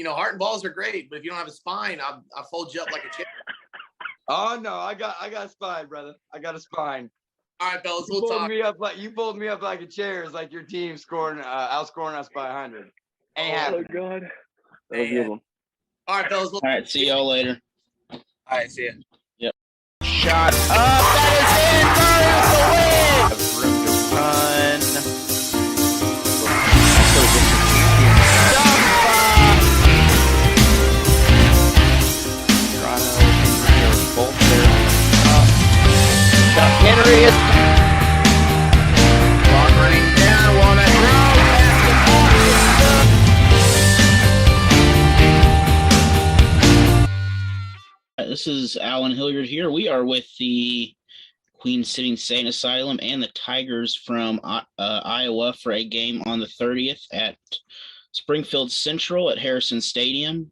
Heart and balls are great, but if you don't have a spine, I'll fold you up like a chair. Oh no, I got a spine, brother. I got a spine. All right, fellas, You fold me up like a chair. It's like your team outscoring us by 100. Ain't happening. Oh God, that was a good one. All right, fellas. All right, see y'all later. All right, see ya. Yep. Shot up. That is in. Murray with the win. Have room to run. Both there. Henry is clock running down. Wanna This is Alan Hilliard here. We are with the Queen City Insane Asylum and the Tigers from Iowa for a game on the 30th at Springfield Central at Harrison Stadium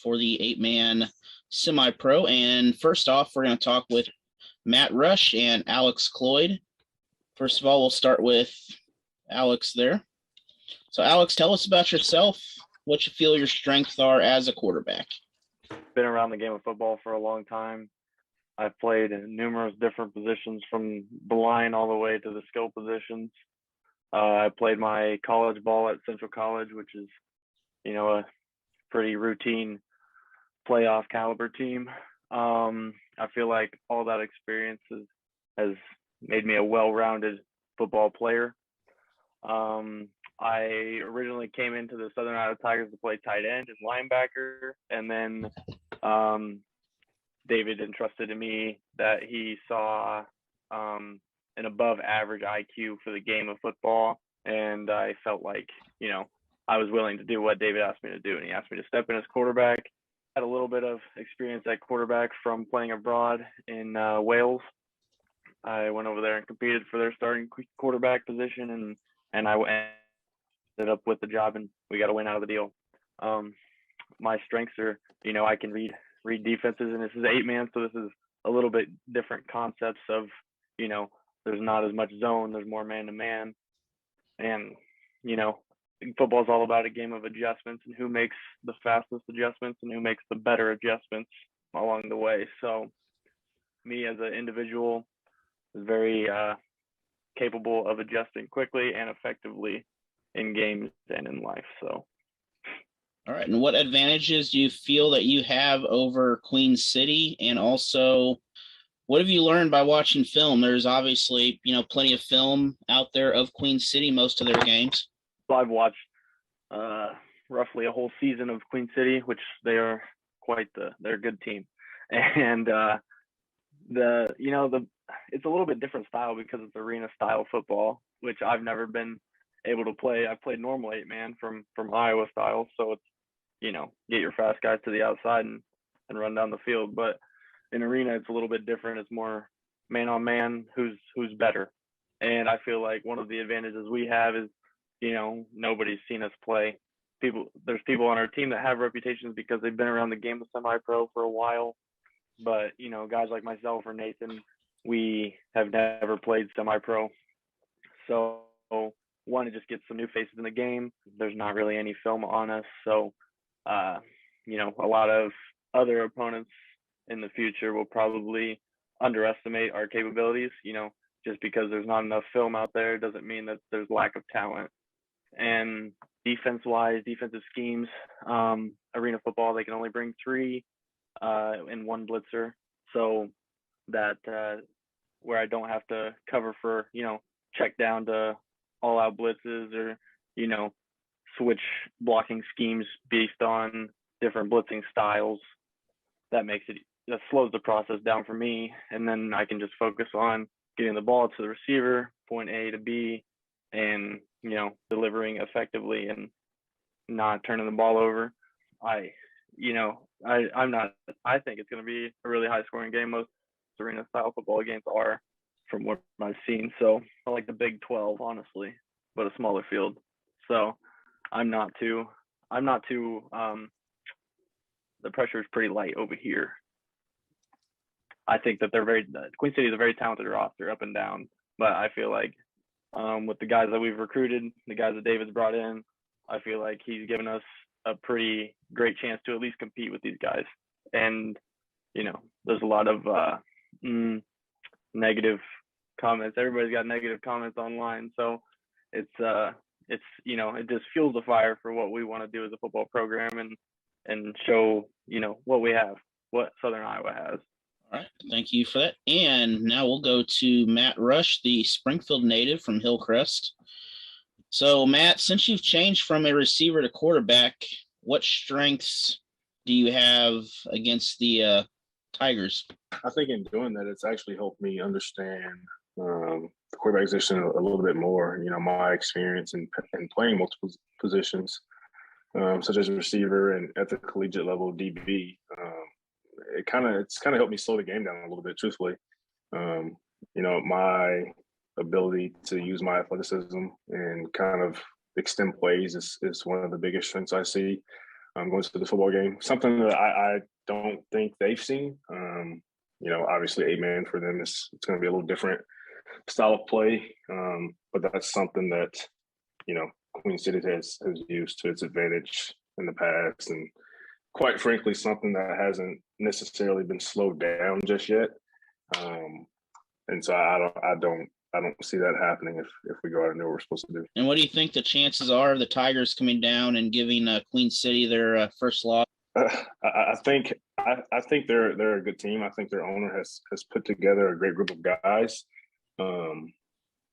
for the 8-man semi-pro. And first off, we're going to talk with Matt Rush and Alex Cloyd. First of all, we'll start with Alex there. So Alex, tell us about yourself, what you feel your strengths are as a quarterback. Been around the game of football for a long time. I've played in numerous different positions, from the line all the way to the skill positions. I played my college ball at Central College, which is, a pretty routine playoff caliber team. I feel like all that experience has made me a well-rounded football player. I originally came into the Southern Iowa Tigers to play tight end and linebacker, and then David entrusted to me that he saw an above average IQ for the game of football, and I felt like, I was willing to do what David asked me to do, and he asked me to step in as quarterback. Had a little bit of experience at quarterback from playing abroad in Wales. I went over there and competed for their starting quarterback position, and I ended up with the job, and we got a win out of the deal. My strengths are, I can read defenses, and this is 8-man, so this is a little bit different concepts of, there's not as much zone, there's more man-to-man, and, football is all about a game of adjustments and who makes the fastest adjustments and who makes the better adjustments along the way. So me as an individual is very capable of adjusting quickly and effectively in games and in life. So. All right. And what advantages do you feel that you have over Queen City? And also, what have you learned by watching film? There's obviously, plenty of film out there of Queen City, most of their games. So I've watched roughly a whole season of Queen City, which they're a good team. And it's a little bit different style because it's arena style football, which I've never been able to play. I played normal 8-man from Iowa style. So it's, get your fast guys to the outside and run down the field. But in arena, it's a little bit different. It's more man on man, who's better. And I feel like one of the advantages we have is, nobody's seen us play. There's people on our team that have reputations because they've been around the game of semi-pro for a while. But, guys like myself or Nathan, we have never played semi-pro. So one, to just get some new faces in the game. There's not really any film on us. So, a lot of other opponents in the future will probably underestimate our capabilities. Just because there's not enough film out there doesn't mean that there's lack of talent. And defensive schemes, arena football, they can only bring 3 and 1 blitzer. So that where I don't have to cover for, check down to all out blitzes or, switch blocking schemes based on different blitzing styles. That slows the process down for me. And then I can just focus on getting the ball to the receiver, point A to B, and, delivering effectively and not turning the ball over. I think it's going to be a really high scoring game. Most arena style football games are, from what I've seen. So I like the Big 12, honestly, but a smaller field. So I'm not too, the pressure is pretty light over here. I think that Queen City is a very talented roster up and down, but I feel like with the guys that we've recruited, the guys that David's brought in, I feel like he's given us a pretty great chance to at least compete with these guys. And there's a lot of negative comments. Everybody's got negative comments online, so it's it just fuels the fire for what we want to do as a football program and show what we have, what Southern Iowa has. All right, thank you for that. And now we'll go to Matt Rush, the Springfield native from Hillcrest. So, Matt, since you've changed from a receiver to quarterback, what strengths do you have against the Tigers? I think in doing that, it's actually helped me understand the quarterback position a little bit more. My experience in playing multiple positions, such as receiver and at the collegiate level DB. It's kind of helped me slow the game down a little bit, truthfully. My ability to use my athleticism and kind of extend plays is one of the biggest strengths I see going to the football game. Something that I don't think they've seen. Obviously 8-man for them it's going to be a little different style of play, but that's something that Queen City has used to its advantage in the past, and quite frankly, something that hasn't necessarily been slowed down just yet. And so I don't see that happening if we go out and do what we're supposed to do. And what do you think the chances are of the Tigers coming down and giving Queen City their first loss? I think they're a good team. I think their owner has put together a great group of guys.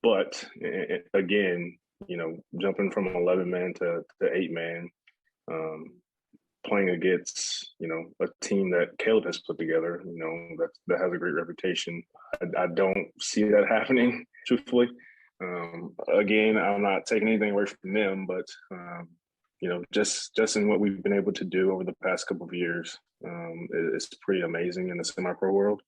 But again, jumping from 11-man to 8-man, playing against a team that Caleb has put together, that has a great reputation. I don't see that happening, truthfully. Again, I'm not taking anything away from them, but just in what we've been able to do over the past couple of years, it's pretty amazing in the semi-pro world.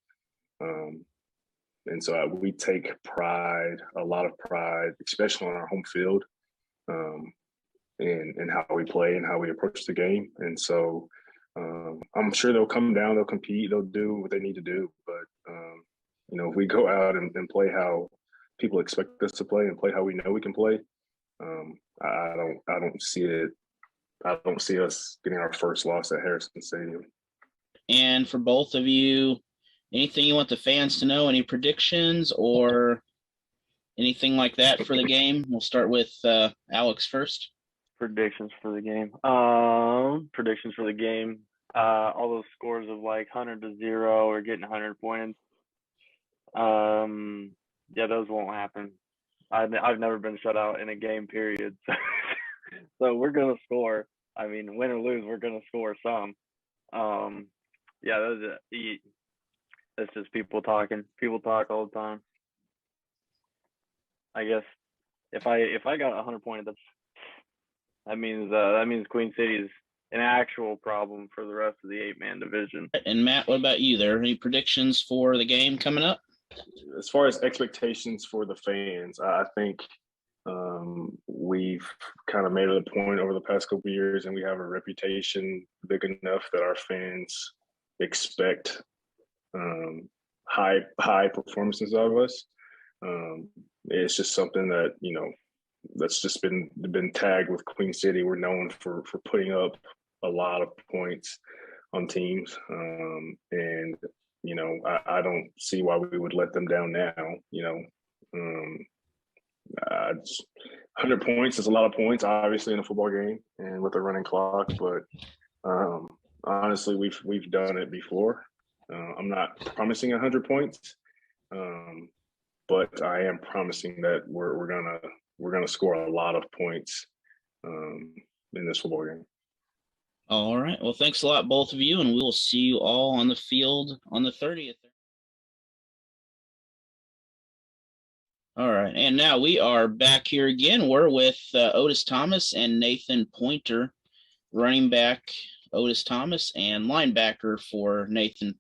And so we take a lot of pride, especially on our home field, in how we play and how we approach the game. And so I'm sure they'll come down, they'll compete, they'll do what they need to do. But, if we go out and play how people expect us to play and play how we know we can play, I don't see it. I don't see us getting our first loss at Harrison Stadium. And for both of you, anything you want the fans to know, any predictions or anything like that for the game? We'll start with Alex first. Predictions for the game. All those scores of like 100-0 or getting 100 points. Yeah, those won't happen. I've never been shut out in a game, period. So we're gonna score. I mean, win or lose, we're gonna score some. Yeah, that's just people talking. People talk all the time. I guess if I got 100 points, that means Queen City is an actual problem for the rest of the 8-man division. And Matt, what about you? There any predictions for the game coming up? As far as expectations for the fans, I think we've kind of made it a point over the past couple of years, and we have a reputation big enough that our fans expect high performances out of us. It's just something that that's just been tagged with Queen City. We're known for putting up a lot of points on teams, and I don't see why we would let them down now. 100 points is a lot of points, obviously, in a football game and with a running clock. But honestly, we've done it before. I'm not promising 100 points, but I am promising that we're gonna score a lot of points in this football game. All right. Well, thanks a lot, both of you, and we will see you all on the field on the 30th. All right. And now we are back here again. We're with Otis Thomas and Nathan Pointer, running back Otis Thomas and linebacker for Nathan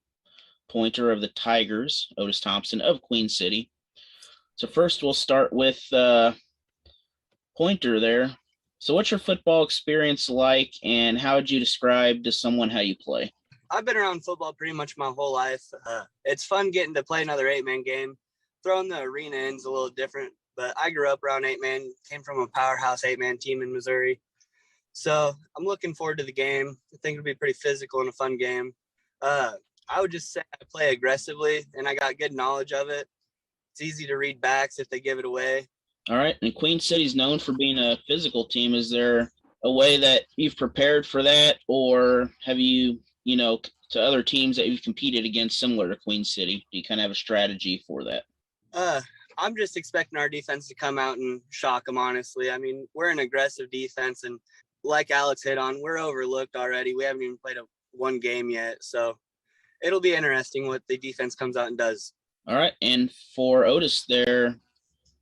Pointer of the Tigers, Otis Thompson of Queen City. So first we'll start with Pointer there. So what's your football experience like, and how would you describe to someone how you play? I've been around football pretty much my whole life. It's fun getting to play another 8-man game. Throwing the arena in is a little different, but I grew up around 8-man, came from a powerhouse 8-man team in Missouri. So I'm looking forward to the game. I think it'll be pretty physical and a fun game. I would just say I play aggressively, and I got good knowledge of it. It's easy to read backs if they give it away. All right. And Queen City's known for being a physical team. Is there a way that you've prepared for that, or have you, to other teams that you've competed against similar to Queen City? Do you kind of have a strategy for that? I'm just expecting our defense to come out and shock them, honestly. I mean, we're an aggressive defense, and like Alex hit on, we're overlooked already. We haven't even played one game yet, so it'll be interesting what the defense comes out and does. All right. And for Otis there,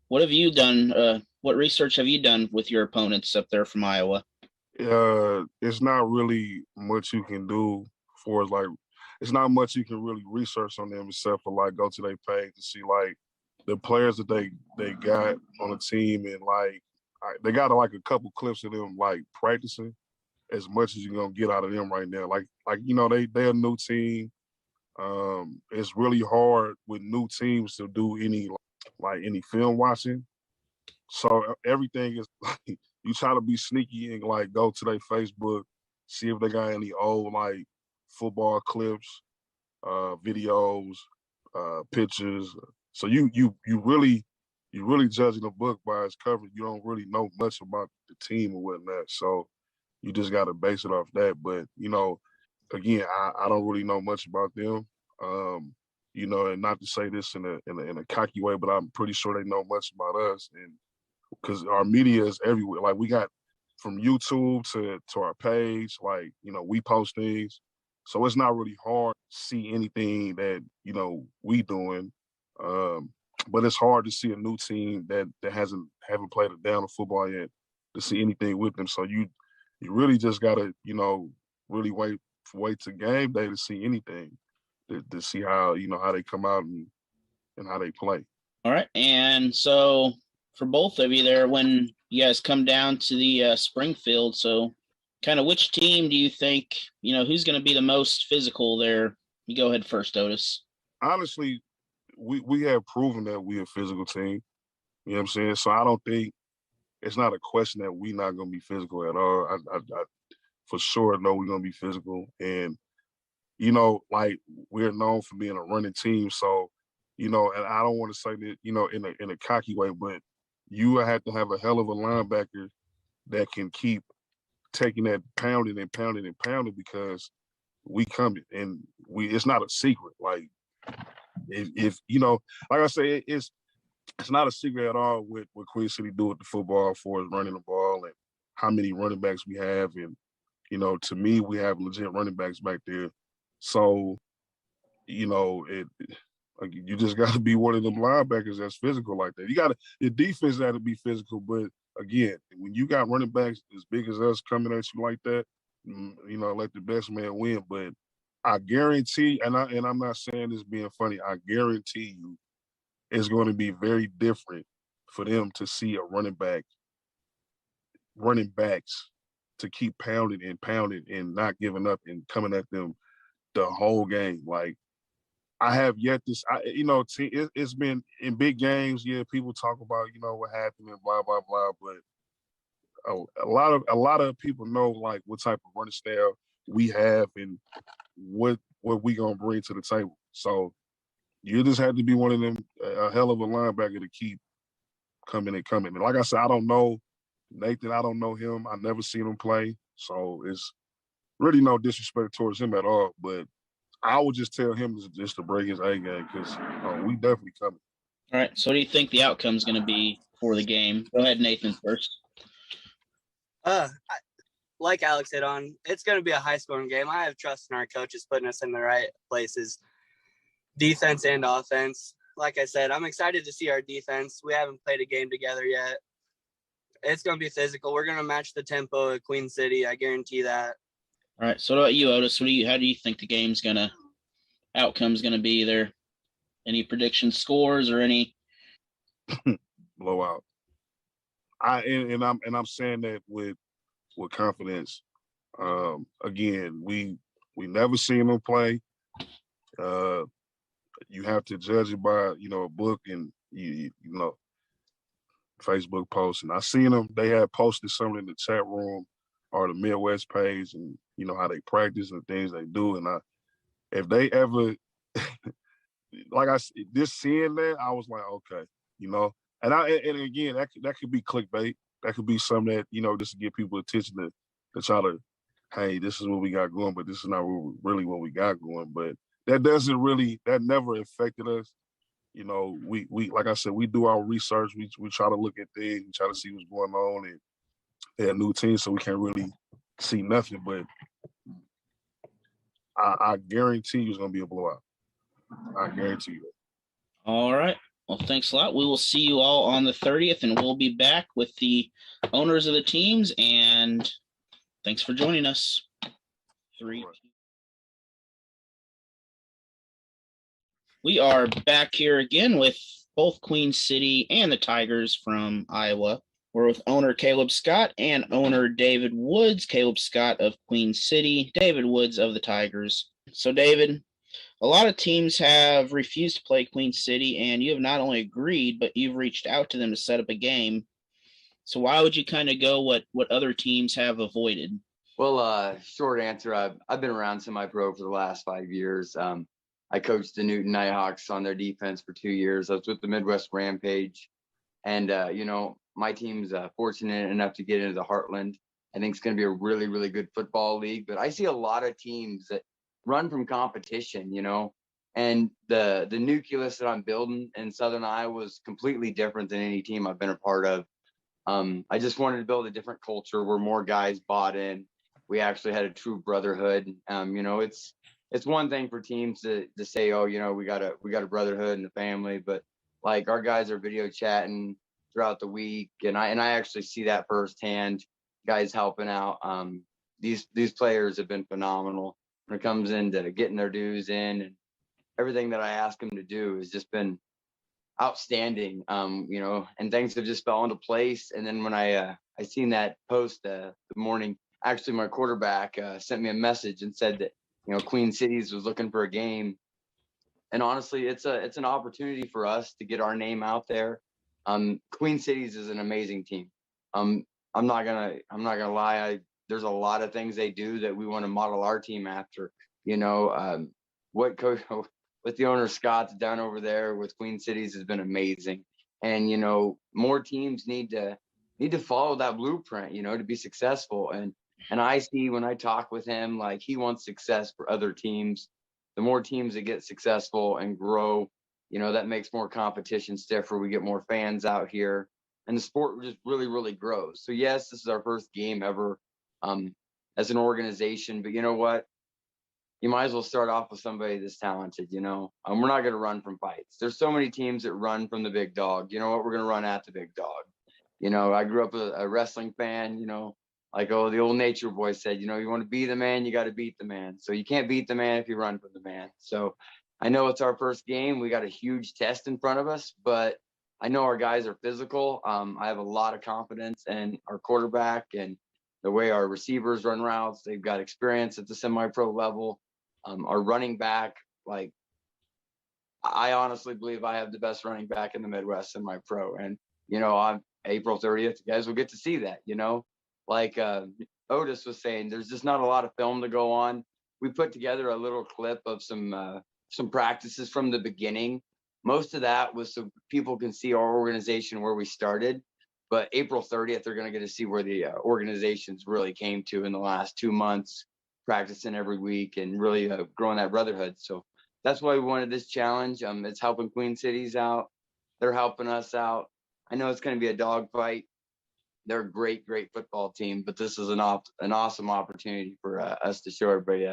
what have you done? What research have you done with your opponents up there from Iowa? It's not really much you can do for like, it's not much you can really research on them except for like go to their page to see like the players that they got on the team, and like they got like a couple clips of them like practicing as much as you're gonna get out of them right now. Like they're a new team. It's really hard with new teams to do any film watching. So everything is like you try to be sneaky and like go to their Facebook, see if they got any old like football clips, videos, pictures. So you really judging a book by its cover. You don't really know much about the team or whatnot. So you just got to base it off that. But again, I don't really know much about them. And not to say this in a cocky way, but I'm pretty sure they know much about us, and because our media is everywhere. Like we got from YouTube to our page, like we post things, so it's not really hard to see anything that we doing. But it's hard to see a new team that haven't played a down of football yet to see anything with them. So you really just gotta really wait to game day to see anything, to see how how they come out and how they play. All right. And so for both of you there, when you guys come down to the Springfield, so kind of which team do you think, who's going to be the most physical there? You go ahead first, Otis. Honestly, we have proven that we're a physical team. You know what I'm saying? So I don't think it's not a question that we're not going to be physical at all. I for sure know we're going to be physical. And, like we're known for being a running team. So, and I don't want to say that, in a cocky way, but you have to have a hell of a linebacker that can keep taking that pounding and pounding and pounding, because we coming, and it's not a secret. Like if like I say, it's not a secret at all what Queen City do with the football for us running the ball and how many running backs we have. And, to me, we have legit running backs back there. So, you just got to be one of them linebackers that's physical like that. Your defense got to be physical, but again, when you got running backs as big as us coming at you like that, let the best man win. But I guarantee, and I'm not saying this being funny, I guarantee you, it's going to be very different for them to see a running backs to keep pounding and not giving up and coming at them the whole game. Like, I have yet to, it's been in big games. Yeah, people talk about, what happened and blah, blah, blah. But a lot of people know like what type of running style we have and what we gonna bring to the table. So you just have to be one of them, a hell of a linebacker to keep coming and coming. And like I said, I don't know Nathan. I don't know him. I never seen him play. So it's really no disrespect towards him at all. But I would just tell him just to break his A game, because we definitely coming. All right. So what do you think the outcome is going to be for the game? Go ahead, Nathan, first. Like Alex hit on, it's going to be a high-scoring game. I have trust in our coaches putting us in the right places, defense and offense. Like I said, I'm excited to see our defense. We haven't played a game together yet. It's going to be physical. We're going to match the tempo of Queen City. I guarantee that. All right. So what about you, Otis? How do you think the outcome's gonna be there? Any prediction scores or any blowout? I'm saying that with confidence. Again, we never seen them play. You have to judge it by a book and Facebook posts. And I seen them. They had posted something in the chat room or the Midwest page, and you know how they practice and the things they do. And if they ever, like just seeing that, I was like, okay, you know. And again, that could be clickbait. That could be something that, you know, just to get people attention to try to, hey, this is what we got going, but this is not really what we got going. But that never affected us. You know, we like I said, we do our research. We try to look at things, we try to see what's going on, and they're a new team, so we can't really see nothing. But I guarantee you it's gonna be a blowout. I guarantee you. All right. Well, thanks a lot. We will see you all on the 30th, and we'll be back with the owners of the teams. And thanks for joining us. 3. We are back here again with both Queen City and the Tigers from Iowa. We're with owner Caleb Scott and owner David Woods. Caleb Scott of Queen City, David Woods of the Tigers. So, David, a lot of teams have refused to play Queen City, and you have not only agreed, but you've reached out to them to set up a game. So why would you kind of go what other teams have avoided? Well, short answer, I've been around semi-pro for the last 5 years. I coached the Newton Nighthawks on their defense for 2 years. I was with the Midwest Rampage. And, you know, my team's fortunate enough to get into the Heartland. I think it's going to be a really, really good football league. But I see a lot of teams that run from competition, you know, and the nucleus that I'm building in Southern Iowa is completely different than any team I've been a part of. I just wanted to build a different culture where more guys bought in. We actually had a true brotherhood. You know, it's one thing for teams to say, oh, you know, we got a brotherhood and a family, but like our guys are video chatting throughout the week, and I actually see that firsthand. Guys helping out. These players have been phenomenal when it comes into getting their dues in, and everything that I ask them to do has just been outstanding. You know, and things have just fell into place. And then when I seen that post the morning, actually my quarterback sent me a message and said that, you know, Queen Cities was looking for a game. And honestly, it's an opportunity for us to get our name out there. Queen Cities is an amazing team. I'm not gonna lie. There's a lot of things they do that we want to model our team after. You know, what the owner Scott's done over there with Queen Cities has been amazing. And you know, more teams need to follow that blueprint, you know, to be successful. And I see when I talk with him, like he wants success for other teams. The more teams that get successful and grow, you know, that makes more competition stiffer. We get more fans out here, and the sport just really, really grows. So yes, this is our first game ever as an organization, but you know what? You might as well start off with somebody that's talented, you know. We're not going to run from fights. There's so many teams that run from the big dog. You know what? We're going to run at the big dog. You know, I grew up a wrestling fan, you know, like, oh, the old Nature Boy said, you know, you want to be the man, you got to beat the man. So you can't beat the man if you run from the man. So I know it's our first game. We got a huge test in front of us, but I know our guys are physical. I have a lot of confidence in our quarterback and the way our receivers run routes. They've got experience at the semi-pro level. Our running back, like, I honestly believe I have the best running back in the Midwest semi-pro. And, you know, on April 30th, you guys will get to see that, you know. Like Otis was saying, there's just not a lot of film to go on. We put together a little clip of some practices from the beginning. Most of that was so people can see our organization, where we started. But April 30th, they're going to get to see where the organizations really came to in the last 2 months, practicing every week and really growing that brotherhood. So that's why we wanted this challenge. It's helping Queen Cities out. They're helping us out. I know it's going to be a dogfight. They're a great, great football team, but this is an awesome opportunity for us to show everybody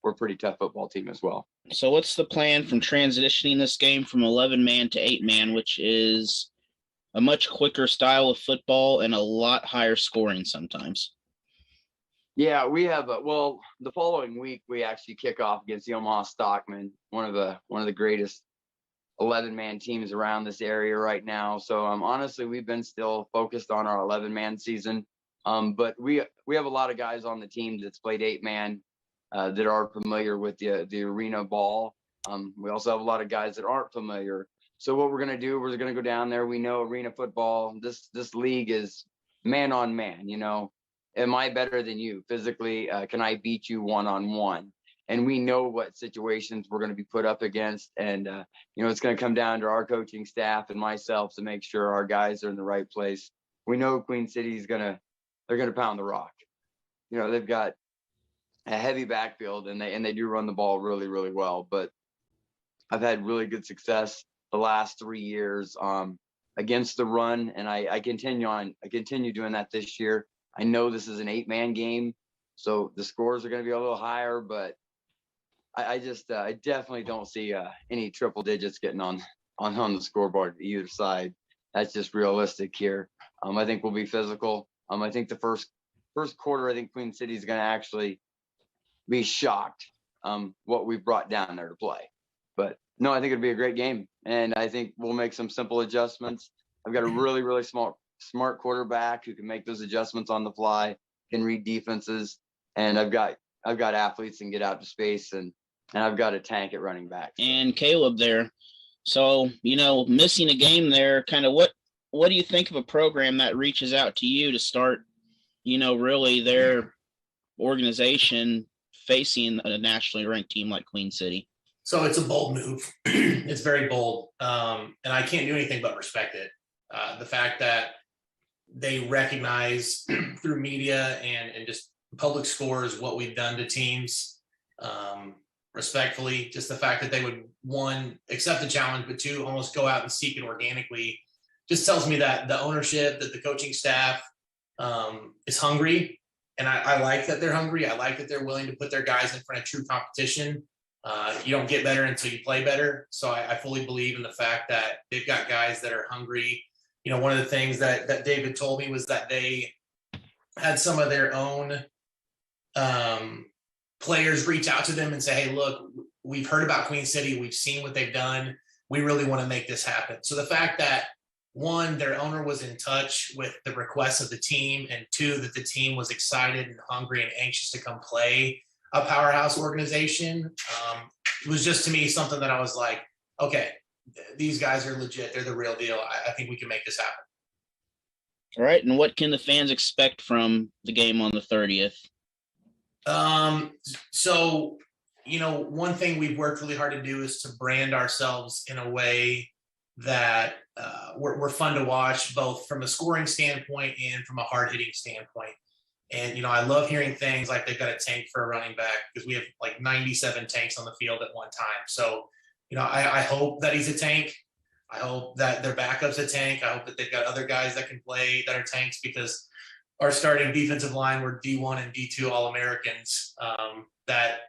we're a pretty tough football team as well. So what's the plan from transitioning this game from 11-man to 8-man, which is a much quicker style of football and a lot higher scoring sometimes? Yeah, we have the following week we actually kick off against the Omaha Stockmen, one of the greatest 11-man teams around this area right now. So honestly, we've been still focused on our 11-man season. But we have a lot of guys on the team that's played 8-man that are familiar with the arena ball. We also have a lot of guys that aren't familiar. So what we're gonna do, we're gonna go down there. We know arena football. This league is man on man. You know, am I better than you physically? Can I beat you one-on-one? And we know what situations we're going to be put up against. And, it's going to come down to our coaching staff and myself to make sure our guys are in the right place. We know Queen City is they're going to pound the rock. They've got a heavy backfield and they do run the ball really, really well. But I've had really good success the last 3 years against the run. And I continue doing that this year. I know this is an 8-man game, so the scores are going to be a little higher, but I definitely don't see any triple digits getting on the scoreboard either side. That's just realistic here. I think we'll be physical. I think the first quarter, I think Queen City is going to actually be shocked what we've brought down there to play. But no, I think it'll be a great game, and I think we'll make some simple adjustments. I've got a really, really smart quarterback who can make those adjustments on the fly, can read defenses, and I've got athletes and get out to space, and I've got a tank at running back. And Caleb there. So, missing a game there, kind of what do you think of a program that reaches out to you to start, really their organization facing a nationally ranked team like Queen City? So it's a bold move. It's very bold. And I can't do anything but respect it. The fact that they recognize through media and just public scores what we've done to teams, respectfully, just the fact that they would, one, accept the challenge, but two, almost go out and seek it organically, just tells me that the ownership, that the coaching staff is hungry. And I like that they're hungry. I like that they're willing to put their guys in front of true competition. You don't get better until you play better. So I fully believe in the fact that they've got guys that are hungry. One of the things that David told me was that they had some of their own players reach out to them and say, hey, look, we've heard about Queen City. We've seen what they've done. We really want to make this happen. So the fact that, one, their owner was in touch with the requests of the team, and two, that the team was excited and hungry and anxious to come play a powerhouse organization, was just, to me, something that I was like, okay, these guys are legit. They're the real deal. I think we can make this happen. All right. And what can the fans expect from the game on the 30th? So, one thing we've worked really hard to do is to brand ourselves in a way that we're fun to watch, both from a scoring standpoint and from a hard-hitting standpoint. And, I love hearing things like they've got a tank for a running back, because we have like 97 tanks on the field at one time. So, I hope that he's a tank. I hope that their backup's a tank. I hope that they've got other guys that can play that are tanks, because our starting defensive line were D1 and D2 All-Americans that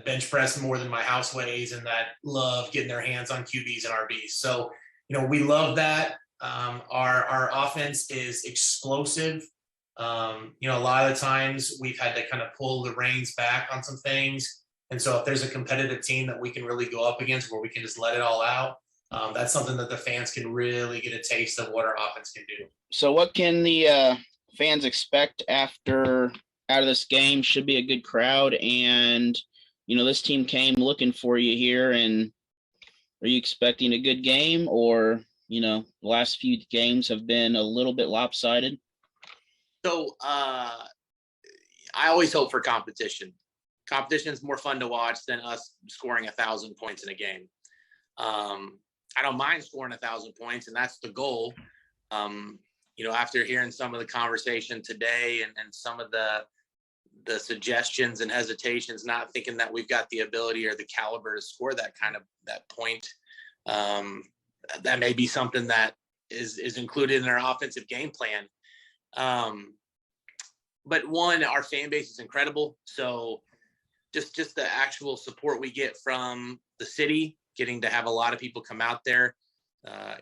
bench press more than my house weighs and that love getting their hands on QBs and RBs. So, we love that. Our offense is explosive. A lot of the times we've had to kind of pull the reins back on some things. And so if there's a competitive team that we can really go up against where we can just let it all out, that's something that the fans can really get a taste of what our offense can do. So what can the fans expect out of this game? Should be a good crowd. And, this team came looking for you here. And are you expecting a good game, or, the last few games have been a little bit lopsided? So I always hope for competition. Competition is more fun to watch than us scoring 1,000 points in a game. I don't mind scoring 1,000 points, and that's the goal. After hearing some of the conversation today and some of the suggestions and hesitations, not thinking that we've got the ability or the caliber to score that point, that may be something that is included in our offensive game plan. But one, our fan base is incredible. So just the actual support we get from the city, getting to have a lot of people come out there.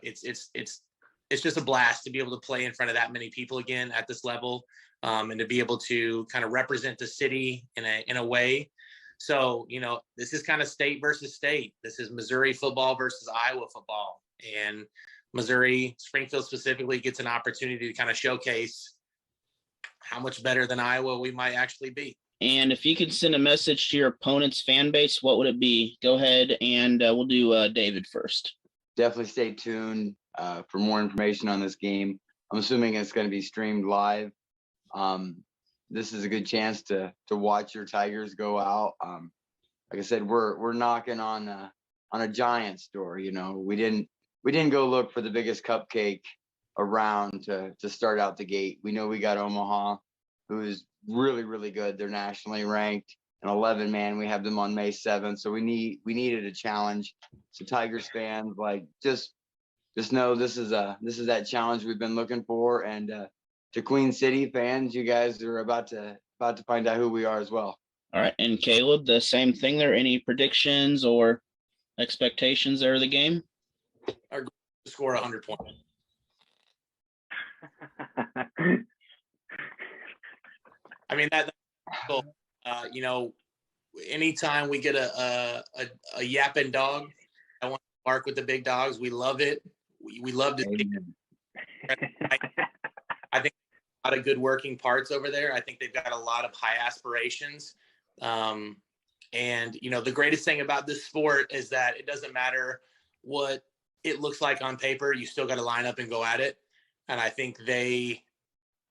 It's just a blast to be able to play in front of that many people again at this level, and to be able to kind of represent the city in a way. So, this is kind of state versus state. This is Missouri football versus Iowa football. And Missouri, Springfield specifically, gets an opportunity to kind of showcase how much better than Iowa we might actually be. And if you could send a message to your opponent's fan base, what would it be? Go ahead, and we'll do David first. Definitely stay tuned for more information on this game. I'm assuming it's going to be streamed live. this is a good chance to watch your Tigers go out. Like I said, we're knocking on a Giants door. You know, we didn't go look for the biggest cupcake around to start out the gate. We know we got Omaha, who is really, really good. They're nationally ranked. An 11-man. We have them on May 7th. So we needed a challenge. So Tigers fans, like, just know this is that challenge we've been looking for. And to Queen City fans, you guys are about to find out who we are as well. All right. And Caleb, the same thing there. Any predictions or expectations there of the game? Our goal is to score 100 points. I mean, that's cool. You know, anytime we get a yapping dog, I want to bark with the big dogs. We love it. We love to see it. I think a lot of good working parts over there. I think they've got a lot of high aspirations. And, you know, the greatest thing about this sport is that it doesn't matter what it looks like on paper. You still got to line up and go at it. And I think they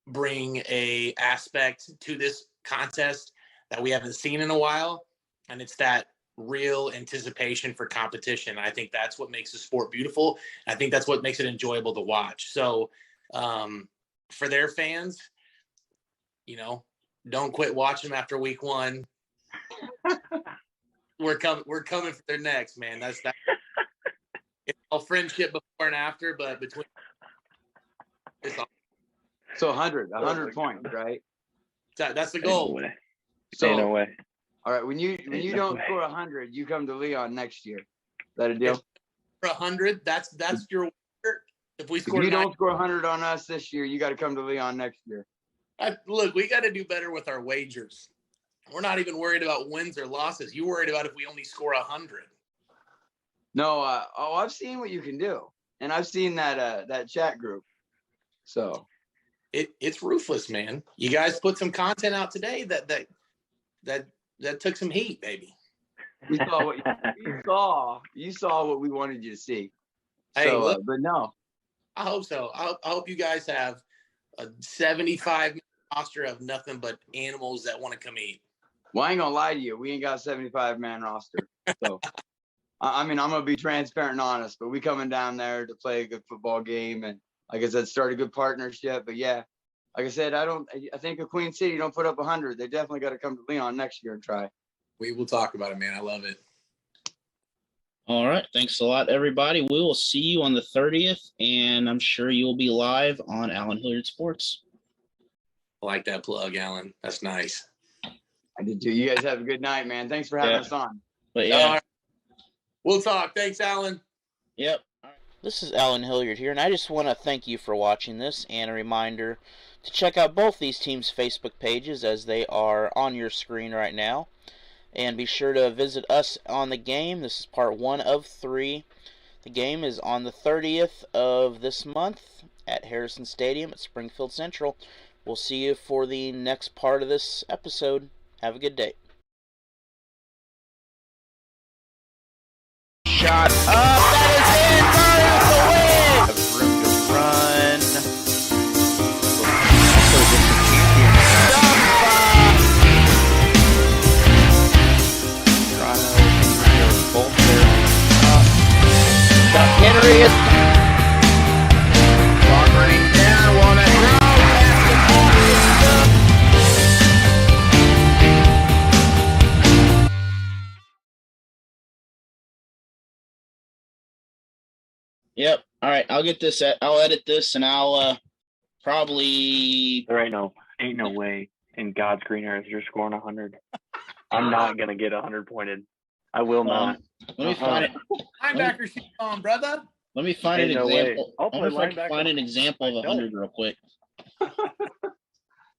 bring a aspect to this contest that we haven't seen in a while. And it's that real anticipation for competition. I think that's what makes the sport beautiful. I think that's what makes it enjoyable to watch. So for their fans, you know, don't quit watching them after week 1. We're coming for their necks, man. That's it's all friendship before and after, but between it's all. So 100 points, right? That's the goal. So, no way. All right, when you don't score 100, you come to Leon next year. Is that a deal? For 100, that's your work. If we score, if you don't score 100 on us this year, you got to come to Leon next year. Look, we got to do better with our wagers. We're not even worried about wins or losses. You're worried about if we only score 100. No, I've seen what you can do, and I've seen that chat group. So it's ruthless, man. You guys put some content out today that took some heat, baby. We saw what you saw what we wanted you to see. Hey, so, look, but no, I hope so. I hope you guys have a 75 roster of nothing but animals that want to come eat. Well, I ain't gonna lie to you. We ain't got a 75-man roster. So, I mean, I'm gonna be transparent and honest. But we coming down there to play a good football game, and like I said, start a good partnership. But yeah, like I said, I think if Queen City don't put up 100, they definitely got to come to Leon next year and try. We will talk about it, man. I love it. All right. Thanks a lot, everybody. We will see you on the 30th, and I'm sure you'll be live on Alan Hilliard Sports. I like that plug, Alan. That's nice. I did too. You guys have a good night, man. Thanks for having us on. But yeah. We'll talk. Thanks, Alan. Yep. This is Alan Hilliard here, and I just want to thank you for watching this, and a reminder to check out both these teams' Facebook pages as they are on your screen right now. And be sure to visit us on the game. This is part 1 of 3. The game is on the 30th of this month at Harrison Stadium at Springfield Central. We'll see you for the next part of this episode. Have a good day. Shot up. That is it. Have room to run. Also, just a champion. Toronto, both there. Got Henry is clock running down. Walnut Road. Yep. All right. I'll get this. I'll edit this, and I'll probably. There ain't no way in God's green earth you're scoring 100. I'm not gonna get 100 pointed. I will not. Let me find it. Linebacker shoot on, brother. Let me find an example. I'll play linebacker. Find an example of 100 real quick.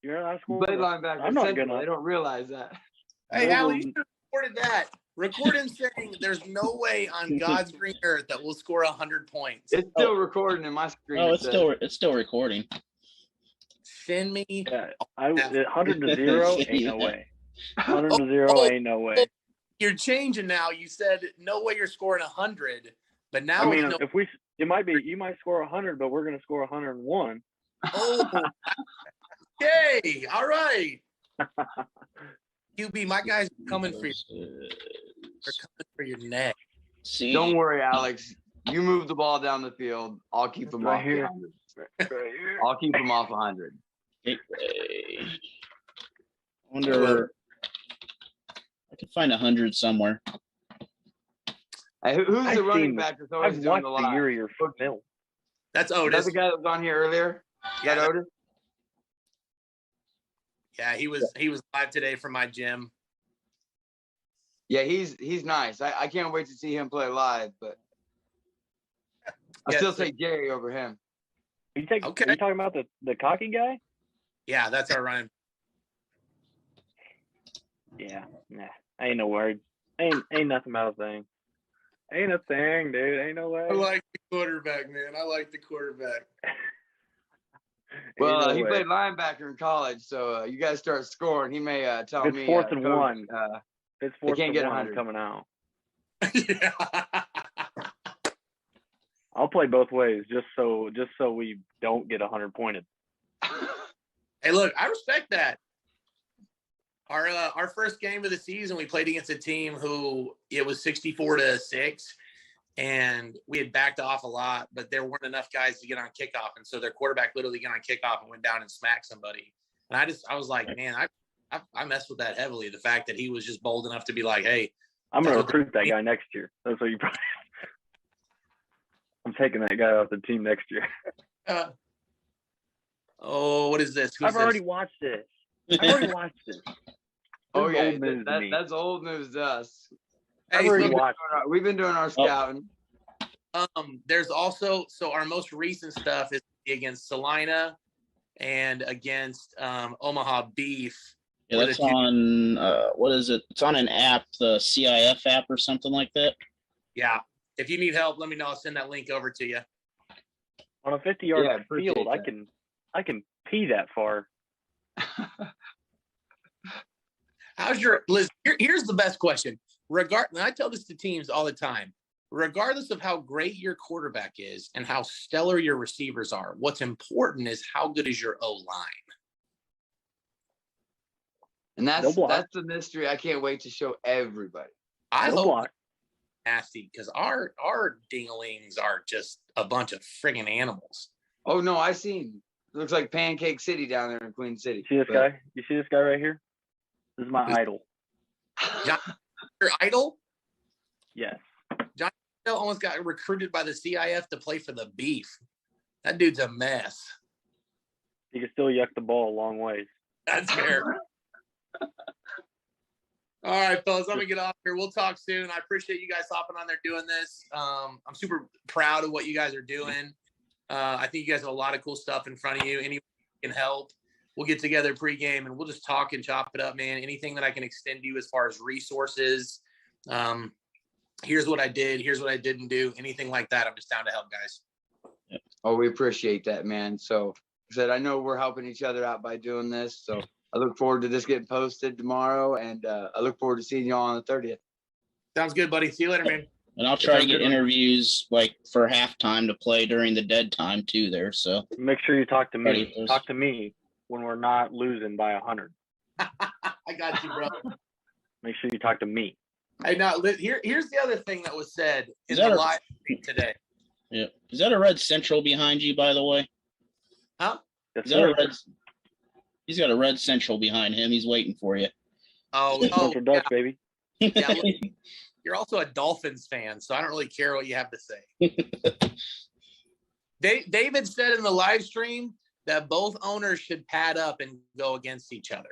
You're not Play scoring. linebacker. I'm not Central. gonna. They don't realize that. Hey, Alan, you should have recorded that. Record him saying there's no way on God's green earth that we'll score 100 points. It's still recording in my screen. Oh, it's still recording. Send me. Yeah, 100 to 0 ain't no way. 100 to 0 ain't no way. You're changing now. You said no way you're scoring 100, but now I mean, no. if you might score 100, but we're gonna score 101. Oh, okay, all right. QB, my guys are coming for your neck. See, Don't worry, Alex. You move the ball down the field. I'll keep them Right off here. 100. Right here. I'll keep them off 100. gateway. I wonder. I could find 100 somewhere. Hey, who's I've the running seen back that's always I've doing watched the the live? year of your film. That's Is that Otis. the guy that was on here earlier? Is Yeah, that Otis? Yeah, he was live today from my gym. Yeah, he's nice. I can't wait to see him play live, but I Yeah, still so- take Jerry over him. Are you Okay. talking about the cocky guy? Yeah, that's our running. Yeah. Nah. Ain't no word. Ain't nothing about a thing. Ain't a thing, dude. Ain't no way. I like the quarterback, man. I like the quarterback. Well, Ain't no he way. played linebacker in college, so you guys start scoring. He may tell If it's me. 4th and Coach, 1. If it's 4th can't and get 1, I'm 100. coming out. Yeah. I'll play both ways just so we don't get 100 pointed. Hey, look, I respect that. Our first game of the season, we played against a team who it was 64-6, and we had backed off a lot, but there weren't enough guys to get on kickoff, and so their quarterback literally got on kickoff and went down and smacked somebody. And I was like, man, I messed with that heavily. The fact that he was just bold enough to be like, hey, I'm gonna That's what recruit that guy next year. That's what you probably. I'm taking that guy off the team next year. oh, what is this? Who's I've already this? watched this. I've already watched this. Oh This is yeah, old news to me. that's old news to us. I've Hey, already so, watched. We've been doing our scouting. there's also our most recent stuff is against Salina and against Omaha Beef. Yeah, that's on. What is it? It's on an app, the CIF app or something like that. Yeah. If you need help, let me know. I'll send that link over to you. On a 50-yard Yeah, appreciate field, that. I can pee that far. How's your Liz? Here's the best question. And I tell this to teams all the time. Regardless of how great your quarterback is and how stellar your receivers are, what's important is how good is your O-line. And No that's block. the mystery I can't wait to show everybody. I No hope block. they're nasty because our dinglings are just a bunch of friggin' animals. Oh no, I seen. It looks like Pancake City down there in Queen City. See this guy? You see this guy right here? This is my idol. John, your idol? Yes. Bill almost got recruited by the CIF to play for the Beef. That dude's a mess. He can still yuck the ball a long ways. That's fair. All right, fellas, I'm gonna get off here. We'll talk soon. I appreciate you guys hopping on there doing this. I'm super proud of what you guys are doing. I think you guys have a lot of cool stuff in front of you. Anyone can help. We'll get together pregame and we'll just talk and chop it up, man. Anything that I can extend to you as far as resources. Here's what I did. Here's what I didn't do. Anything like that. I'm just down to help, guys. Oh, we appreciate that, man. So, like I said, I know we're helping each other out by doing this. So, I look forward to this getting posted tomorrow, and I look forward to seeing you all on the 30th. Sounds good, buddy. See you later, man. And I'll try to Sounds get good, man. interviews like for halftime to play during the dead time too there. So Make sure you talk to me. Ready. Talk to me when we're not losing by 100. I got you, bro. Make sure you talk to me. Hey, now here's the other thing that was said in Is that the a- live stream today. yeah. Is that a red central behind you, by the way? Huh? Yes, Is that a sir. red? He's got a red central behind him. He's waiting for you. Oh, Central Dutch, baby. yeah. Look, you're also a Dolphins fan, so I don't really care what you have to say. David said in the live stream that both owners should pad up and go against each other.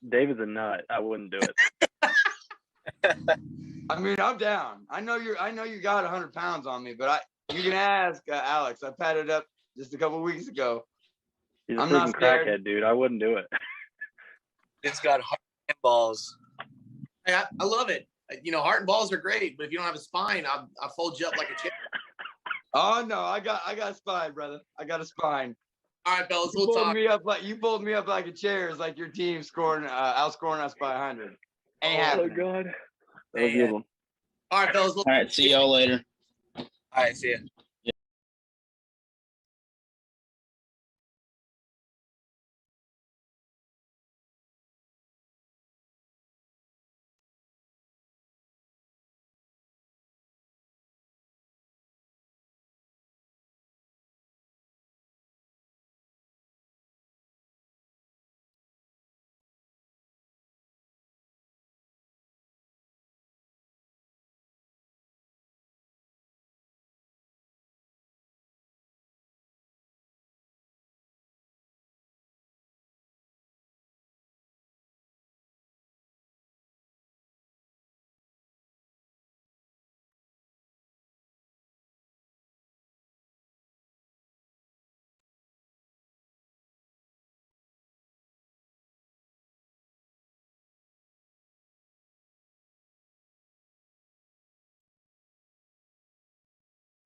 David's a nut. I wouldn't do it. I mean, I'm down. I know you got 100 pounds on me, but you can ask Alex. I padded up just a couple weeks ago. He's a I'm not freaking scared. crackhead, dude. I wouldn't do it. It's got heart and balls. Hey, I love it. You know, heart and balls are great, but if you don't have a spine, I'll fold you up like a chick. Oh no, I got a spine, brother. I got a spine. All right, fellas, You we'll fold talk. me up like a chair. It's like your team outscoring us by 100. Ain't Oh, happening. God. That was a good one. All right, fellas. All right. See y'all later. All right, see ya.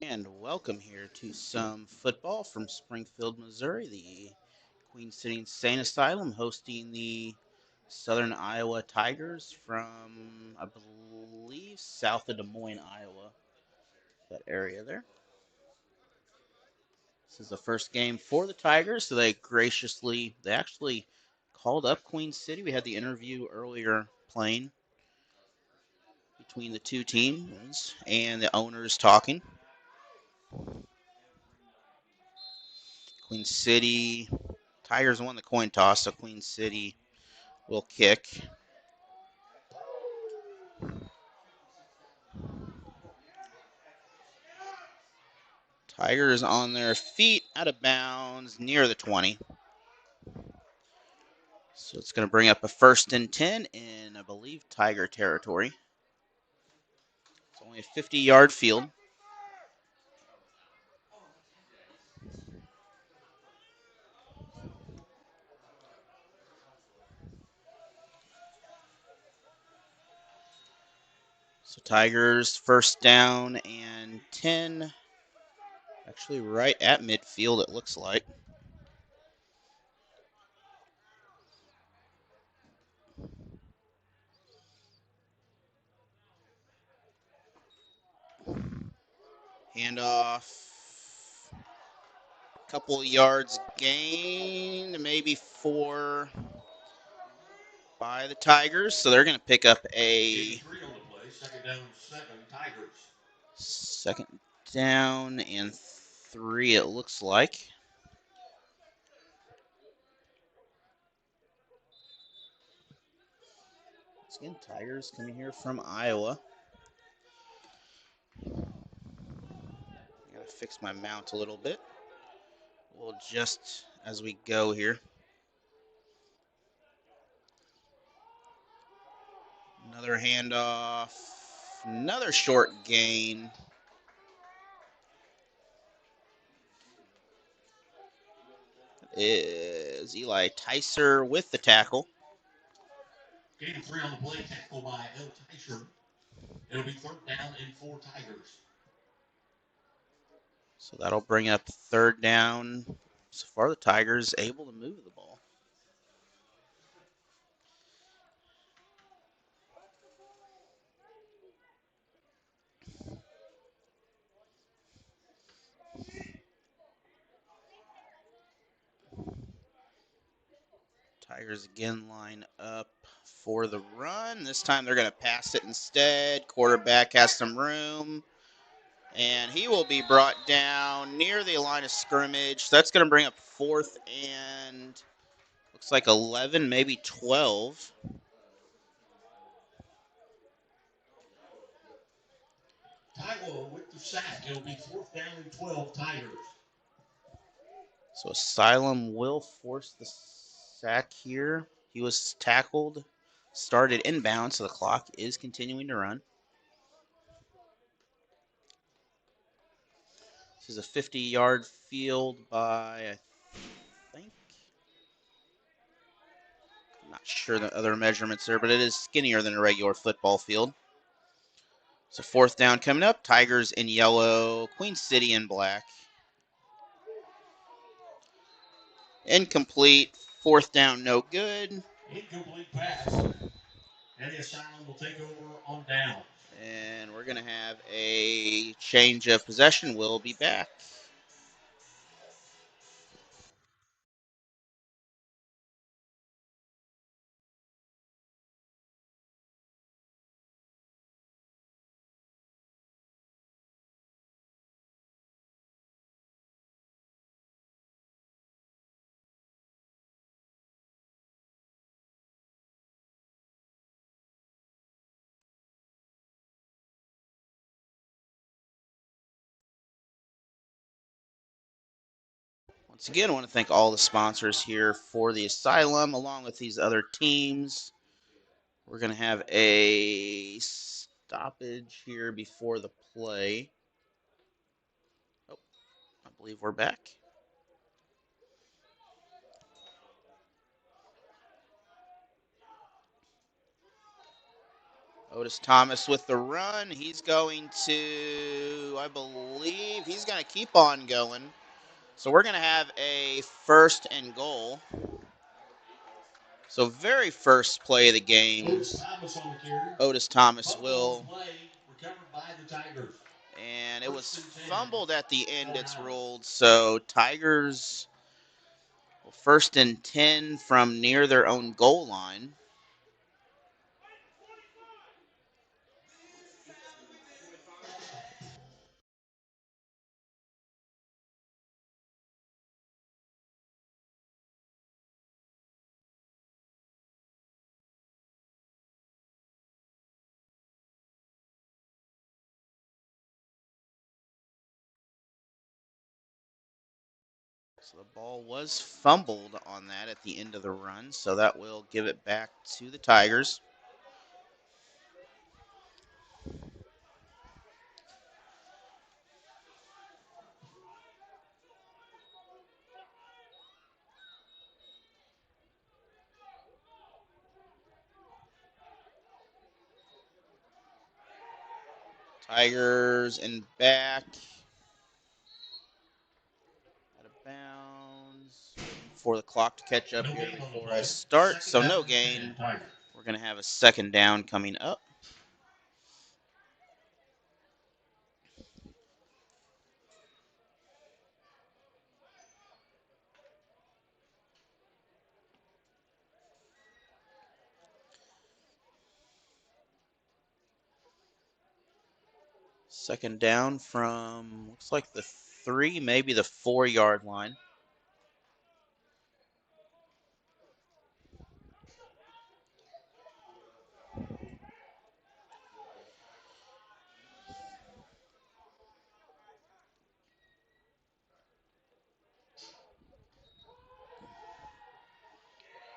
And welcome here to some football from Springfield, Missouri. The Queen City Insane Asylum hosting the Southern Iowa Tigers from, I believe, south of Des Moines, Iowa. That area there. This is the first game for the Tigers, so they actually called up Queen City. We had the interview earlier playing between the two teams and the owners talking. Queen City, Tigers won the coin toss, so Queen City will kick. Tigers on their feet, out of bounds, near the 20. So it's going to bring up a 1st and 10 in, I believe, Tiger territory. It's only a 50-yard field. So Tigers 1st down and 10. Actually right at midfield, it looks like. Handoff. Couple of yards gained, maybe 4 by the Tigers. So they're going to pick up a 2nd down and 3, it looks like. Once again, Tigers coming here from Iowa. I gotta fix my mount a little bit. We'll adjust as we go here. Another handoff. Another short gain. Is Eli Tyser with the tackle. Gain 3 on the play, tackle by El Tyser. It'll be 3rd down and 4 Tigers. So that'll bring up 3rd down. So far, the Tigers able to move the ball. Tigers again line up for the run. This time they're going to pass it instead. Quarterback has some room. And he will be brought down near the line of scrimmage. So that's going to bring up 4th and looks like 11, maybe 12. Taiwo with the sack. It'll be 4th down and 12 Tigers. So Asylum will force the sack here. He was tackled, started inbound, so the clock is continuing to run. This is a 50-yard field by, I think, I'm not sure the other measurements there, but it is skinnier than a regular football field. So 4th down coming up. Tigers in yellow, Queen City in black. Incomplete. 4th down, no good. Incomplete pass. And the Asylum will take over on down. And we're going to have a change of possession. We'll be back. Once again, I want to thank all the sponsors here for the Asylum, along with these other teams. We're going to have a stoppage here before the play. Oh, I believe we're back. Otis Thomas with the run. He's going to, I believe, he's going to keep on going. So we're going to have a 1st and goal. So very first play of the game, Otis Thomas will. And it was fumbled at the end, it's ruled. So Tigers 1st and 10 from near their own goal line. So the ball was fumbled on that at the end of the run, so that will give it back to the Tigers. Tigers and back. Out of bounds. Waiting for the clock to catch up here before I start. So no gain. We're going to have a 2nd down coming up. Second down from, looks like the 3, maybe the 4-yard line.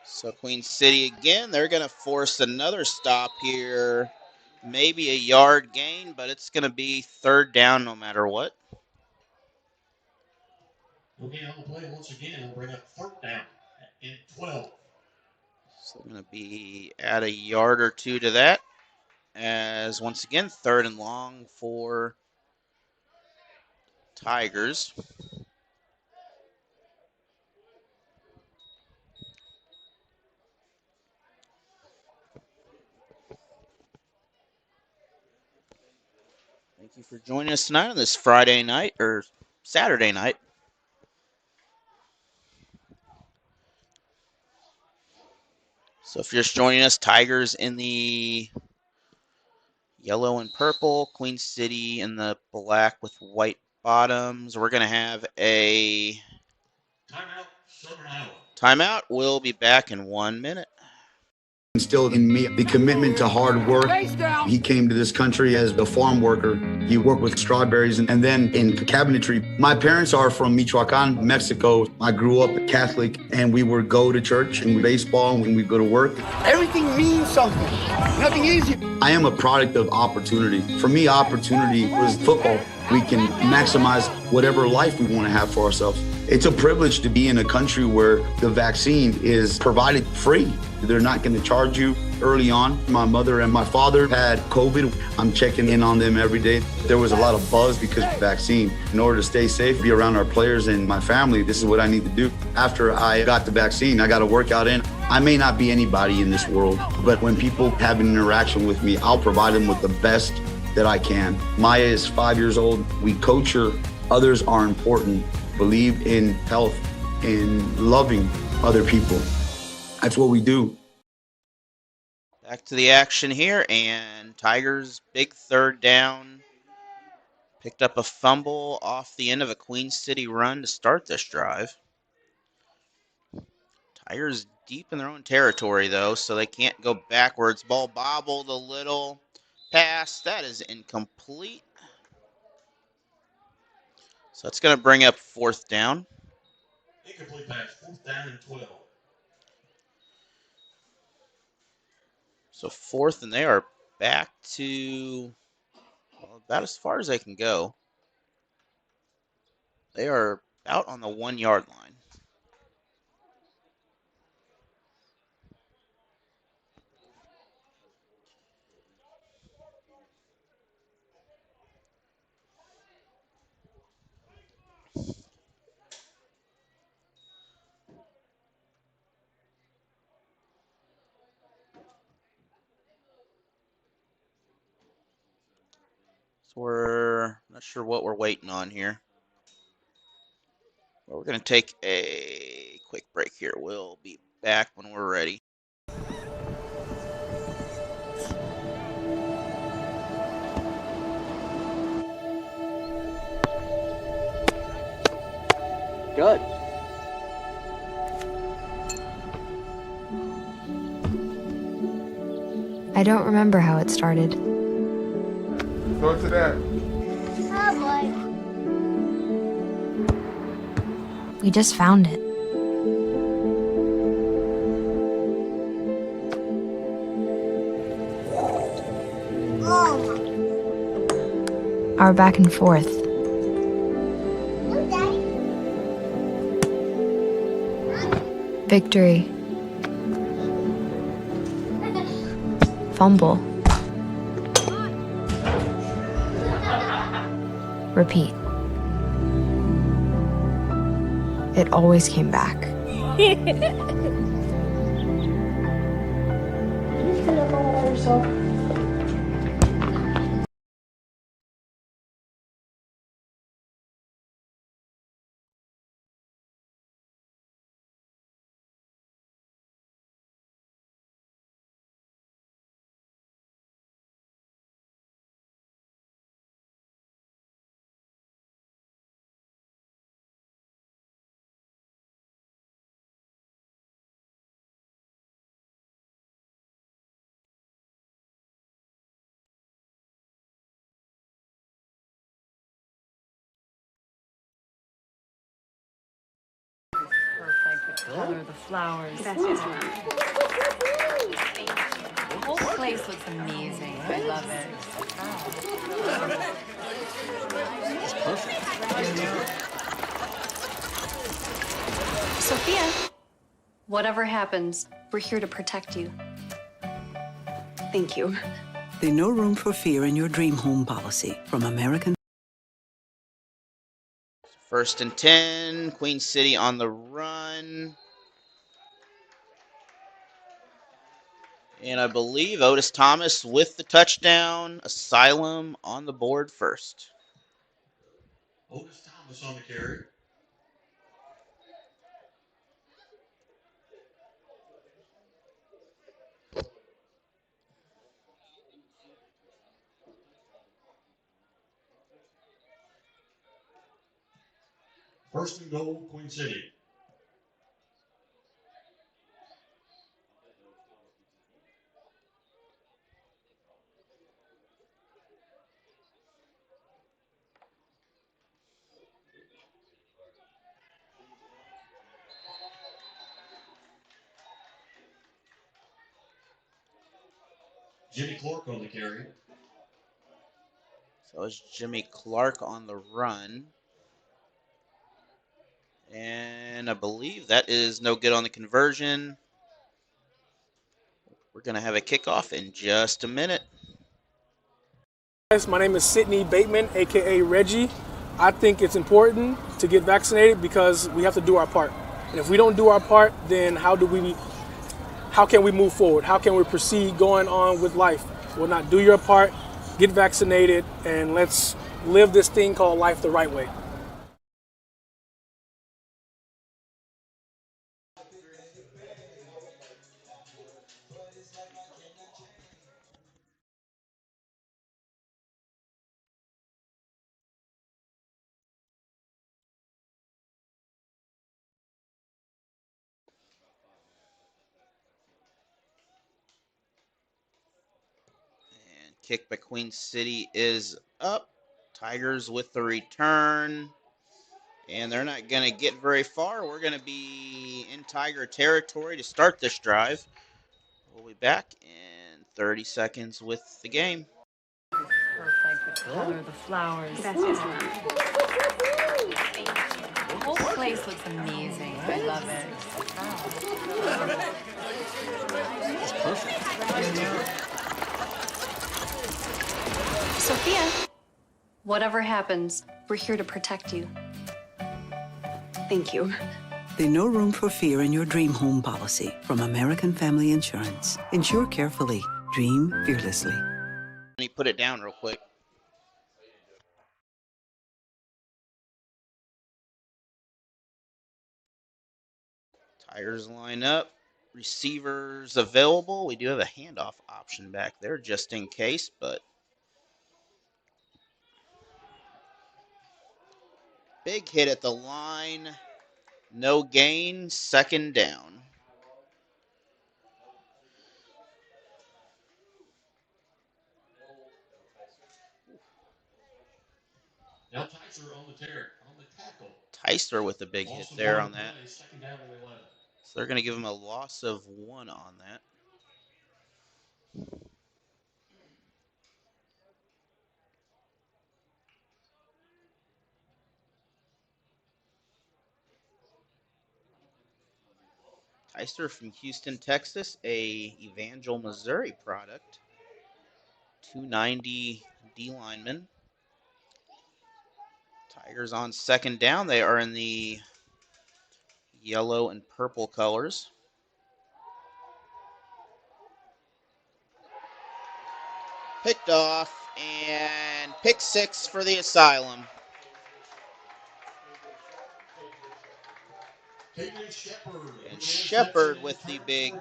So Queen City again, they're going to force another stop here. Maybe a yard gain, but it's going to be 3rd down no matter what. Okay, on the play once again, we'll bring up 3rd down and 12. So going to be add a yard or 2 to that. As once again, 3rd and long for Tigers. Thank you for joining us tonight on this Friday night or Saturday night. So if you're just joining us, Tigers in the yellow and purple, Queen City in the black with white bottoms. We're going to have a Timeout, Southern Iowa. timeout. We'll be back in 1 minute. Instilled in me the commitment to hard work. He came to this country as a farm worker. He worked with strawberries and then in cabinetry. My parents are from Michoacan, Mexico. I grew up Catholic and we would go to church and baseball when we go to work. Everything means something. Nothing easy. I am a product of opportunity. For me, opportunity was football. We can maximize whatever life we want to have for ourselves. It's a privilege to be in a country where the vaccine is provided free. They're not going to charge you early on. My mother and my father had COVID. I'm checking in on them every day. There was a lot of buzz because of the vaccine. In order to stay safe, be around our players and my family, this is what I need to do. After I got the vaccine, I got a workout in. I may not be anybody in this world, but when people have an interaction with me, I'll provide them with the best that I can. Maya is 5 years old. We coach her. Others are important. Believe in health and loving other people. That's what we do. Back to the action here, and Tigers big 3rd down. Picked up a fumble off the end of a Queen City run to start this drive. Tigers deep in their own territory, though, so they can't go backwards. Ball bobbled a little. Pass. That is incomplete. So it's going to bring up 4th down. Incomplete pass, 4th down and 12. So 4th, and they are back to about as far as they can go. They are out on the 1-yard line. We're not sure what we're waiting on here. But we're going to take a quick break here. We'll be back when we're ready. Good. I don't remember how it started. Go to that. Oh boy. We just found it. Our back and forth. Victory. Fumble. Repeat. It always came back. Perfect. The color of the flowers. That's just right. The whole place looks amazing. I love it. It's perfect. Sophia, whatever happens, we're here to protect you. Thank you. The No Room for Fear in Your Dream Home policy from American. First and 10, Queen City on the run. And I believe Otis Thomas with the touchdown. Asylum on the board first. Otis Thomas on the carry. First and goal, Queen City. Jimmy Clark on the carry. So it's Jimmy Clark on the run. And I believe that is no good on the conversion. We're going to have a kickoff in just a minute. My name is Sidney Bateman, aka Reggie. I think it's important to get vaccinated because we have to do our part. And if we don't do our part, then how can we move forward? How can we proceed going on with life? Well, not do your part, get vaccinated, and let's live this thing called life the right way. Kick by Queen City is up. Tigers with the return. And they're not going to get very far. We're going to be in Tiger territory to start this drive. We'll be back in 30 seconds with the game. Perfect. The color of the flowers. That's just right. The whole place looks amazing. I love it. It's perfect. Sophia, whatever happens, we're here to protect you. Thank you. The No Room for Fear in Your Dream Home policy from American Family Insurance. Insure carefully. Dream fearlessly. Let me put it down real quick. Tigers line up. Receivers available. We do have a handoff option back there just in case, but big hit at the line. No gain. Second down. Now Tyser on the tackle. Tyser with a big hit there on that. Second down and 11. So they're going to give him a loss of 1 on that. Tyser from Houston, Texas, a Evangel, Missouri product. 290 D lineman. Tigers on second down. They are in the yellow and purple colors. Picked off and pick 6 for the Asylum. And Shepard with the big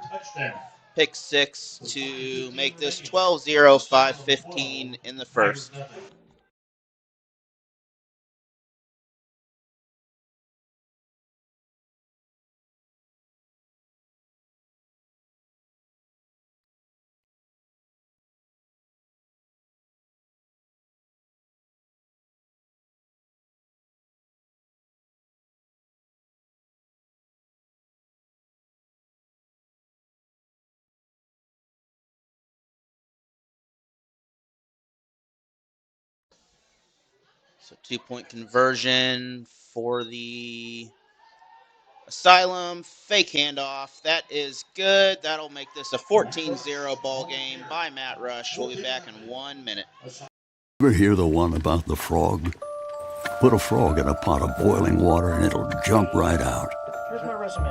pick 6 to make this 12-0, 5:15 in the first. So 2-point conversion for the Asylum. Fake handoff. That is good. That'll make this a 14-0 ball game by Matt Rush. We'll be back in 1 minute. Ever hear the one about the frog? Put a frog in a pot of boiling water and it'll jump right out.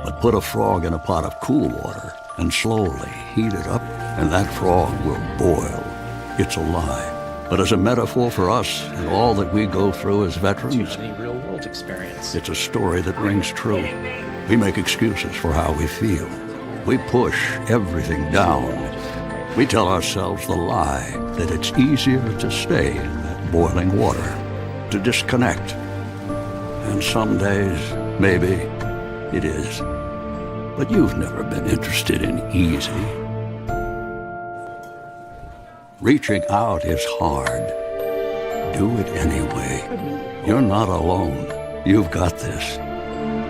But put a frog in a pot of cool water and slowly heat it up, and that frog will boil. It's a lie. But as a metaphor for us and all that we go through as veterans, real-world experience. it's a story that rings true. We make excuses for how we feel. We push everything down. We tell ourselves the lie that it's easier to stay in that boiling water, to disconnect. And some days, maybe, it is. But you've never been interested in easy. Reaching out is hard. Do it anyway. You're not alone. You've got this.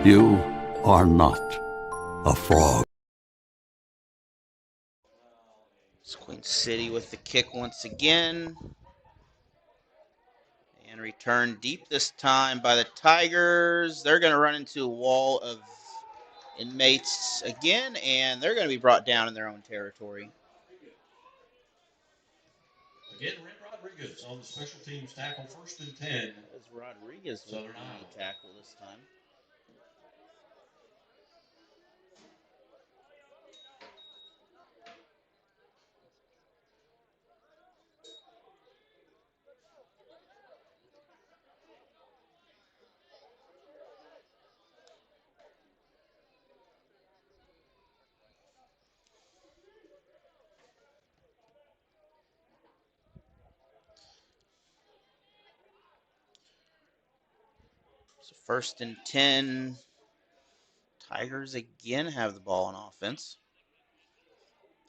You are not a frog. It's Queen City with the kick once again. And return deep this time by the Tigers. They're going to run into a wall of inmates again, and they're going to be brought down in their own territory. Again, Red Rodriguez on the special teams tackle, 1st and 10. As Rodriguez will the tackle this time. So 1st and 10. Tigers again have the ball on offense.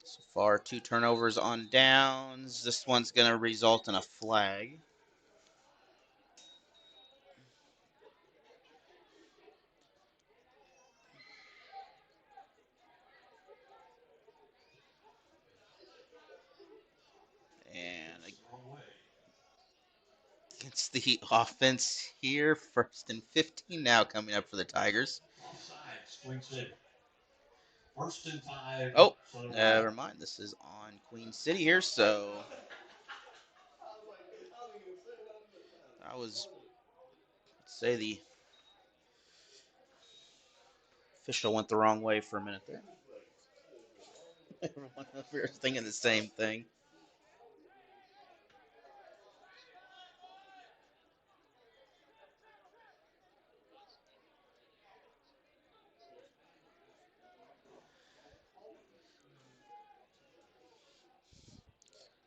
So far, 2 turnovers on downs. This one's going to result in a flag. And against the offense here, 1st and 15 now coming up for the Tigers. First and 5. Oh, never mind. This is on Queen City here, so I was, let's say the official went the wrong way for a minute there. Everyone over here is thinking the same thing.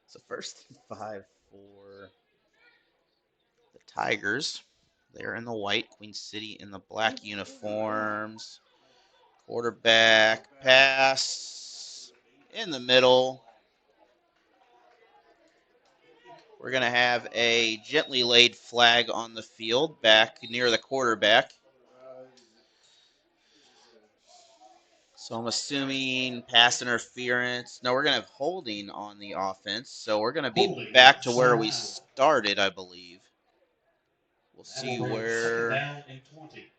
So first and 5 for the Tigers. They're in the white, Queen City in the black uniforms. Quarterback pass in the middle. We're going to have a gently laid flag on the field back near the quarterback. So I'm assuming pass interference. No, we're going to have holding on the offense. So we're going to be back to where we started, I believe. We'll see where. Down and 20.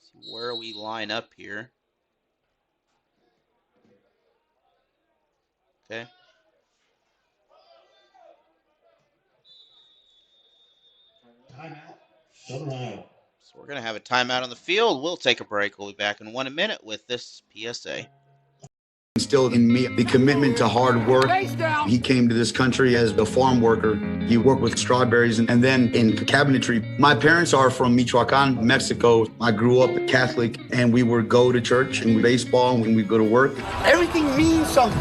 See where we line up here. Okay. Timeout, Southern Iowa. So we're going to have a timeout on the field. We'll take a break. We'll be back in 1 minute with this PSA. Instilled in me the commitment to hard work. He came to this country as a farm worker. He worked with strawberries and then in cabinetry. My parents are from Michoacan, Mexico. I grew up Catholic, and we would go to church and baseball when we go to work. Everything means something.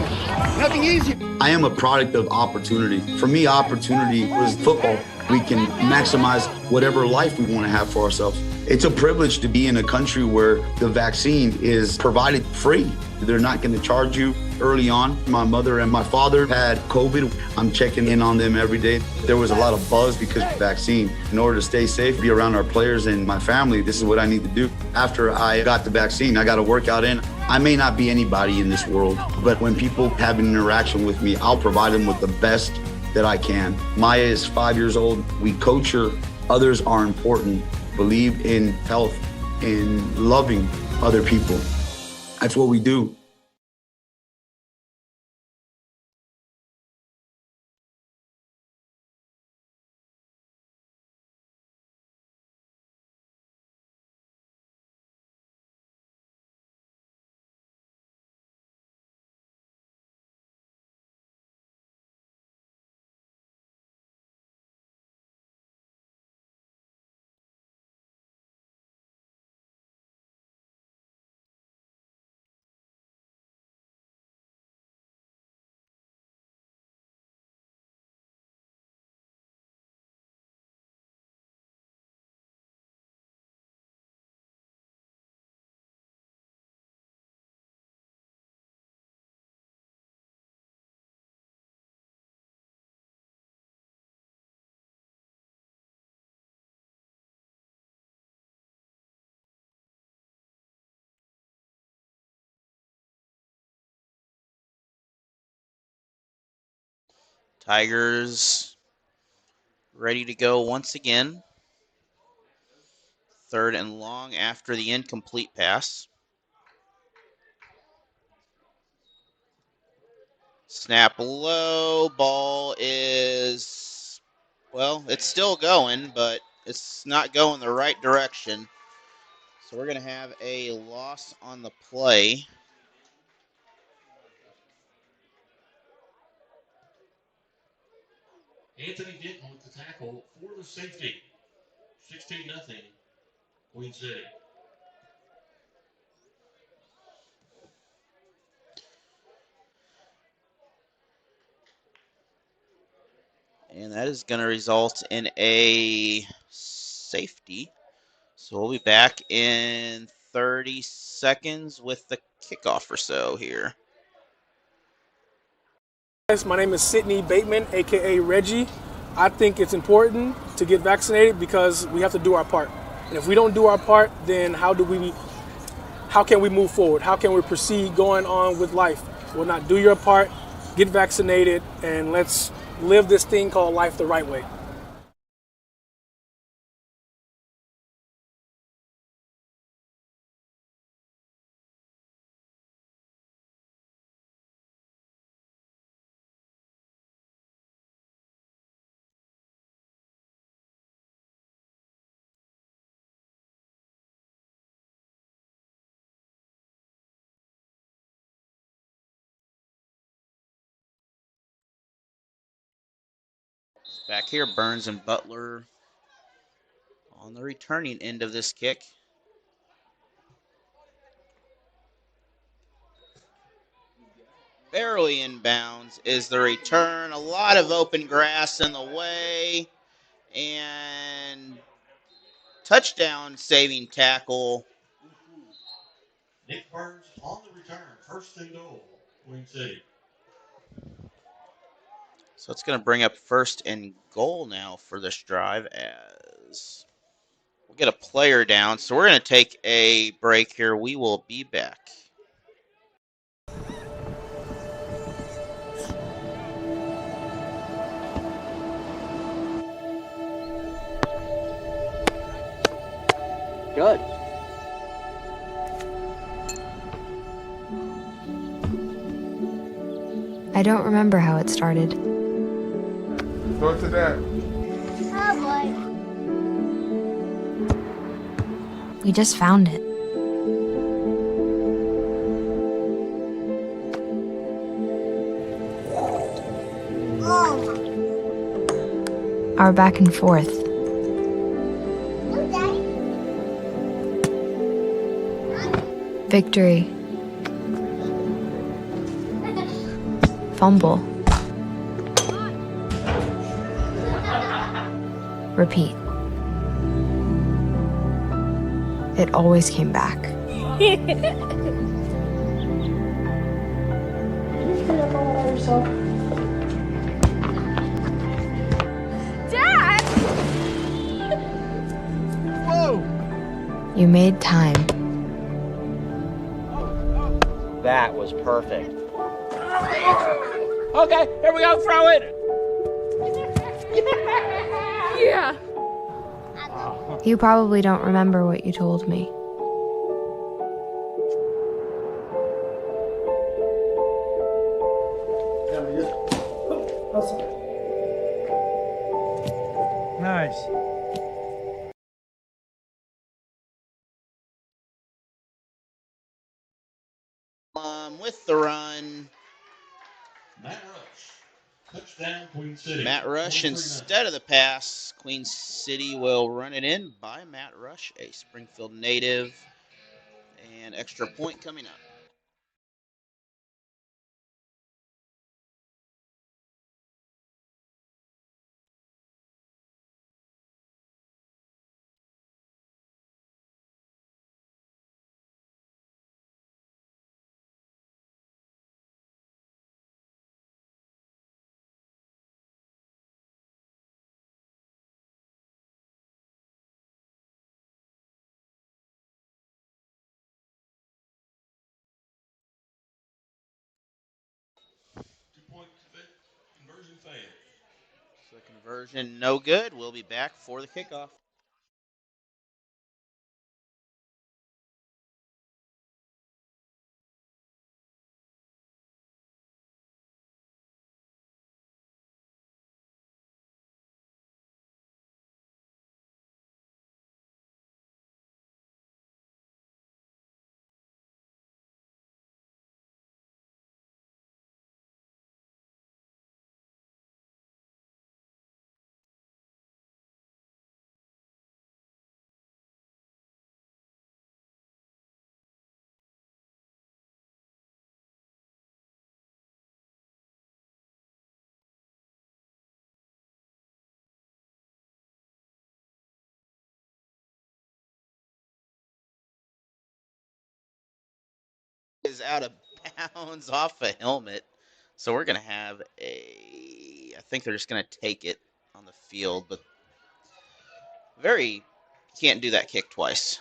Nothing easy. I am a product of opportunity. For me, opportunity was football. We can maximize whatever life we want to have for ourselves. It's a privilege to be in a country where the vaccine is provided free. They're not going to charge you early on. My mother and my father had COVID. I'm checking in on them every day. There was a lot of buzz because of the vaccine. In order to stay safe, be around our players and my family, this is what I need to do. After I got the vaccine, I got a workout in. I may not be anybody in this world, but when people have an interaction with me, I'll provide them with the best that I can. Maya is 5 years old. We coach her. Others are important. Believe in health and loving other people. That's what we do. Tigers ready to go once again. 3rd and long after the incomplete pass. Snap low. Ball is, well, it's still going, but it's not going the right direction. So we're going to have a loss on the play. Anthony Denton with the tackle for the safety. 16-0, Queen City. And that is going to result in a safety. So we'll be back in 30 seconds with the kickoff or so here. My name is Sidney Bateman, aka Reggie. I think it's important to get vaccinated because we have to do our part. And if we don't do our part, then how can we move forward? How can we proceed going on with life? Well, not do your part, get vaccinated, and let's live this thing called life the right way. Back here, Burns and Butler on the returning end of this kick. barely inbounds is the return. A lot of open grass in the way. And touchdown saving tackle. Nick Burns on the return. First and goal, Queen City. So it's going to bring up first and goal now for this drive as we'll get a player down. So we're going to take a break here. We will be back. Good. I don't remember how it started. Throw it to that. Oh boy. We just found it. Our back and forth. Victory. Fumble. Repeat. It always came back. Dad! Whoa! You made time. That was perfect. Okay, here we go, throw it! Yeah. You probably don't remember what you told me. Nice. With the run, Matt Rush. Touchdown, Queen City. Matt Rush instead of the pass. Queen City will run it in by Matt Rush, a Springfield native. And extra point coming up. Conversion failed. So conversion no good. We'll be back for the kickoff. Is out of bounds off a helmet. So we're going to have I think they're just going to take it on the field, but can't do that kick twice.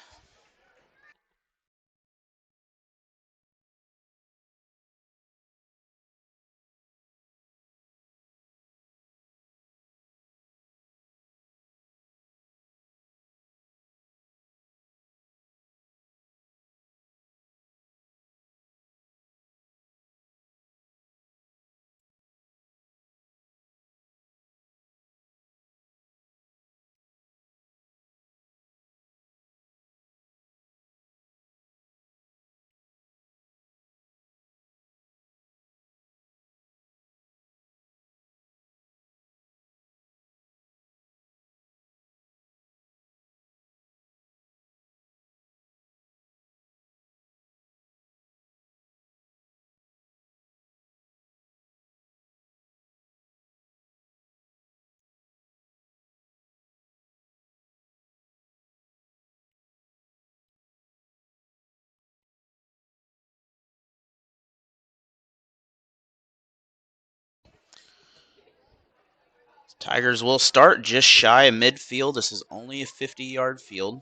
Tigers will start just shy of midfield. This is only a 50-yard field.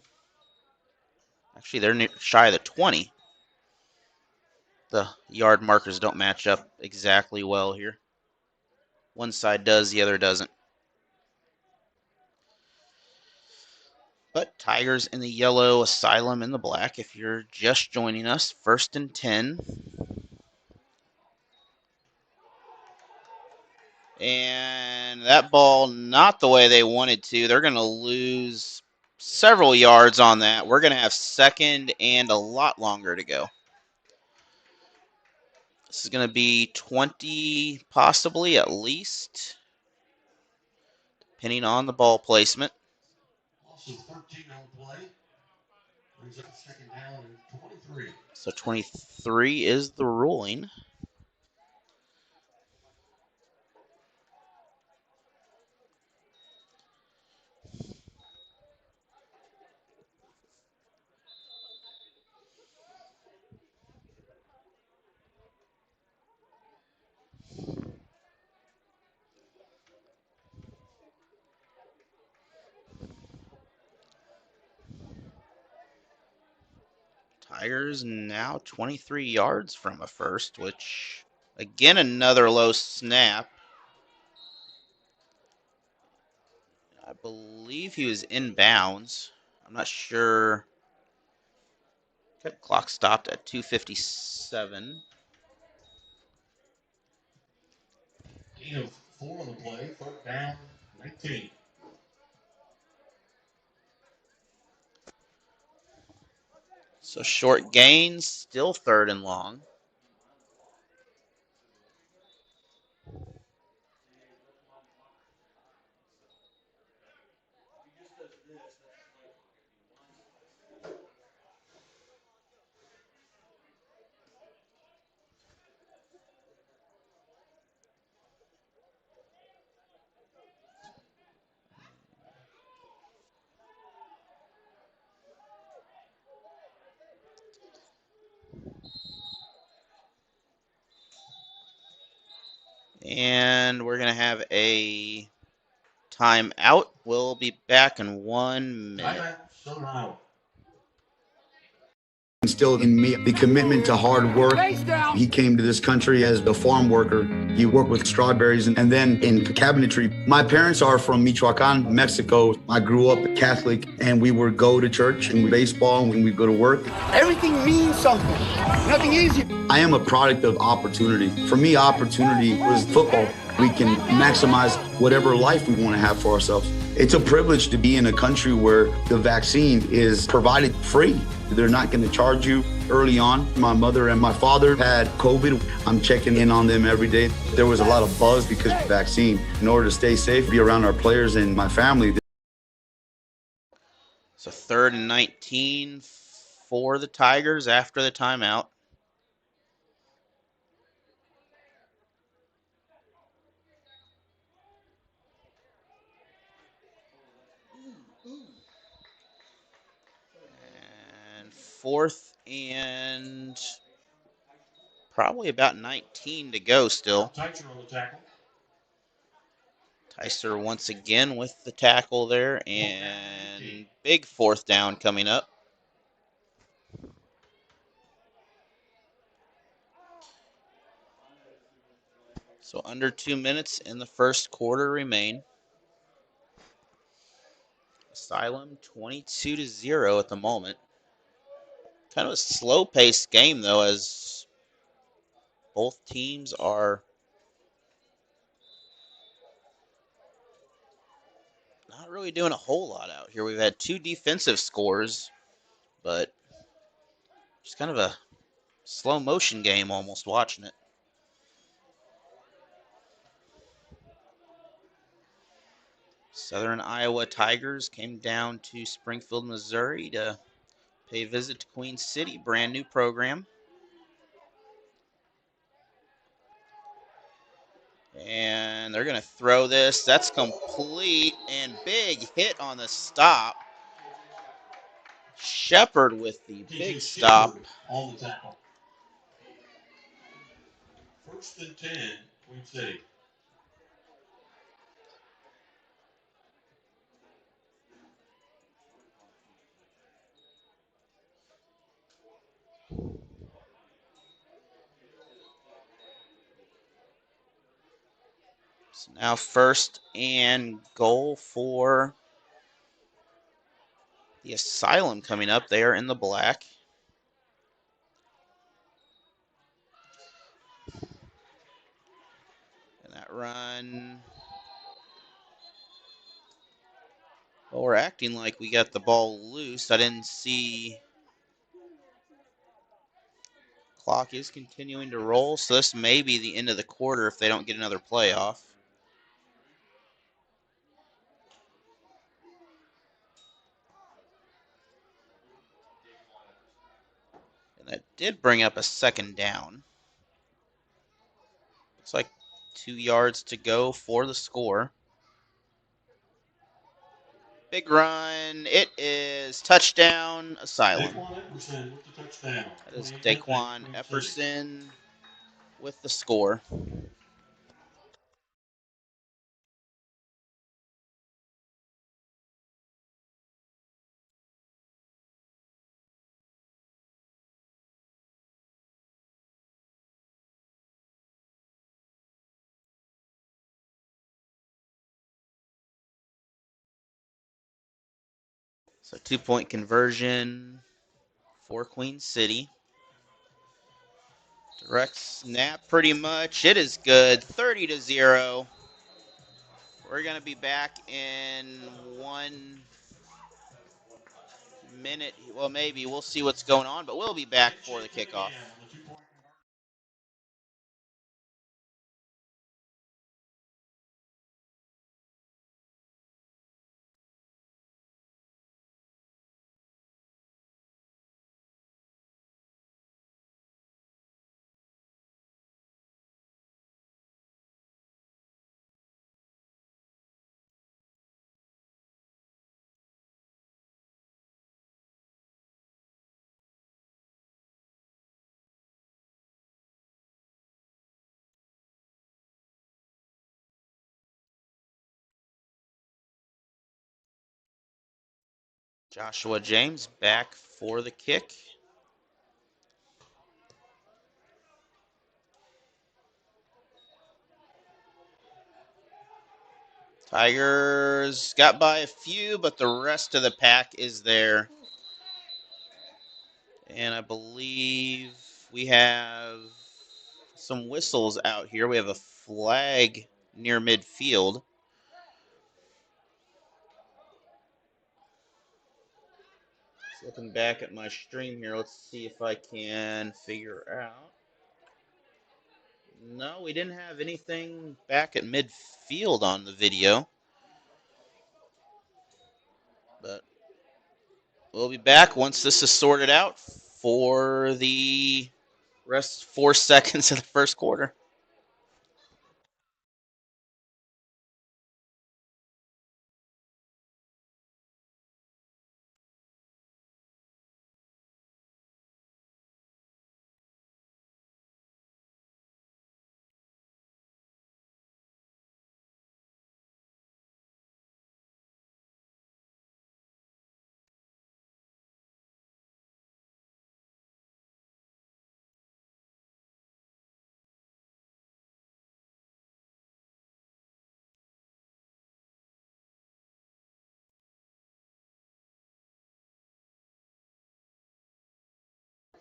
Actually, they're shy of the 20. The yard markers don't match up exactly well here. One side does, the other doesn't. But Tigers in the yellow, Asylum in the black. If you're just joining us, 1st and 10. And that ball, not the way they wanted to. They're going to lose several yards on that. We're going to have 2nd and a lot longer to go. This is going to be 20, possibly at least, depending on the ball placement. Also 13 on play. Brings up 2nd down and 23. So 23 is the ruling. Tigers now 23 yards from a first, which, again, another low snap. I believe he was inbounds. I'm not sure. Okay, clock stopped at 2:57. Gain of 4 on the play. 3rd down, 19. So short gains, still 3rd and long. And we're going to have a timeout. We'll be back in 1 minute. Instilled in me the commitment to hard work. He came to this country as a farm worker. He worked with strawberries and then in cabinetry. My parents are from Michoacan, Mexico. I grew up Catholic, and we would go to church and baseball when we go to work. Everything means something. Nothing easy. I am a product of opportunity. For me, opportunity was football. We can maximize whatever life we want to have for ourselves. It's a privilege to be in a country where the vaccine is provided free. They're not going to charge you early on. My mother and my father had COVID. I'm checking in on them every day. There was a lot of buzz because of the vaccine. In order to stay safe, be around our players and my family. So 3rd and 19 for the Tigers after the timeout. And 4th and probably about 19 to go still. Tyser on the tackle. Tyser once again with the tackle there, and big 4th down coming up. So under 2 minutes in the first quarter remain. Asylum 22-0 at the moment. Kind of a slow-paced game, though, as both teams are not really doing a whole lot out here. We've had 2 defensive scores, but just kind of a slow-motion game almost watching it. Southern Iowa Tigers came down to Springfield, Missouri to pay a visit to Queen City, brand new program. And they're going to throw this. That's complete and big hit on the stop. Shepard with the big stop. On the tackle. 1st and 10, Queen City. So now 1st and goal for the Asylum coming up. They are in the black. And that run. Well, we're acting like we got the ball loose. I didn't see. Clock is continuing to roll, so this may be the end of the quarter if they don't get another play off. And that did bring up a 2nd down. Looks like 2 yards to go for the score. Big run. It is touchdown, Asylum. That is Daquan Epperson with the score. So 2-point conversion for Queen City. Direct snap pretty much. It is good. 30-0. We're going to be back in 1 minute. Well, maybe. We'll see what's going on, but we'll be back for the kickoff. Joshua James back for the kick. Tigers got by a few, but the rest of the pack is there. And I believe we have some whistles out here. We have a flag near midfield. Looking back at my stream here, let's see if I can figure out. No, we didn't have anything back at midfield on the video. But we'll be back once this is sorted out for the rest 4 seconds of the first quarter.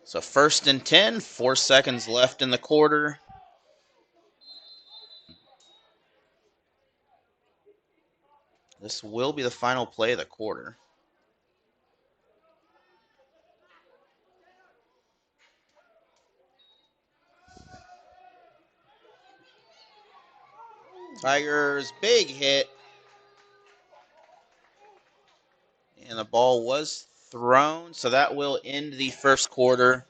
So 1st and 10, 4 seconds left in the quarter. This will be the final play of the quarter. Tigers, big hit. And the ball was thrown, so that will end the first quarter.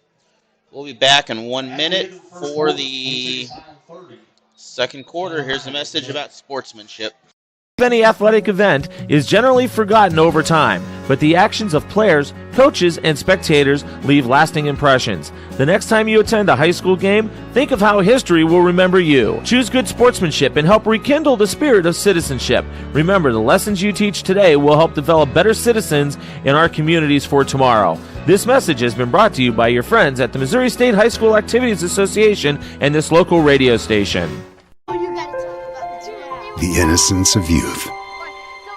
We'll be back in 1 minute for the second quarter. Here's the message about sportsmanship. Any athletic event is generally forgotten over time, but the actions of players, coaches, and spectators leave lasting impressions. The next time you attend a high school game, think of how history will remember you. Choose good sportsmanship and help rekindle the spirit of citizenship. Remember, the lessons you teach today will help develop better citizens in our communities for tomorrow. This message has been brought to you by your friends at the Missouri State High School Activities Association and this local radio station. the innocence of youth.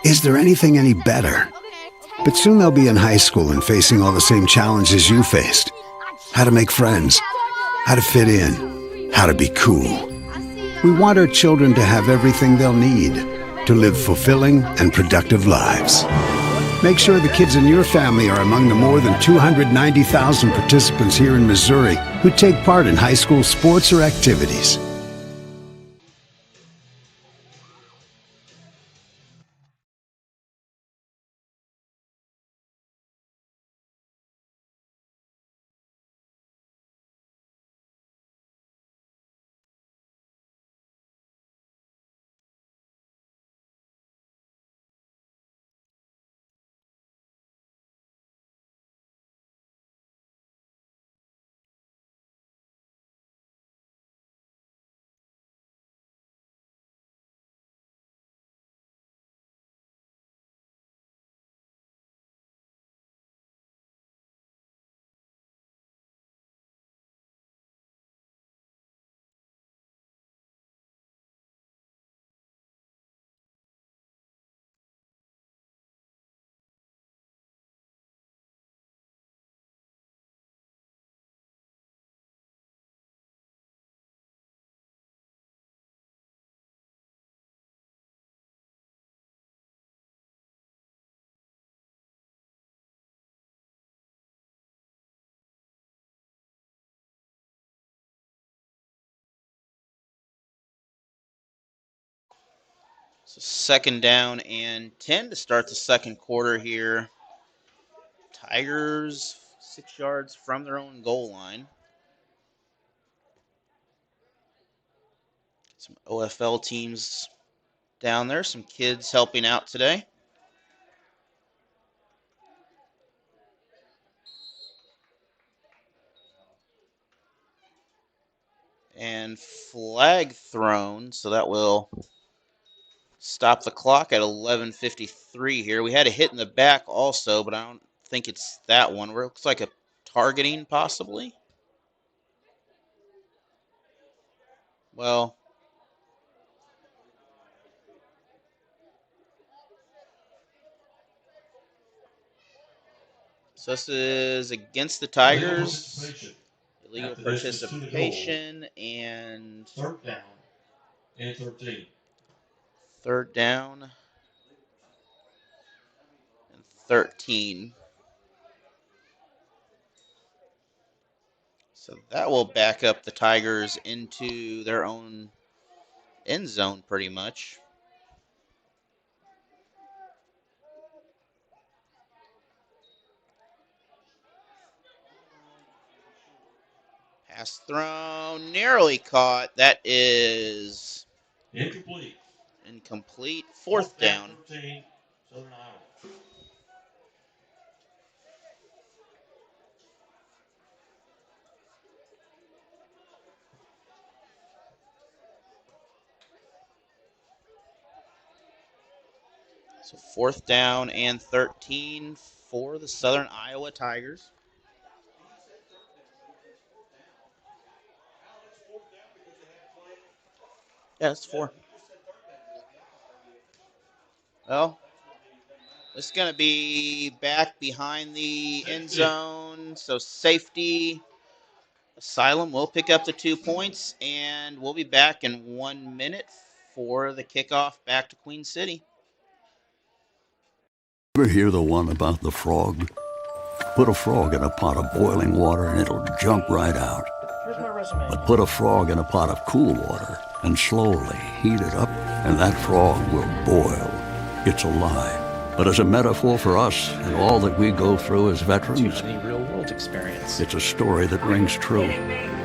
Is there anything any better? But soon they'll be in high school and facing all the same challenges you faced. How to make friends, how to fit in, how to be cool. We want our children to have everything they'll need to live fulfilling and productive lives. Make sure the kids in your family are among the more than 290,000 participants here in Missouri who take part in high school sports or activities. So 2nd down and 10 to start the second quarter here. Tigers 6 yards from their own goal line. Some OFL teams down there, some kids helping out today. And flag thrown, so that will stop the clock at 11:53 here. We had a hit in the back also, but I don't think it's that one. It looks like a targeting possibly. Well, so this is against the Tigers. Illegal participation and 3rd down and 13. 3rd down and 13. So that will back up the Tigers into their own end zone pretty much. Pass thrown, narrowly caught. That is Incomplete. Incomplete. 4th down. 13, Southern Iowa. So 4th down and 13 for the Southern Iowa Tigers. Yeah, it's 4. Well, this is going to be back behind the end zone, so safety. Asylum will pick up the 2 points, and we'll be back in 1 minute for the kickoff back to Queen City. Ever hear the one about the frog? Put a frog in a pot of boiling water and it'll jump right out. Here's my resume. But put a frog in a pot of cool water and slowly heat it up, and that frog will boil. It's a lie. But as a metaphor for us and all that we go through as veterans, real-world experience. it's a story that rings true.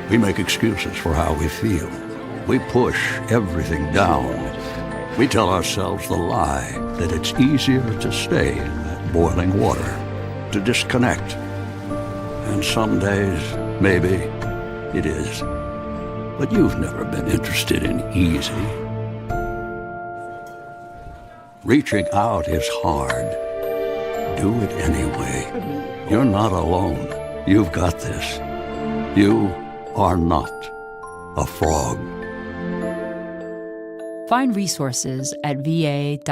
We make excuses for how we feel. We push everything down. We tell ourselves the lie that it's easier to stay in that boiling water, to disconnect. And some days, maybe, it is. But you've never been interested in easy. Reaching out is hard. Do it anyway. You're not alone. You've got this. You are not a frog. Find resources at va.gov/reach.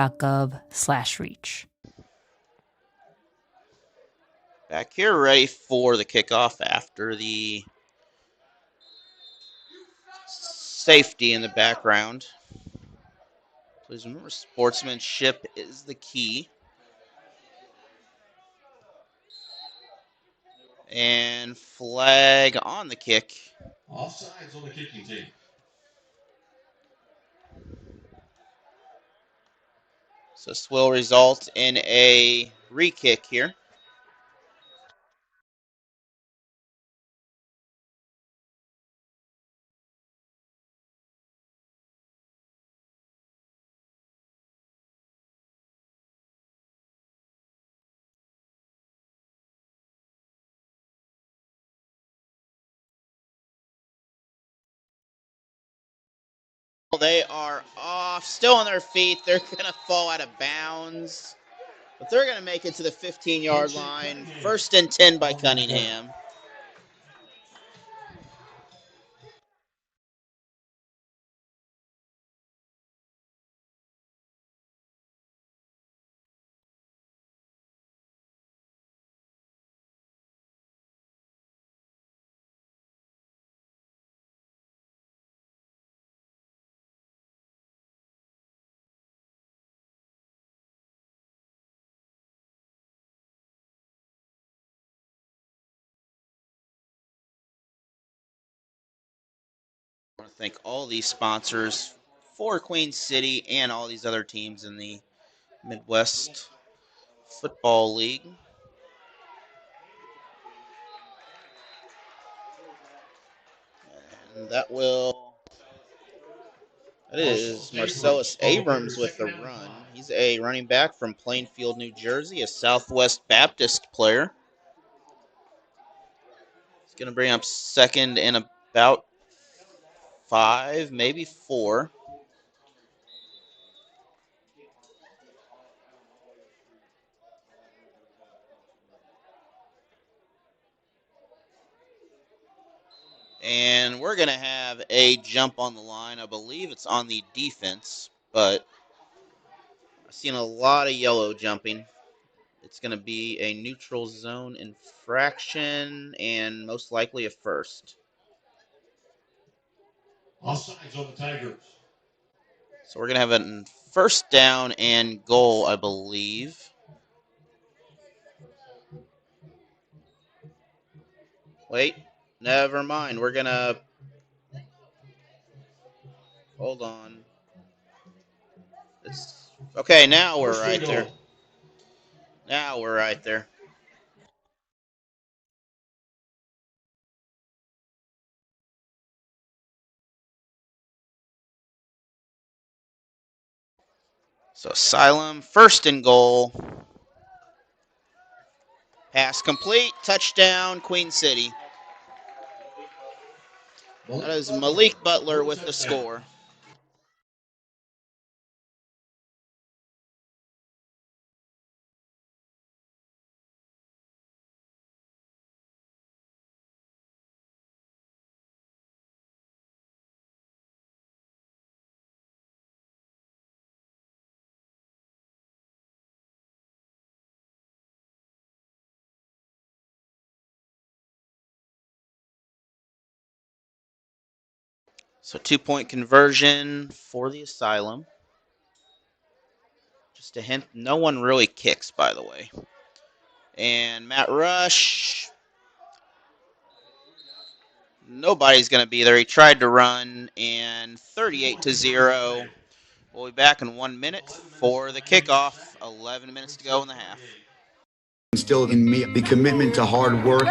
Back here, ready for the kickoff after the safety in the background. Please remember, sportsmanship is the key. And flag on the kick. Offsides on the kicking team. So this will result in a re-kick here. They are off, still on their feet. They're going to fall out of bounds. But they're going to make it to the 15-yard line. 1st and 10 by Cunningham. I want to thank all these sponsors for Queen City and all these other teams in the Midwest Football League. And that is Marcellus Abrams with the run. He's a running back from Plainfield, New Jersey, a Southwest Baptist player. He's going to bring up 2nd and about 5, maybe 4. And we're going to have a jump on the line. I believe it's on the defense, but I've seen a lot of yellow jumping. It's going to be a neutral zone infraction and most likely a first. Offsides on the Tigers. So we're going to have a 1st down and goal, I believe. Wait, never mind. We're going to... Hold on. Okay, now we're right there. Now we're right there. So Asylum, 1st and goal. Pass complete. Touchdown, Queen City. That is Malik Butler with the score. So 2-point conversion for the Asylum. Just a hint, no one really kicks, by the way. And Matt Rush. Nobody's going to be there. He tried to run, and 38-0. We'll be back in 1 minute for the kickoff. 11 minutes to go in the half. Instilled in me the commitment to hard work.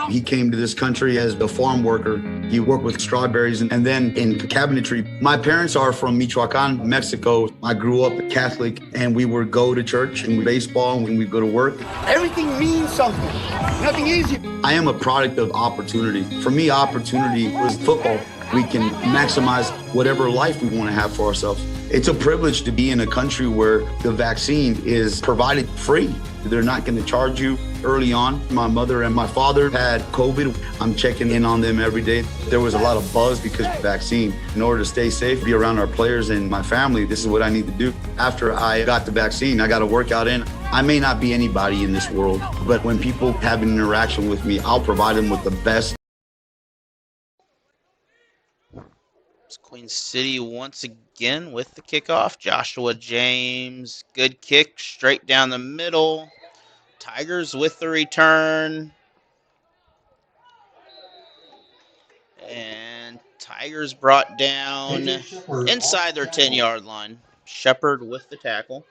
He came to this country as a farm worker. He worked with strawberries and then in cabinetry. My parents are from Michoacan, Mexico. I grew up Catholic, and we would go to church and baseball when we go to work. Everything means something. Nothing easy. I am a product of opportunity. For me, opportunity was football. we can maximize whatever life we want to have for ourselves. It's a privilege to be in a country where the vaccine is provided free. They're not going to charge you early on. My mother and my father had COVID. I'm checking in on them every day. There was a lot of buzz because of the vaccine. In order to stay safe, be around our players and my family, this is what I need to do. After I got the vaccine, I got a workout in. I may not be anybody in this world, but when people have an interaction with me, I'll provide them with the best. It's Queen City once again with the kickoff. Joshua James, good kick straight down the middle. Tigers with the return. And Tigers brought down inside their 10-yard line. Shepard with the tackle.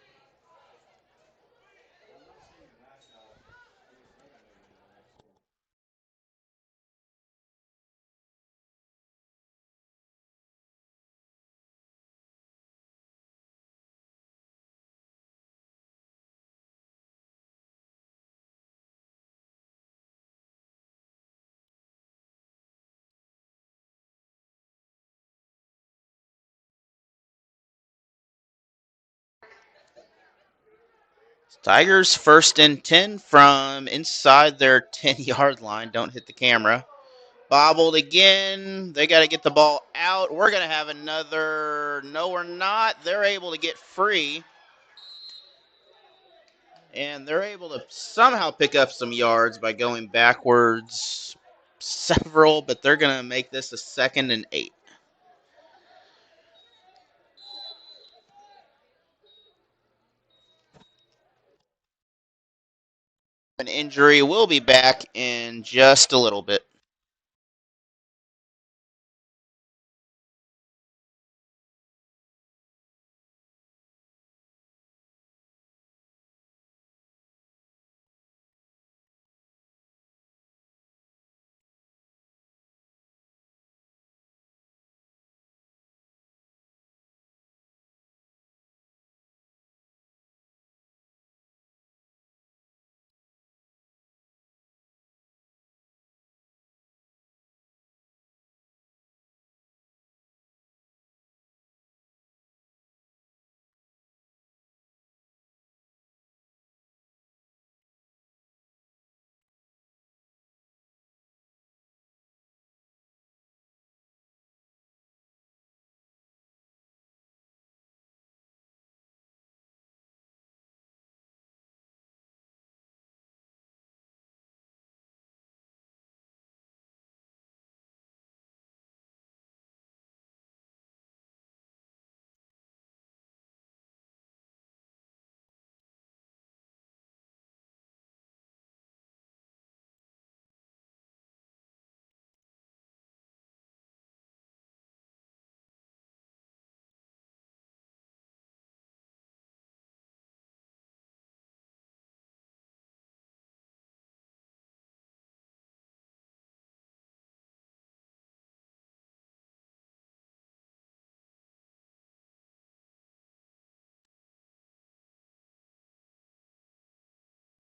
Tigers first and 10 from inside their 10-yard line. Don't hit the camera. Bobbled again. They got to get the ball out. We're going to have another. No, we're not. They're able to get free. And they're able to somehow pick up some yards by going backwards several, but they're going to make this a 2nd and 8. An injury. We'll be back in just a little bit.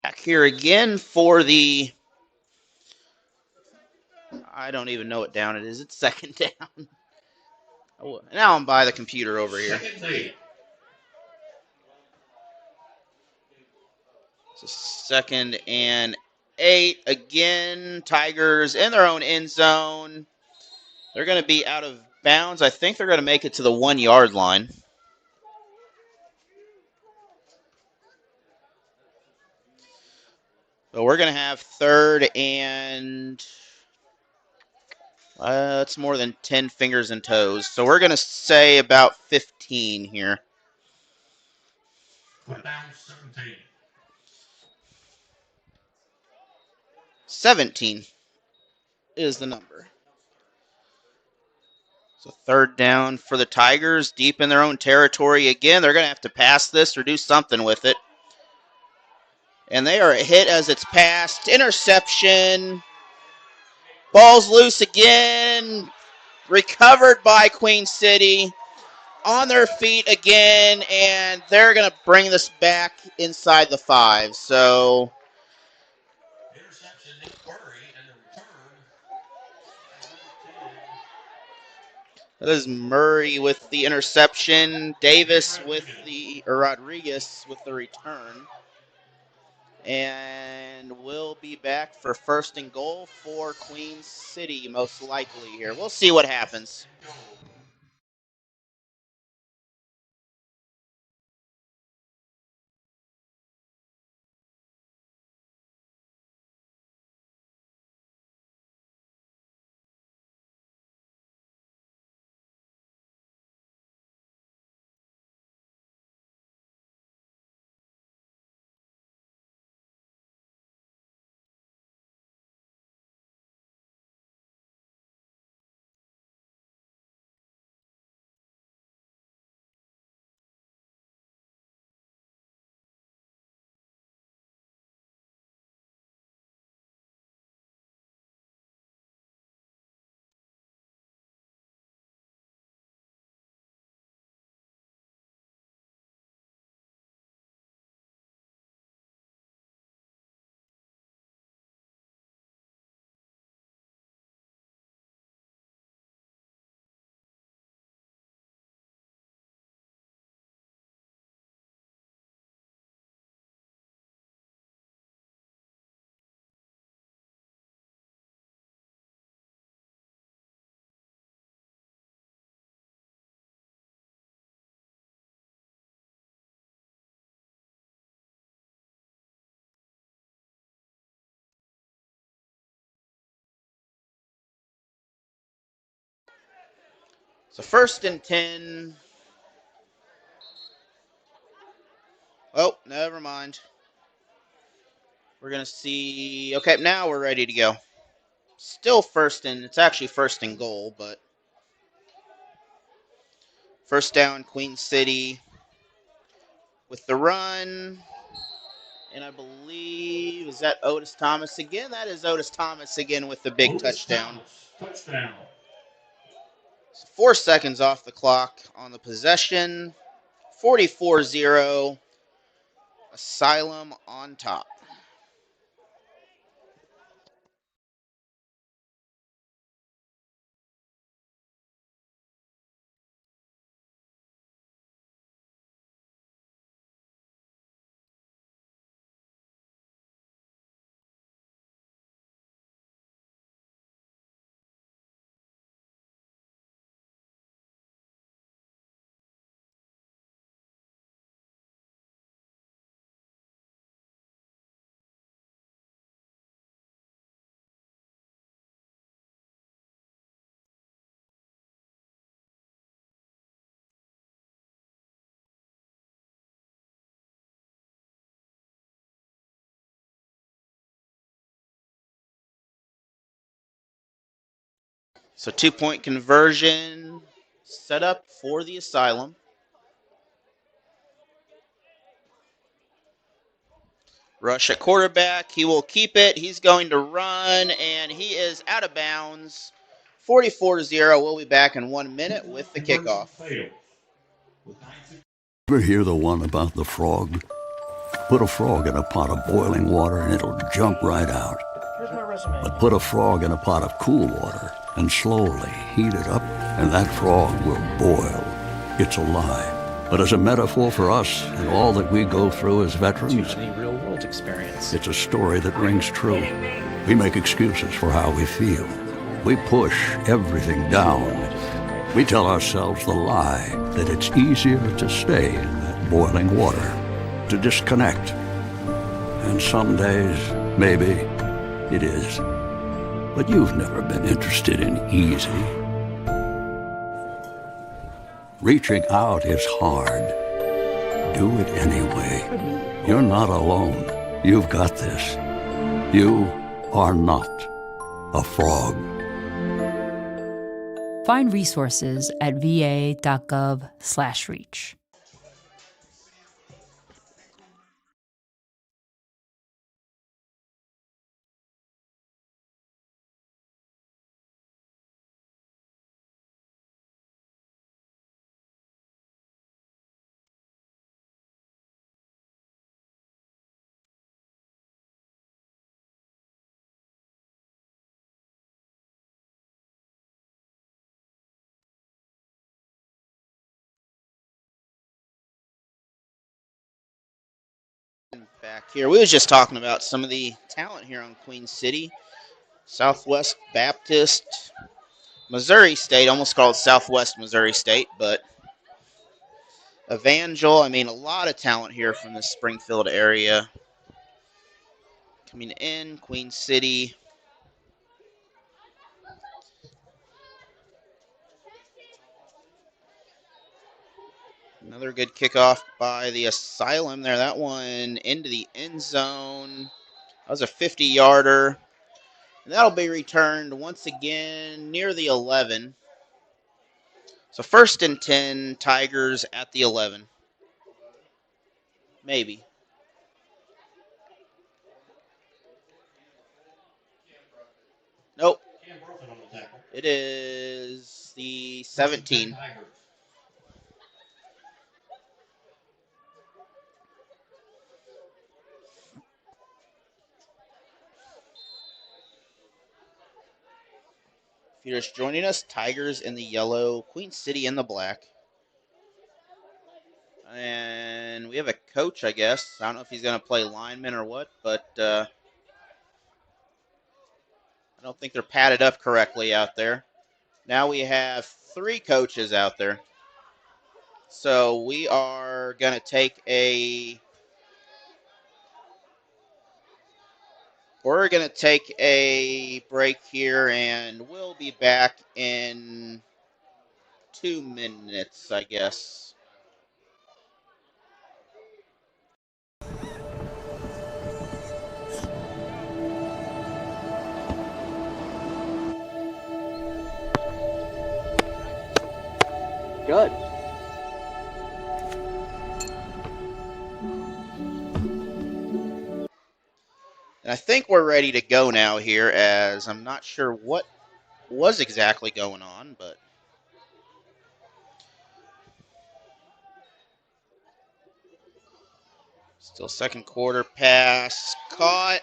Back here again for the, I don't even know what down it is. It's 2nd down. Oh, now I'm by the computer over here. It's a 2nd and 8. Again, Tigers in their own end zone. They're going to be out of bounds. I think they're going to make it to the 1-yard line. So we're going to have 3rd and it's more than 10 fingers and toes. So we're going to say about 15 here. 17 is the number. So 3rd down for the Tigers, deep in their own territory. Again, they're going to have to pass this or do something with it. And they are hit as it's passed. Interception. Ball's loose again. Recovered by Queen City. On their feet again, and they're going to bring this back inside the 5. So That is Murray with the interception. Davis with Rodriguez with the return. And we'll be back for first and goal for Queen City, most likely here. We'll see what happens. So first and 10. Oh, never mind. We're going to see. Okay, now we're ready to go. Still it's actually first and goal, but first down, Queen City with the run. And I believe, is that Otis Thomas again? That is Otis Thomas again with the big touchdown. Touchdown. 4 seconds off the clock on the possession. 44-0. Asylum on top. So 2-point conversion set up for the Asylum. Rush at quarterback. He will keep it. He's going to run, and he is out of bounds. 44-0. We'll be back in 1 minute with the kickoff. Ever hear the one about the frog? Put a frog in a pot of boiling water and it'll jump right out. Here's my resume. But put a frog in a pot of cool water and slowly heat it up, and that frog will boil. It's alive. But as a metaphor for us and all that we go through as veterans, The real-world experience. it's a story that rings true. We make excuses for how we feel. We push everything down. We tell ourselves the lie that it's easier to stay in that boiling water, to disconnect. And some days, maybe, it is. But you've never been interested in easy. Reaching out is hard. Do it anyway. You're not alone. You've got this. You are not a frog. Find resources at va.gov/reach. back here. We was just talking about some of the talent here on Queen City. Southwest Baptist, Missouri State, almost called Southwest Missouri State, but Evangel. I mean, a lot of talent here from the Springfield area. Coming in, Queen City. Another good kickoff by the Asylum there. That one into the end zone. That was a 50-yarder. And that'll be returned once again near the 11. So 1st and 10, Tigers at the 11. Maybe. Nope. It is the 17. If you're just joining us, Tigers in the yellow, Queen City in the black. And we have a coach, I guess. I don't know if he's going to play lineman or what, but I don't think they're padded up correctly out there. Now we have 3 coaches out there. So we are going to take a break here, and we'll be back in 2 minutes, I guess. Good. And I think we're ready to go now here, as I'm not sure what was exactly going on, but still second quarter pass caught.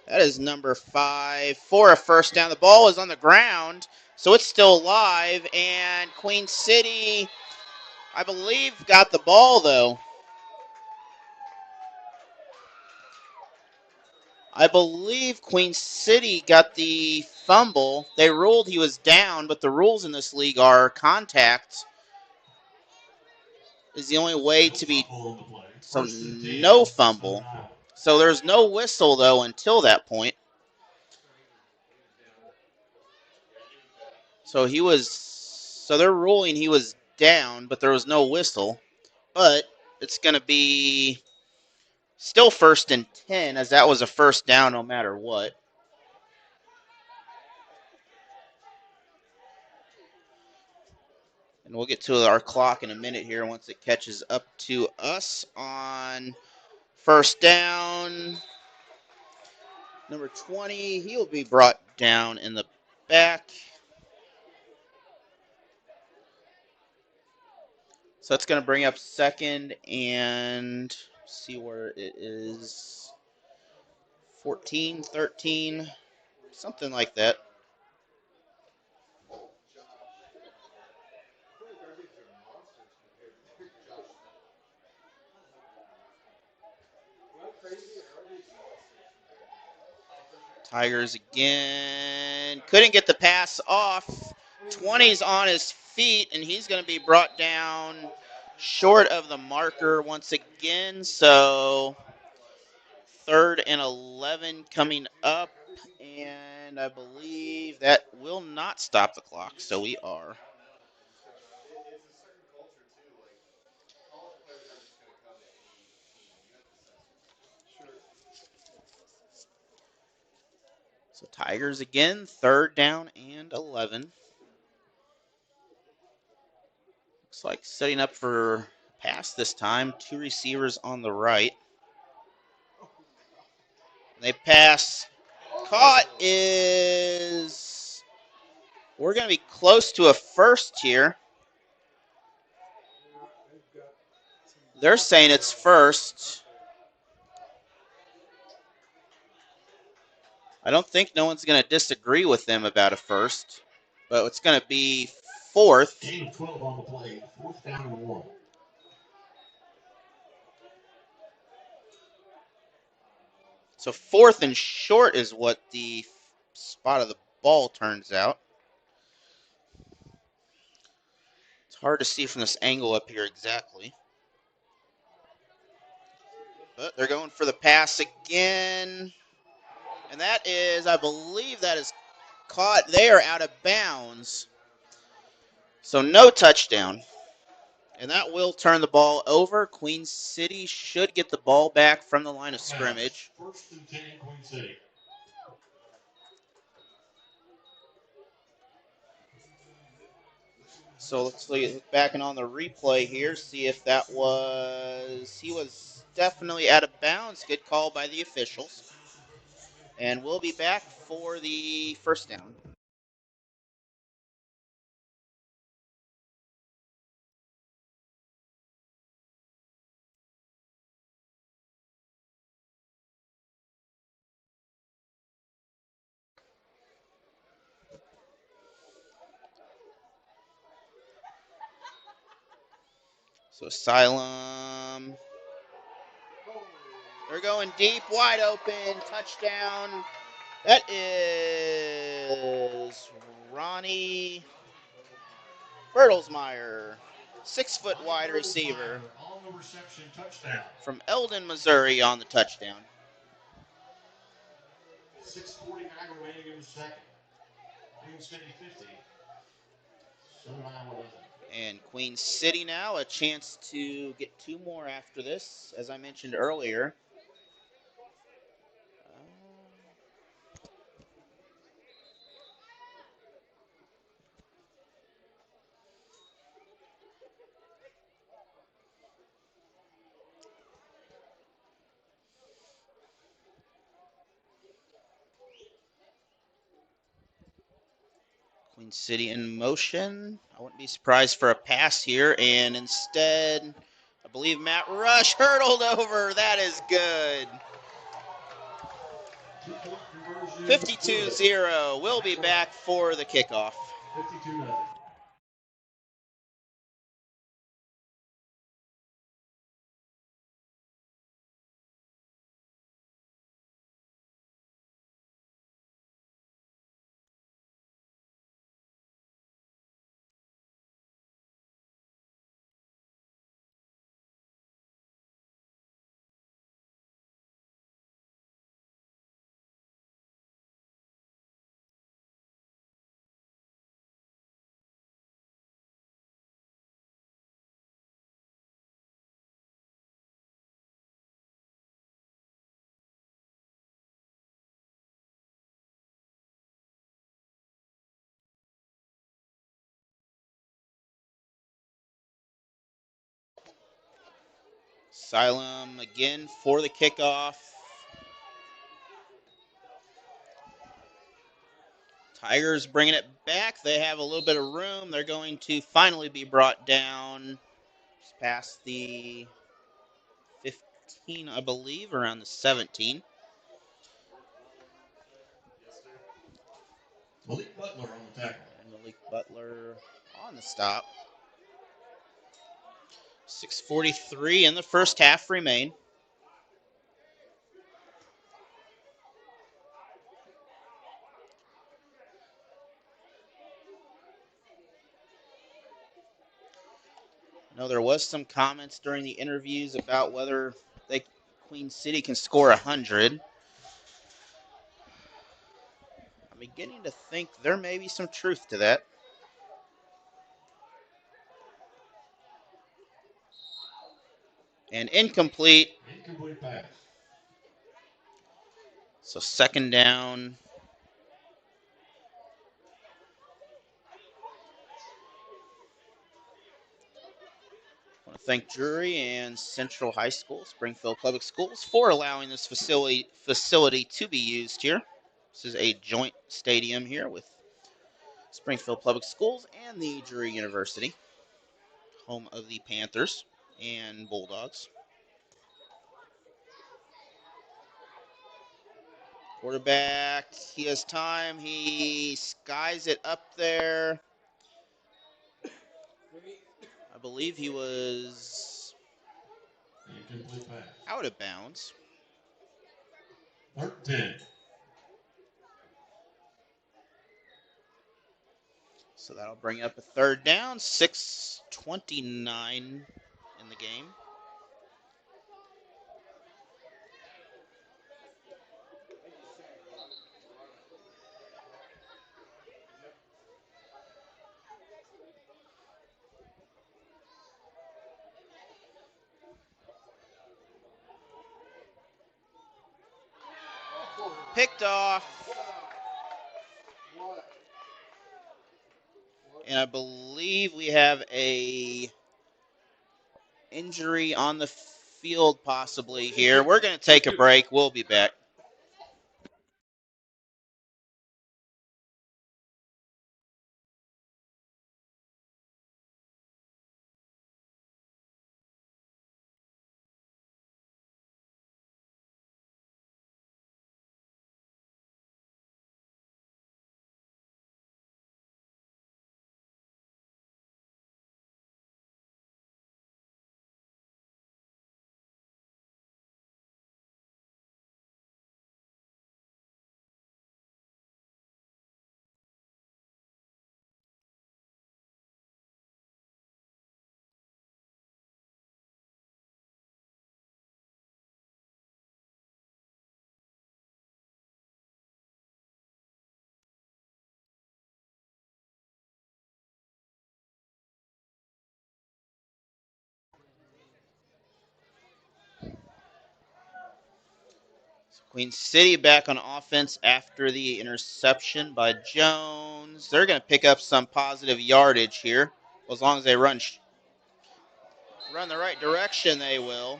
That is number 5 for a first down. The ball is on the ground, so it's still live, and Queen City, I believe, got the ball, though. I believe Queen City got the fumble. They ruled he was down, but the rules in this league are contact is the only way to be, so no fumble. So there's no whistle, though, until that point. So they're ruling he was down, but there was no whistle. But it's going to be still 1st and 10, as that was a first down no matter what. And we'll get to our clock in a minute here once it catches up to us on first down. Number 20, he'll be brought down in the back. So that's going to bring up 2nd and see where it is. 14, 13, something like that. Tigers again. Couldn't get the pass off. 20's on his feet, and he's going to be brought down short of the marker once again. So 3rd and 11 coming up, and I believe that will not stop the clock. So we are. So Tigers again, 3rd down and 11. Looks like setting up for pass this time. 2 receivers on the right. They pass. Caught is. We're going to be close to a first here. They're saying it's first. I don't think no one's going to disagree with them about a first, but it's going to be 4th. Game 12 on the play, 4th down and 1. So 4th and short is what the spot of the ball turns out. It's hard to see from this angle up here exactly. But they're going for the pass again. And that is, I believe that is caught. They are out of bounds. So no touchdown. And that will turn the ball over. Queen City should get the ball back from the line of scrimmage. 1st and 10, Queen City. So let's look back on the replay here, see if that was, he was definitely out of bounds. Good call by the officials. And we'll be back for the first down. So Asylum, they're going deep, wide open, touchdown. That is Ronnie Bertelsmeyer, 6-foot wide receiver On the reception, touchdown. from Eldon, Missouri on the touchdown. 6:49 remaining in the second. Queen City 50. Southern Iowa nothing. And Queen City now a chance to get 2 more after this, as I mentioned earlier. Queen City in motion. I wouldn't be surprised for a pass here, and instead, I believe Matt Rush hurdled over. That is good. 52-0. We'll be back for the kickoff. 52-0. Asylum again for the kickoff. Tigers bringing it back. They have a little bit of room. They're going to finally be brought down just past the 15, I believe, around the 17. Malik Butler on the tackle. And Malik Butler on the stop. 6:43 in the first half remain. I know there was some comments during the interviews about whether Queen City can score 100. I'm beginning to think there may be some truth to that. And incomplete. Incomplete pass. So second down. I want to thank Drury and Central High School, Springfield Public Schools, for allowing this facility to be used here. This is a joint stadium here with Springfield Public Schools and the Drury University, home of the Panthers and Bulldogs. Quarterback, he has time. He skies it up there. I believe he was Incomplete pass. out of bounds. Third and 10. So that'll bring up a third down, 6:29 in the game. Picked off. And I believe we have a injury on the field possibly here. We're going to take a break. We'll be back. Queen City back on offense after the interception by Jones. They're going to pick up some positive yardage here. Well, as long as they run the right direction, they will.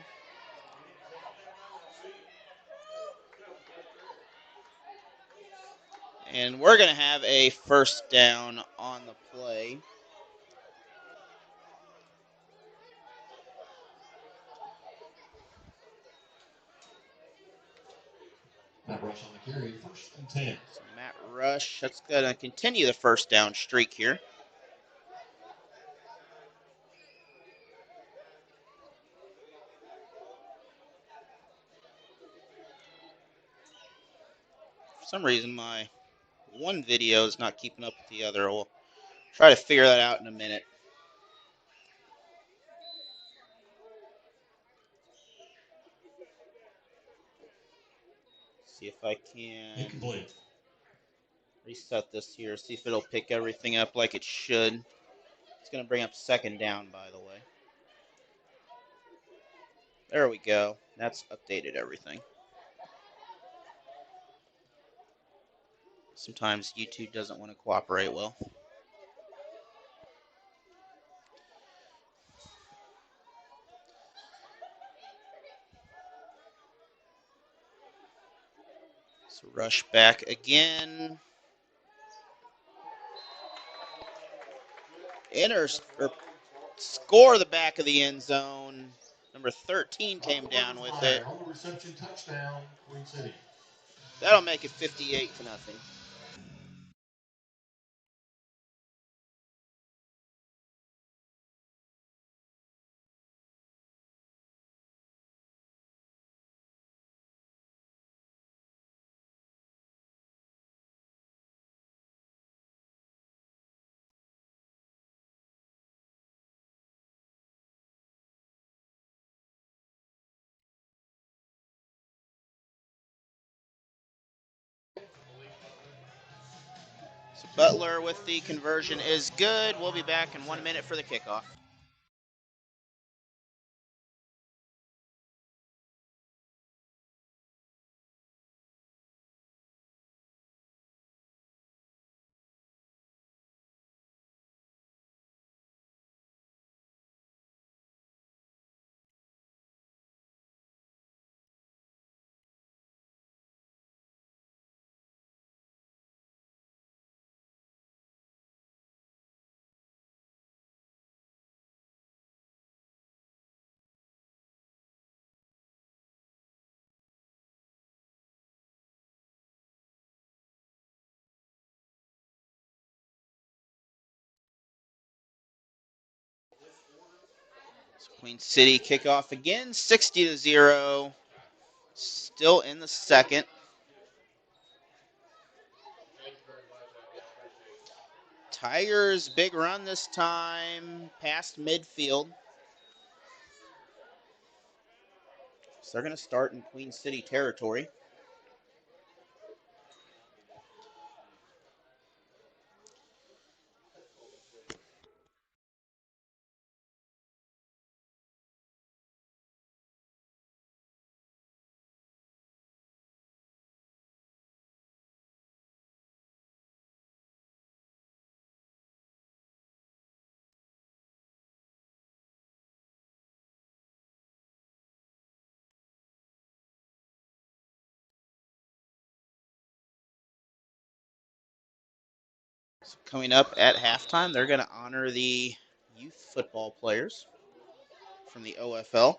And we're going to have a first down on the play. Matt Rush on the carry, first and 10. So Matt Rush, that's going to continue the first down streak here. For some reason, my one video is not keeping up with the other. We'll try to figure that out in a minute. See if I can Incomplete. reset this here, see if it'll pick everything up like it should. It's going to bring up second down, by the way. There we go. That's updated everything. Sometimes YouTube doesn't want to cooperate well. So rush back again. Score the back of the end zone. Number 13 came down with it. On the reception, touchdown, Queen City. That'll make it 58-0. So Butler with the conversion is good. We'll be back in 1 minute for the kickoff. So Queen City kickoff again, 60-0. Still in the second. Tigers, big run this time, past midfield. So they're going to start in Queen City territory. So coming up at halftime, they're going to honor the youth football players from the OFL.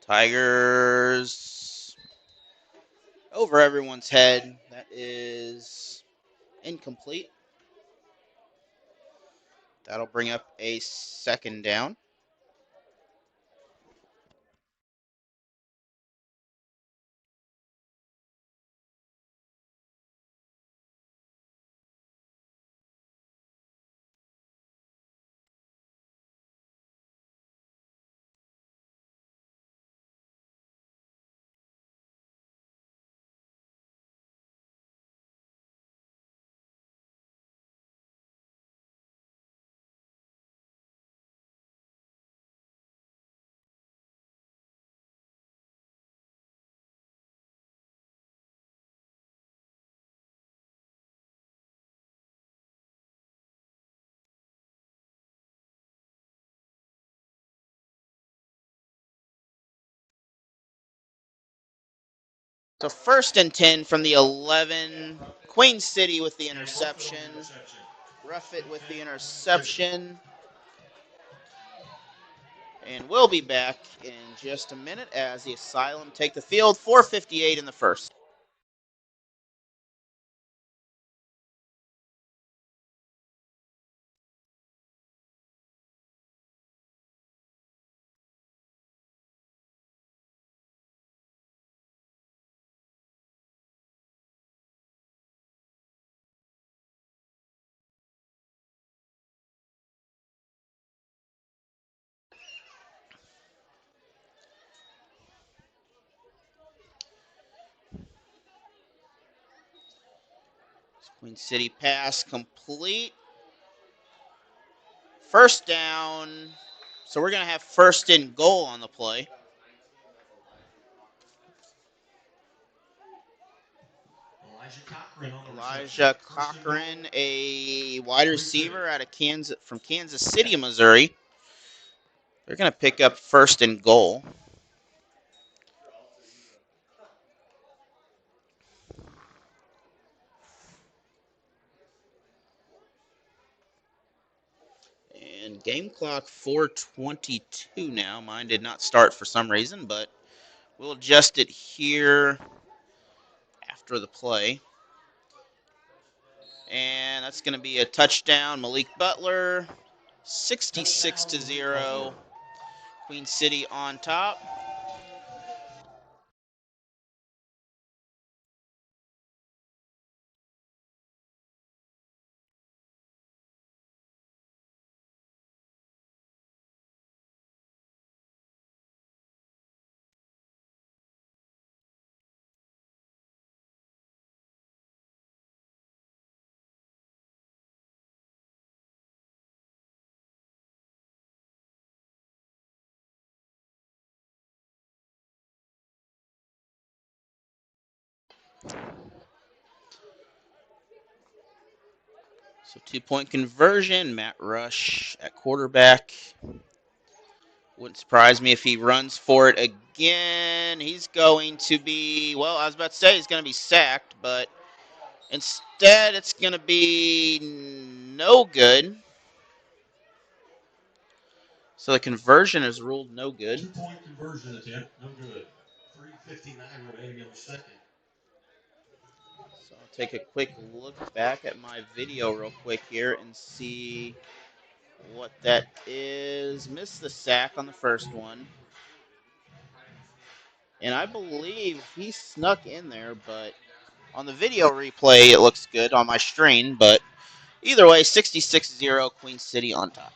Tigers over everyone's head. That is incomplete. That'll bring up a second down. So 1st and 10 from the 11. Queen City with the interception. Ruffett with the interception. And we'll be back in just a minute as the Asylum take the field. 4:58 in the first. Queen City pass complete. First down. So we're going to have first and goal on the play. Elijah Cochran, a wide receiver out of from Kansas City, Missouri. They're going to pick up first and goal. And game clock 4:22 now. Mine did not start for some reason, but we'll adjust it here after the play. And that's going to be a touchdown. Malik Butler, 66-0. Queen City on top. So 2-point conversion. Matt Rush at quarterback. Wouldn't surprise me if he runs for it again. He's going to be, well, I was about to say he's going to be sacked, but instead it's going to be no good. So the conversion is ruled no good. 2-point conversion attempt, no good. 3:59 remaining in the second. So I'll take a quick look back at my video real quick here and see what that is. Missed the sack on the first one. And I believe he snuck in there, but on the video replay, it looks good on my screen. But either way, 66-0, Queen City on top.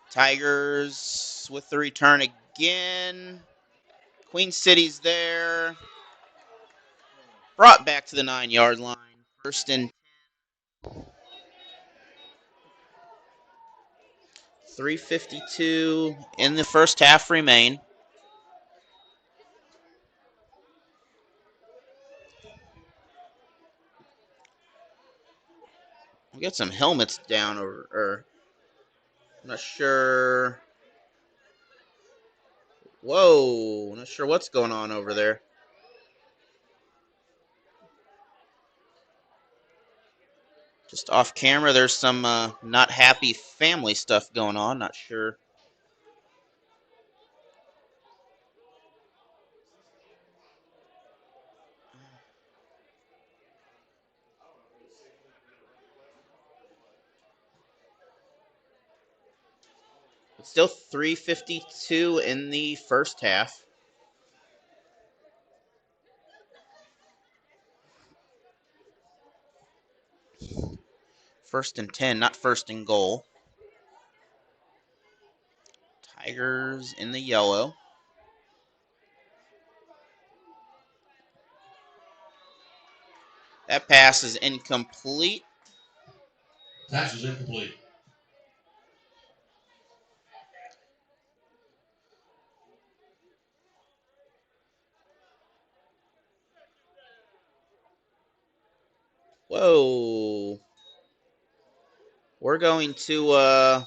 Tigers with the return again. Queen City's there. Brought back to the 9-yard line. First and 3:52 in the first half remain. We got some helmets down, or I'm not sure. Whoa, not sure what's going on over there. Just off camera, there's some not happy family stuff going on. Not sure. It's still 3:52 in the first half. First and 10, not first and goal. Tigers in the yellow. That pass is incomplete. Pass is incomplete. Whoa. We're going to, oh,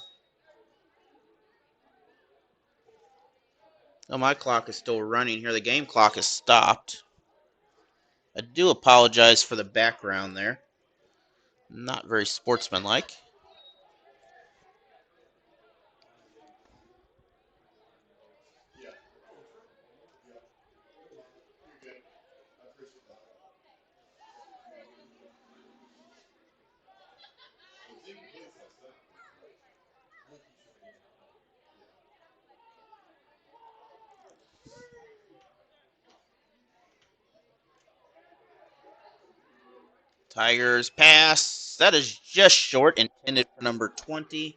my clock is still running here. The game clock is stopped. I do apologize for the background there. Not very sportsmanlike. Tigers pass. That is just short, intended for number 20.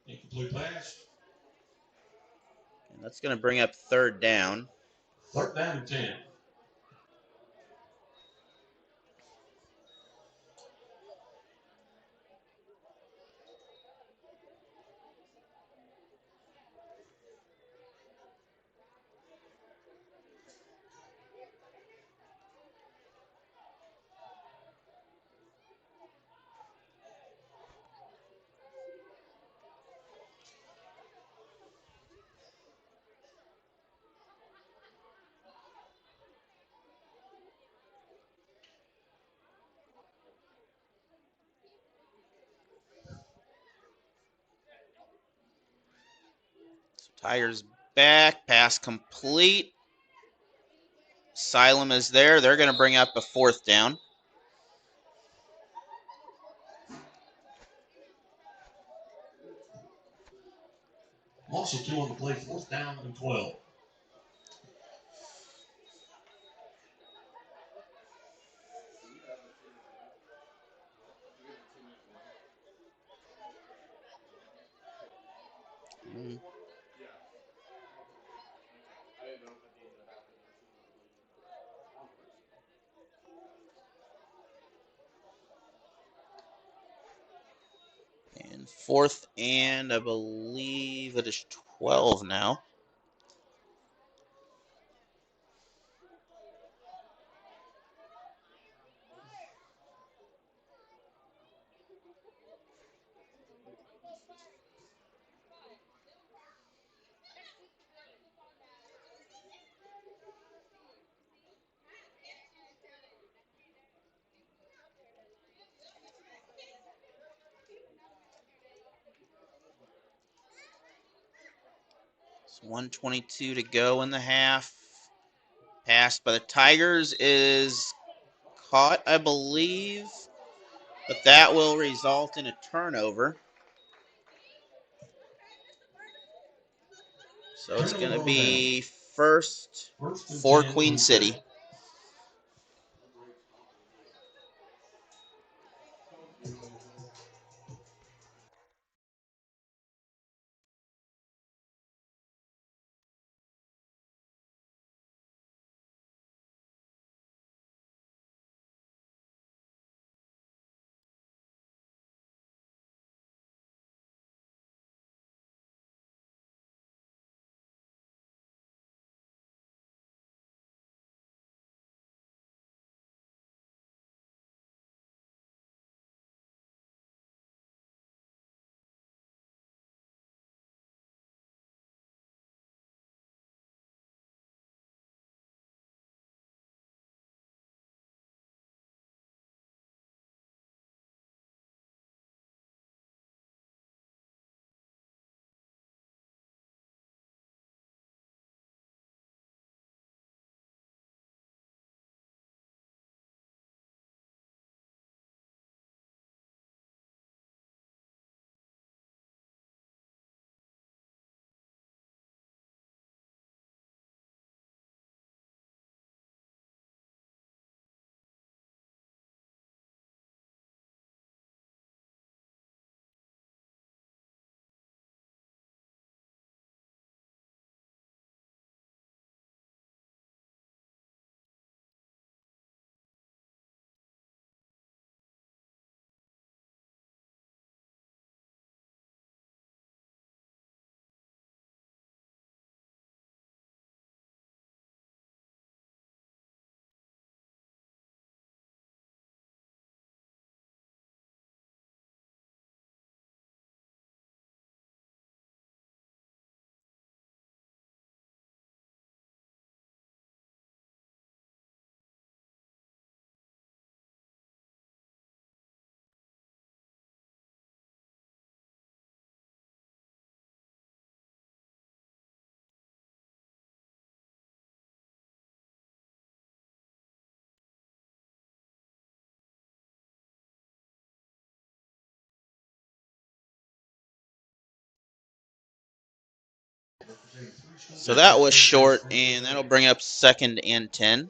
Incomplete pass. And that's going to bring up third down. Third down and 10. Tigers back. Pass complete. Asylum is there. They're going to bring up a fourth down. Also 2 on the play. Fourth down and 12. 4th and I believe it is 12 now. It's 1:22 to go in the half. Pass by the Tigers is caught, I believe, but that will result in a turnover. So it's going to be first for Queen City. So that was short, and that'll bring up 2nd and 10.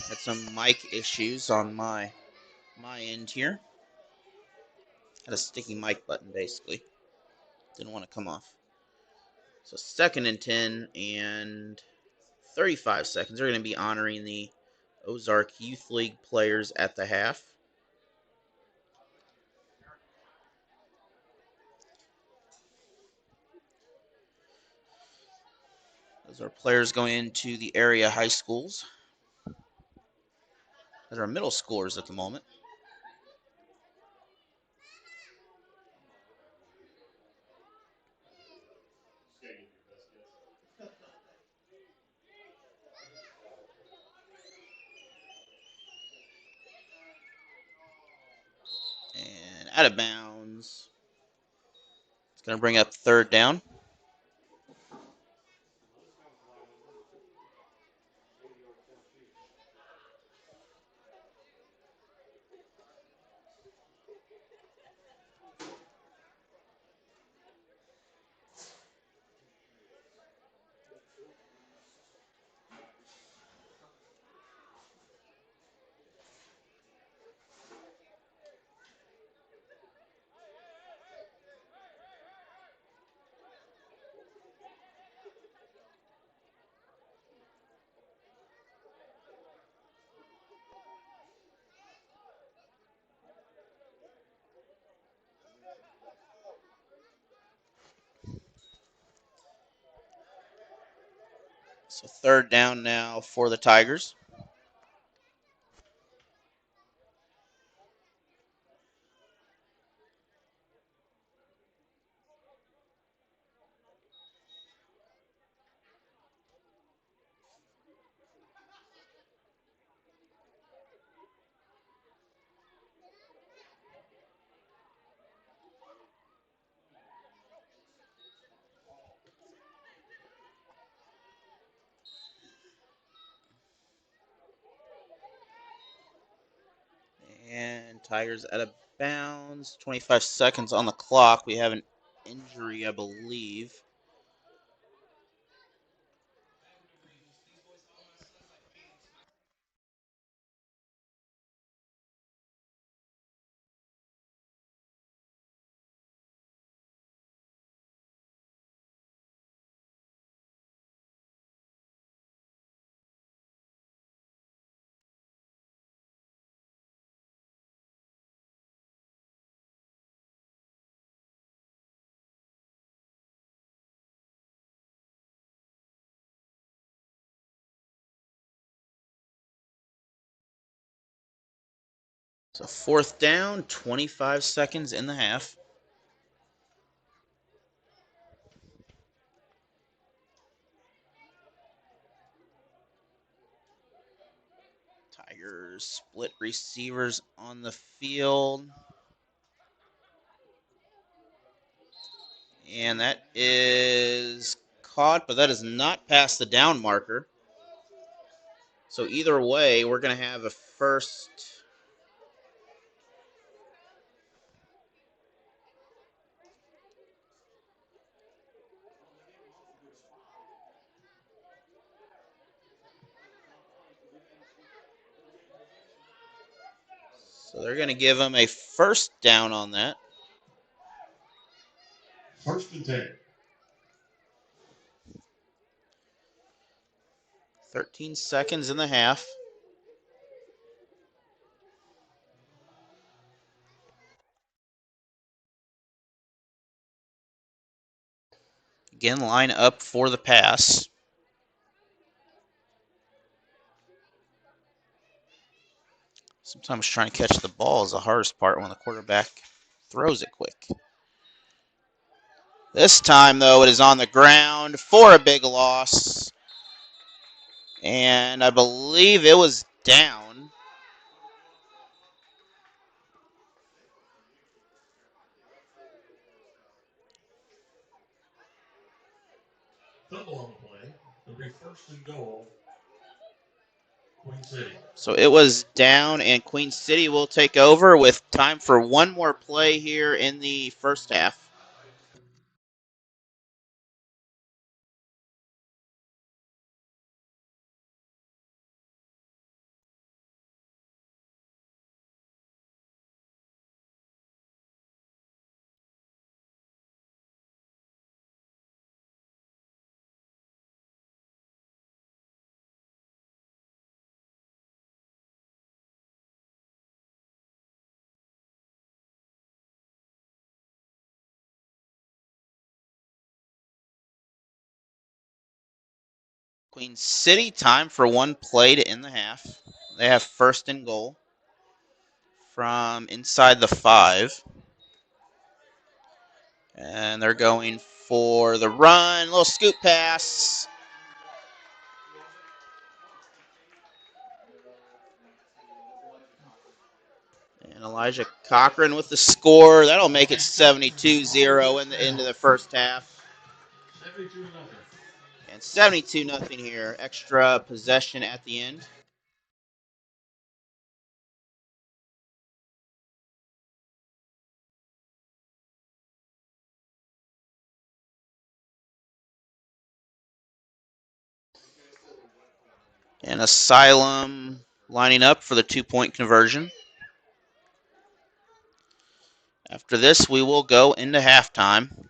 Had some mic issues on my end here. Had a sticky mic button, basically. Didn't want to come off. So 2nd and 10 and 35 seconds. We're going to be honoring the Ozark Youth League players at the half. Those are players going into the area high schools. Those are middle schoolers at the moment. And out of bounds. It's going to bring up 3rd down. So third down now for the Tigers. And Tigers out of bounds. 25 seconds on the clock. We have an injury, I believe. So fourth down, 25 seconds in the half. Tigers split receivers on the field. And that is caught, but that is not past the down marker. So either way, we're going to have a first. So they're going to give him a first down on that. 1st and 10. 13 seconds in the half. Again, line up for the pass. Sometimes trying to catch the ball is the hardest part when the quarterback throws it quick. This time, though, it is on the ground for a big loss. And I believe it was down. Fumble on the play. It'll be 1st and goal. Queen City. So it was down, and Queen City will take over with time for one more play here in the first half. Queen City, time for one play to end the half. They have 1st and goal from inside the 5. And they're going for the run. Little scoop pass. And Elijah Cochran with the score. That'll make it 72-0 in the end of the first half. 72-0. And 72-0 here. Extra possession at the end. And Asylum lining up for the 2-point conversion. After this, we will go into halftime.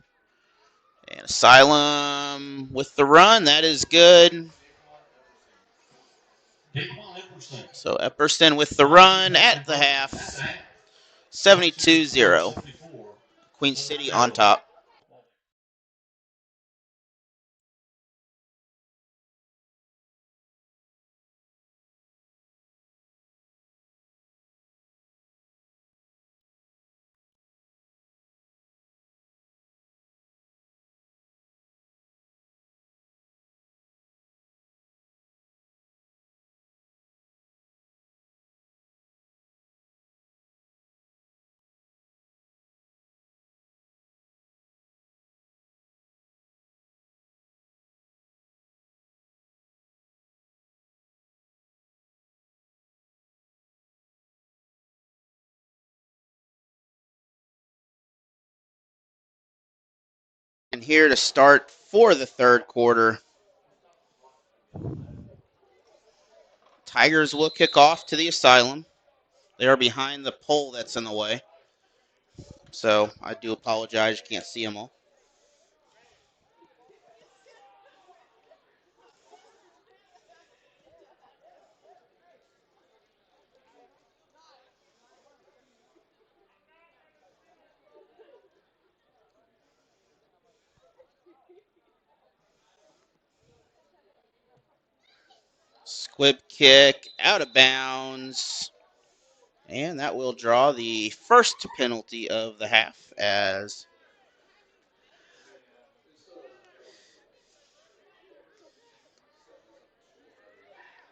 And Asylum with the run. That is good. So Epperson with the run at the half. 72-0. Queen City on top. And here to start for the third quarter, Tigers will kick off to the Asylum. They are behind the pole that's in the way. So I do apologize. You can't see them all. Squib kick out of bounds. And that will draw the first penalty of the half, as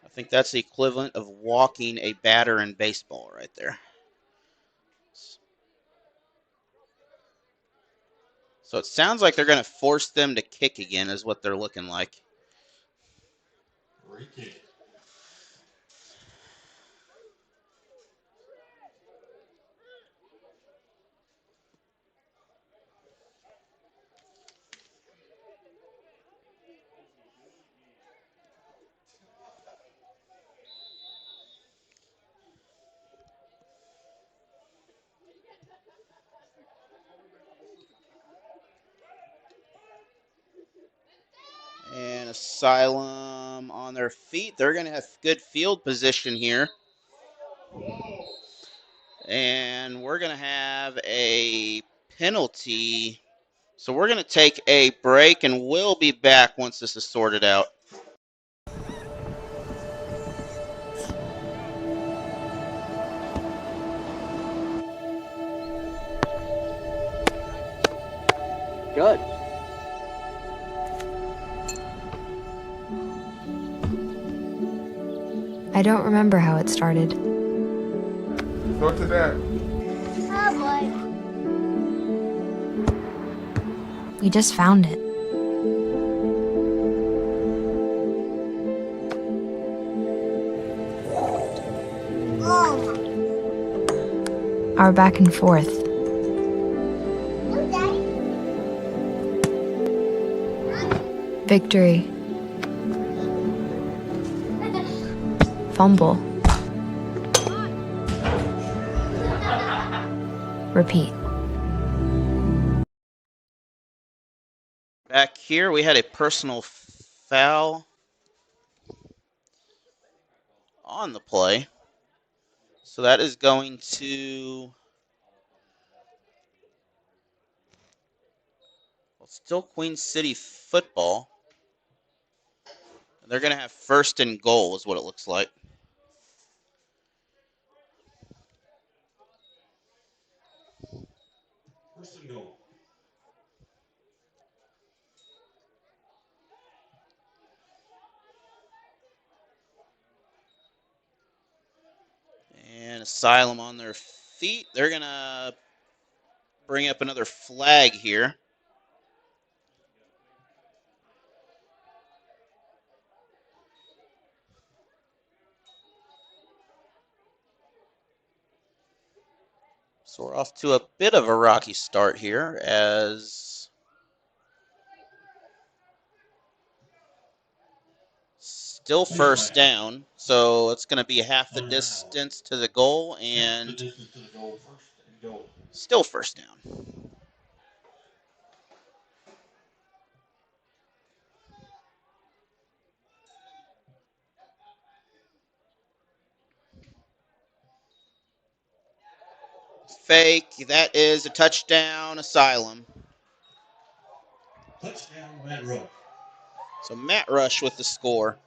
I think that's the equivalent of walking a batter in baseball right there. So it sounds like they're going to force them to kick again is what they're looking like. Free kick. And Asylum on their feet. They're going to have good field position here. And we're going to have a penalty. So we're going to take a break, and we'll be back once this is sorted out. Good. I don't remember how it started. Go to that. Oh boy. We just found it. Our back and forth. Victory. Fumble. Repeat. Back here, we had a personal foul on the play. So that is going to... Well, still Queen City football. They're going to have first and goal is what it looks like. First and goal. And Asylum on their feet. They're going to bring up another flag here. So we're off to a bit of a rocky start here as still first down. So it's going to be half the distance to the goal and still first down. Fake. That is a touchdown, Asylum. Touchdown, Matt Rush. So Matt Rush with the score.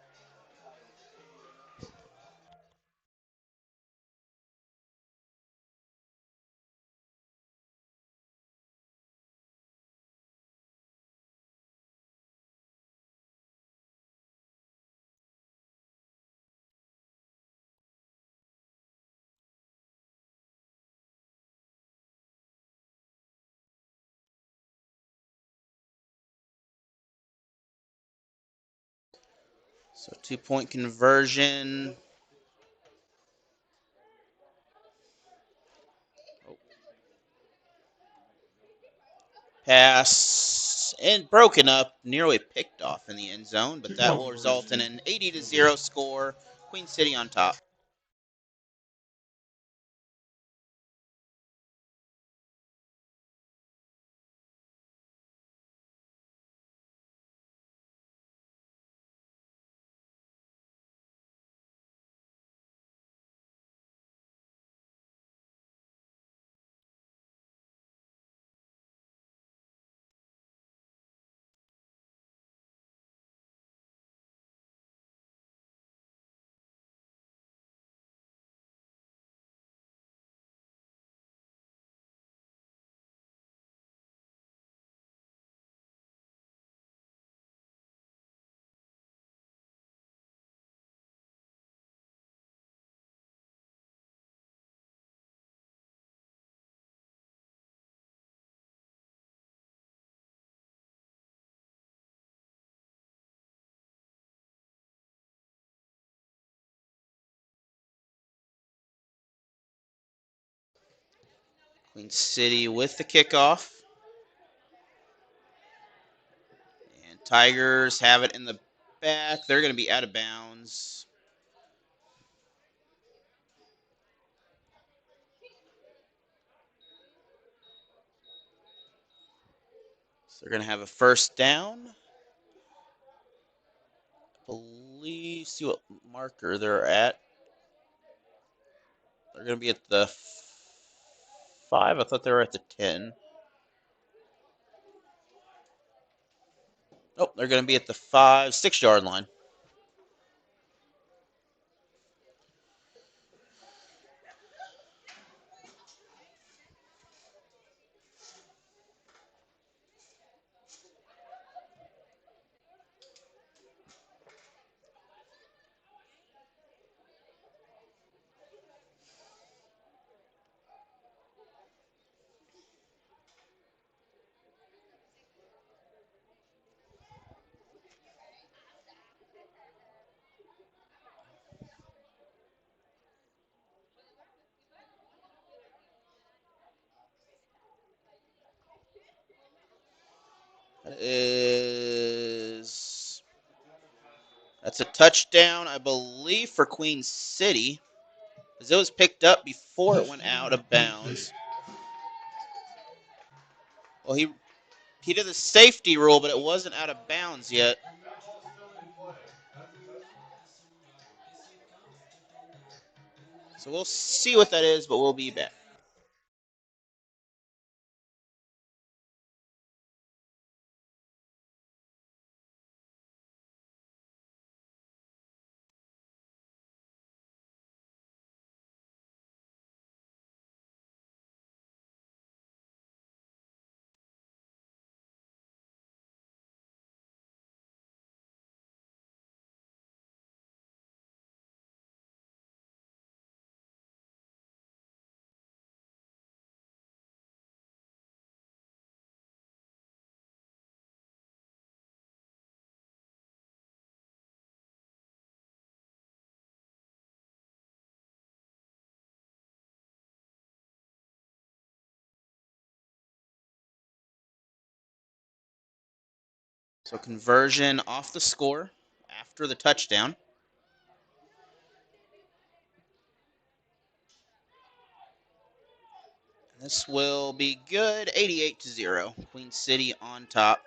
So 2-point conversion. Pass pass and broken up, nearly picked off in the end zone, but that will result in an 80-0 score. Queen City on top. Queen City with the kickoff. And Tigers have it in the back. They're going to be out of bounds. So they're going to have a first down. See what marker they're at. They're going to be at the 5. I thought they were at the 10. Nope, they're going to be at the 6-yard line. That's a touchdown, I believe, for Queen City, because it was picked up before it went out of bounds. Well, he did the safety rule, but it wasn't out of bounds yet. So we'll see what that is, but we'll be back. So conversion off the score after the touchdown. This will be good, 88-0. Queen City on top.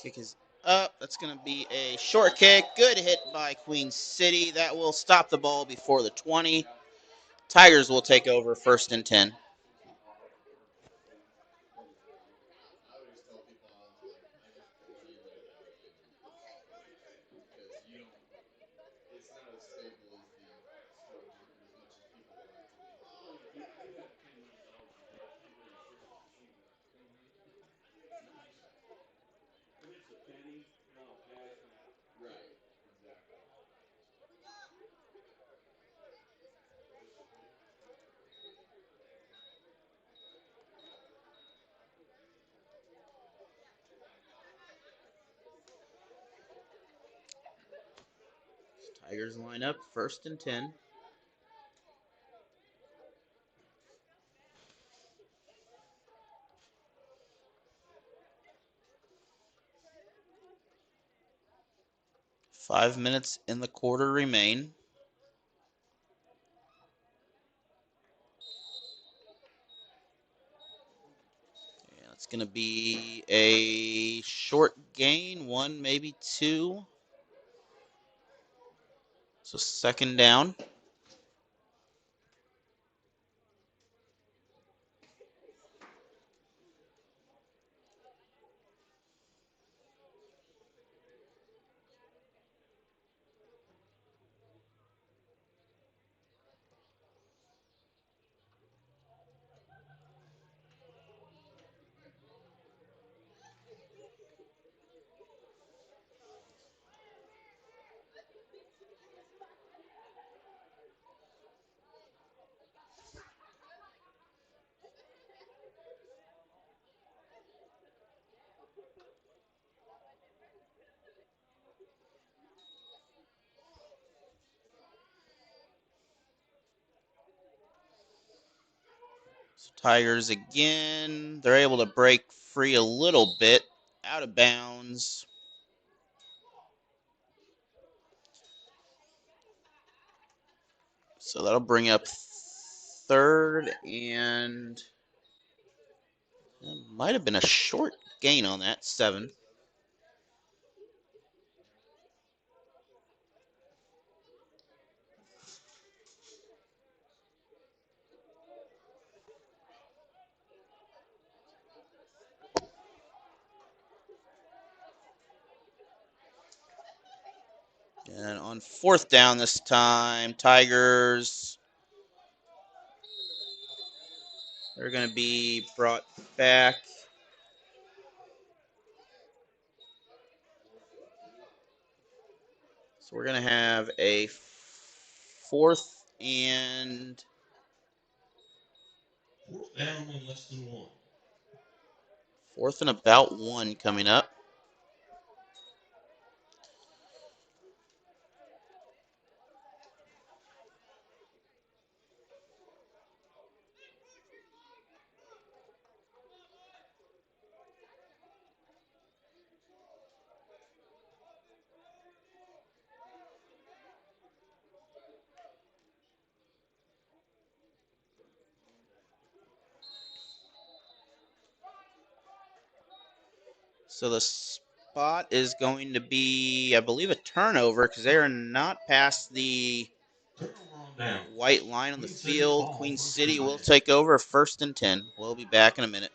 Kick is up. That's going to be a short kick. Good hit by Queen City. That will stop the ball before the 20. Tigers will take over 1st and 10. Tigers line up 1st and 10. Five minutes in the quarter remain. And it's going to be a short gain, 1, maybe 2. So 2nd down. So Tigers again. They're able to break free a little bit. Out of bounds. So that'll bring up 3rd, and it might have been a short gain on that, 7. And on 4th down this time, Tigers, they're going to be brought back. So we're going to have a 4th and 4th down and less than 1. 4th and about 1 coming up. So the spot is going to be, I believe, a turnover because they are not past the white line on the field. Queen City will take over 1st and 10. We'll be back in a minute.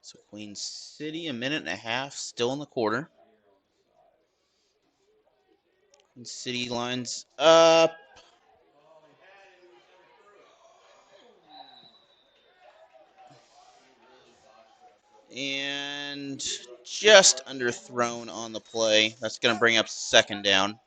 So Queen City, a minute and a half, still in the quarter. Queen City lines up. And just underthrown on the play. That's going to bring up 2nd down.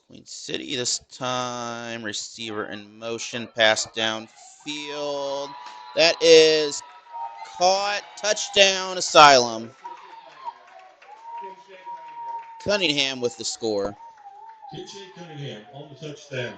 Queen City this time. Receiver in motion. Pass downfield. That is caught. Touchdown, Asylum. Cunningham with the score. KJ Cunningham on the touchdown.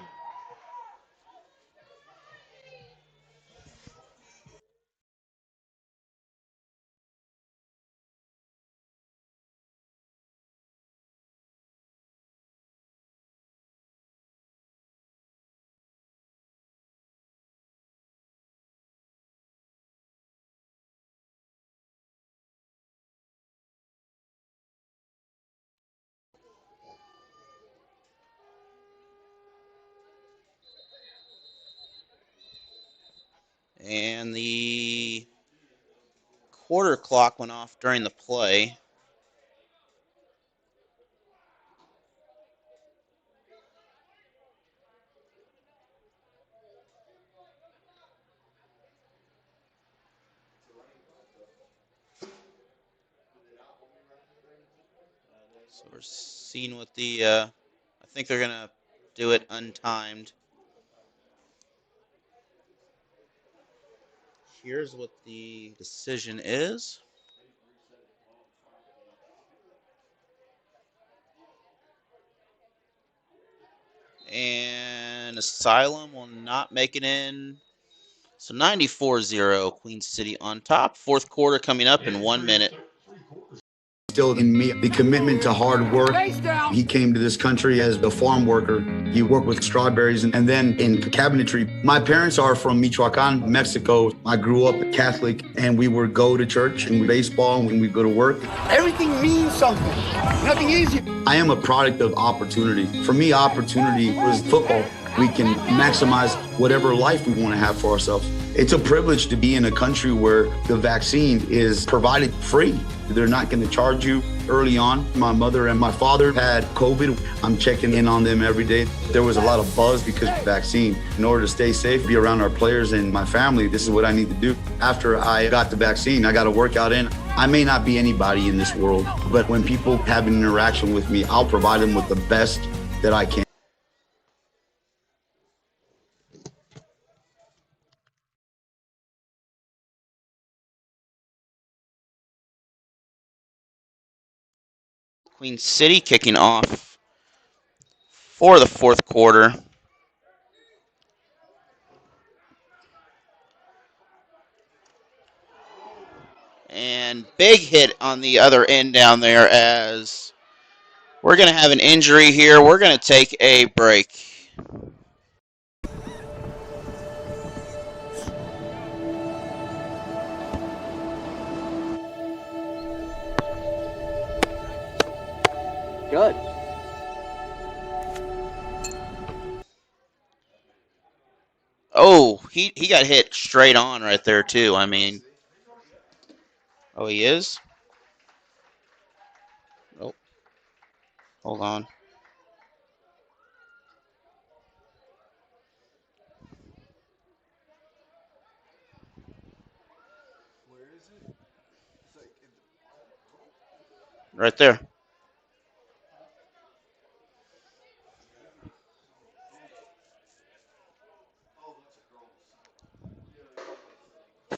And the quarter clock went off during the play. So we're seeing what the, I think they're going to do it untimed. Here's what the decision is. And Asylum will not make it in. So 94-0, Queen City on top. Fourth quarter coming up in 1 minute. Still in me, the commitment to hard work. He came to this country as a farm worker. He worked with strawberries and then in cabinetry. My parents are from Michoacan, Mexico. I grew up Catholic and we would go to church and baseball when we go to work. Everything means something. Nothing easy. I am a product of opportunity. For me, opportunity was football. We can maximize whatever life we want to have for ourselves. It's a privilege to be in a country where the vaccine is provided free. They're not going to charge you early on. My mother and my father had COVID. I'm checking in on them every day. There was a lot of buzz because of the vaccine. In order to stay safe, be around our players and my family, this is what I need to do. After I got the vaccine, I got a workout in. I may not be anybody in this world, but when people have an interaction with me, I'll provide them with the best that I can. Queen City kicking off for the fourth quarter. And big hit on the other end down there as we're going to have an injury here. We're going to take a break. Good. Oh, he got hit straight on right there, too. I mean, oh, he is? Oh, hold on. Right there.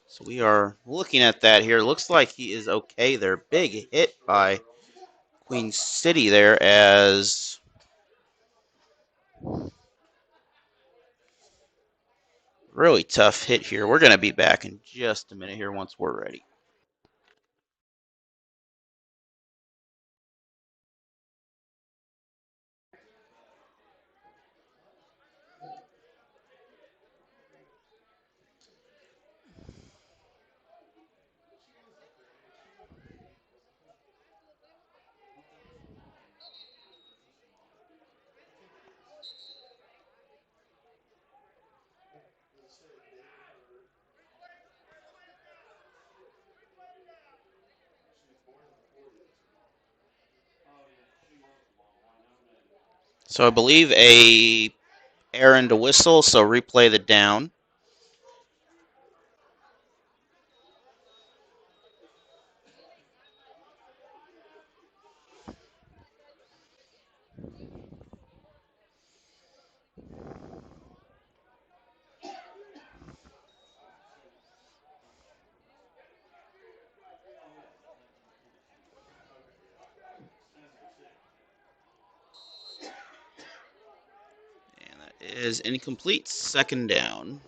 So we are looking at that here. Looks like he is okay there. Big hit by Queen City there as really tough hit here. We're going to be back in just a minute here once we're ready. So I believe a errand to whistle, so replay the down. is incomplete. Second down.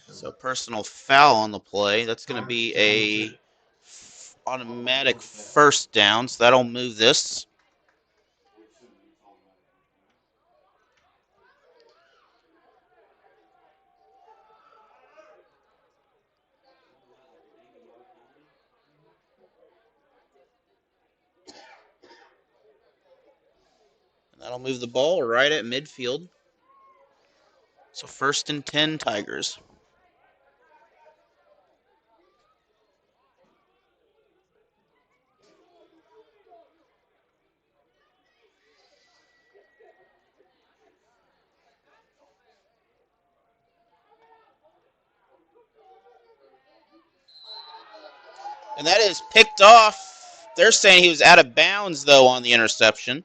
So personal foul on the play. That's going to be a automatic first down. So that'll move this. And that'll move the ball right at midfield. So 1st and 10 Tigers. And that is picked off. They're saying he was out of bounds, though, on the interception,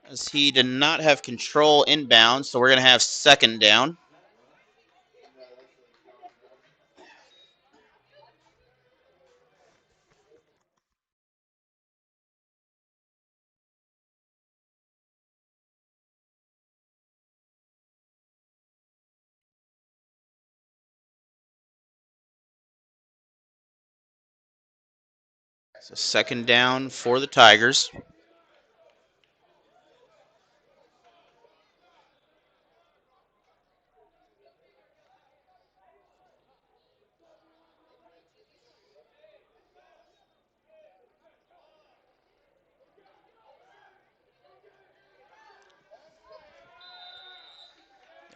as he did not have control inbounds. So we're going to have second down. So second down for the Tigers.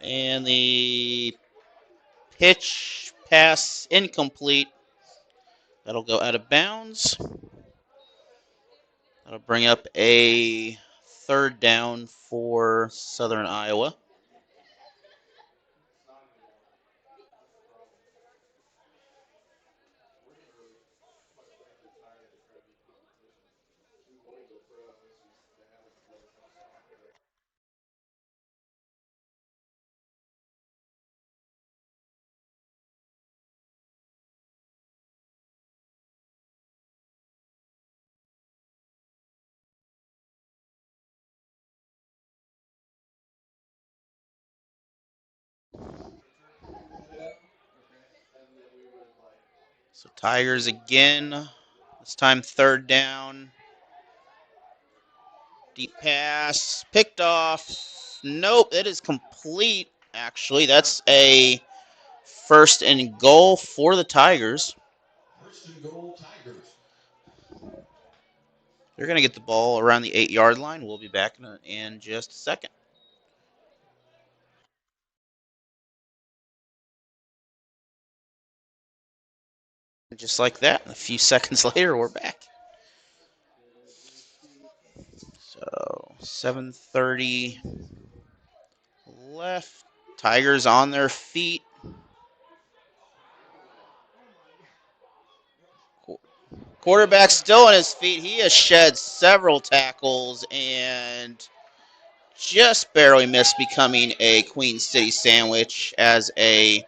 And the pitch pass incomplete. That'll go out of bounds. That'll bring up a third down for Southern Iowa. So Tigers again. This time third down. Deep pass. Picked off. Nope, it is complete, actually. That's a first and goal for the Tigers. First and goal, Tigers. They're going to get the ball around the 8-yard line. We'll be back in just a second. Just like that, a few seconds later, we're back. So 7:30 left. Tigers on their feet. Quarterback still on his feet. He has shed several tackles and just barely missed becoming a Queen City sandwich, as a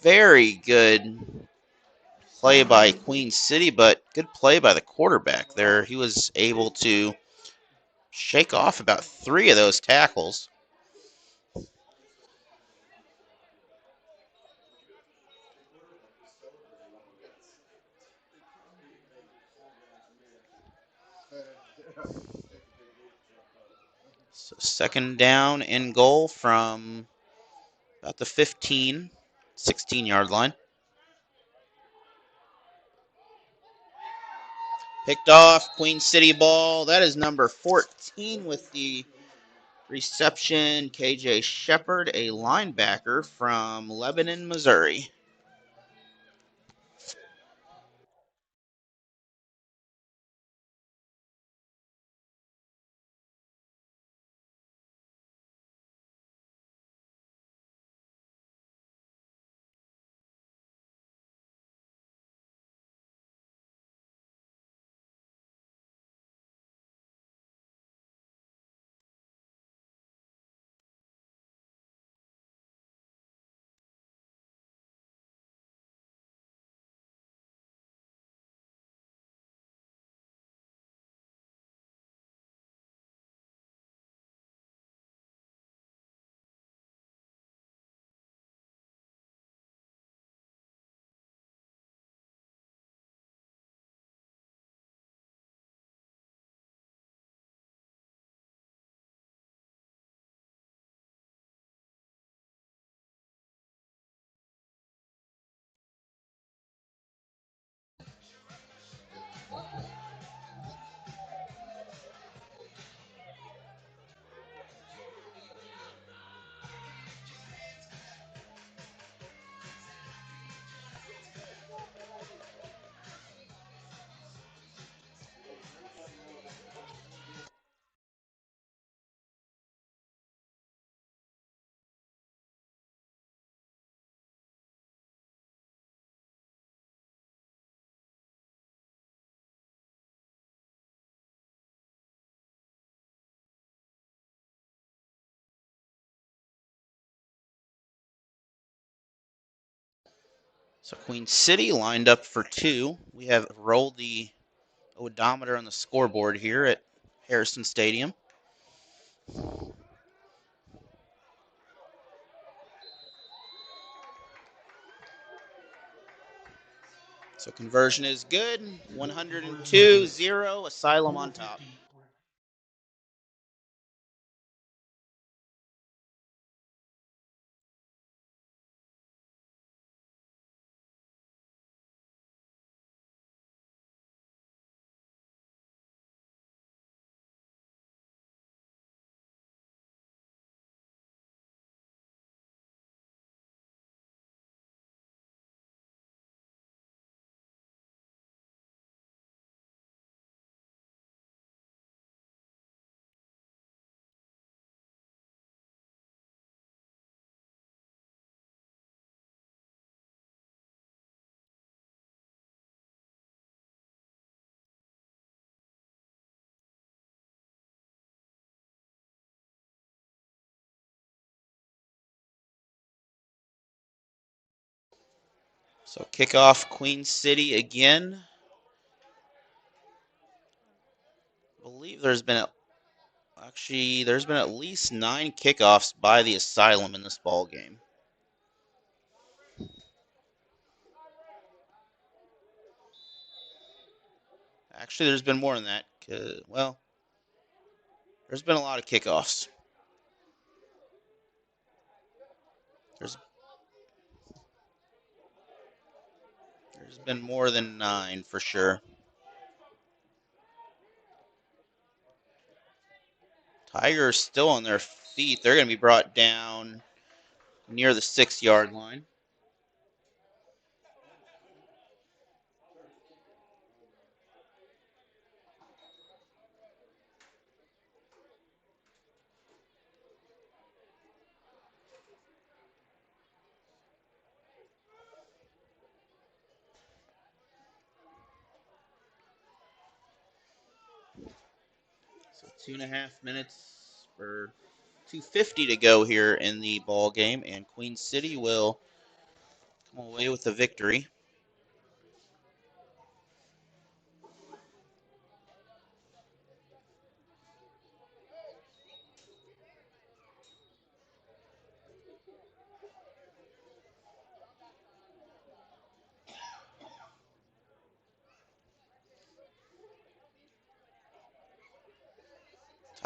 very good play by Queen City, but good play by the quarterback there. He was able to shake off about 3 of those tackles. So second down and goal from about the 15, 16-yard line. Picked off, Queen City ball. That is number 14 with the reception. KJ Shepard, a linebacker from Lebanon, Missouri. So Queen City lined up for 2. We have rolled the odometer on the scoreboard here at Harrison Stadium. So conversion is good. 102-0. Asylum on top. So kickoff Queen City again. I believe there's been at least 9 kickoffs by the Asylum in this ball game. Actually, there's been more than that. Well, there's been a lot of kickoffs. There's been more than 9 for sure. Tigers still on their feet. They're going to be brought down near the 6-yard line. So 2.5 minutes or 2:50 to go here in the ball game, and Queen City will come away with the victory.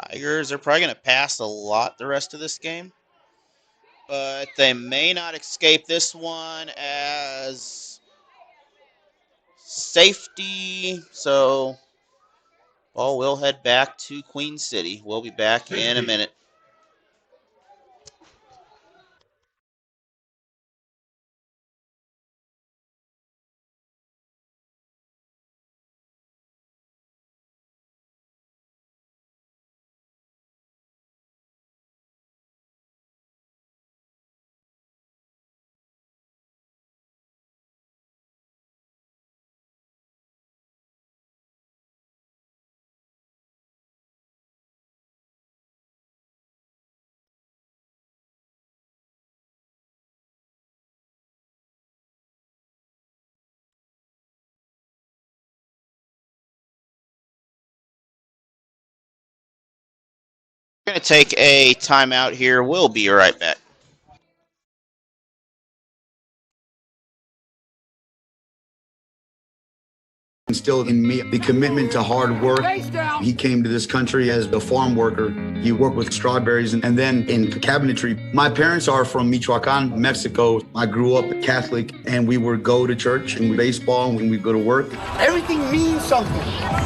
Tigers are probably going to pass a lot the rest of this game, but they may not escape this one as safety. So ball will head back to Queen City. We'll be back in a minute. We're going to take a timeout here. We'll be right back. Instilled in me the commitment to hard work. He came to this country as a farm worker. He worked with strawberries and then in cabinetry. My parents are from Michoacan, Mexico. I grew up Catholic, and we would go to church and baseball when we go to work. Everything means something.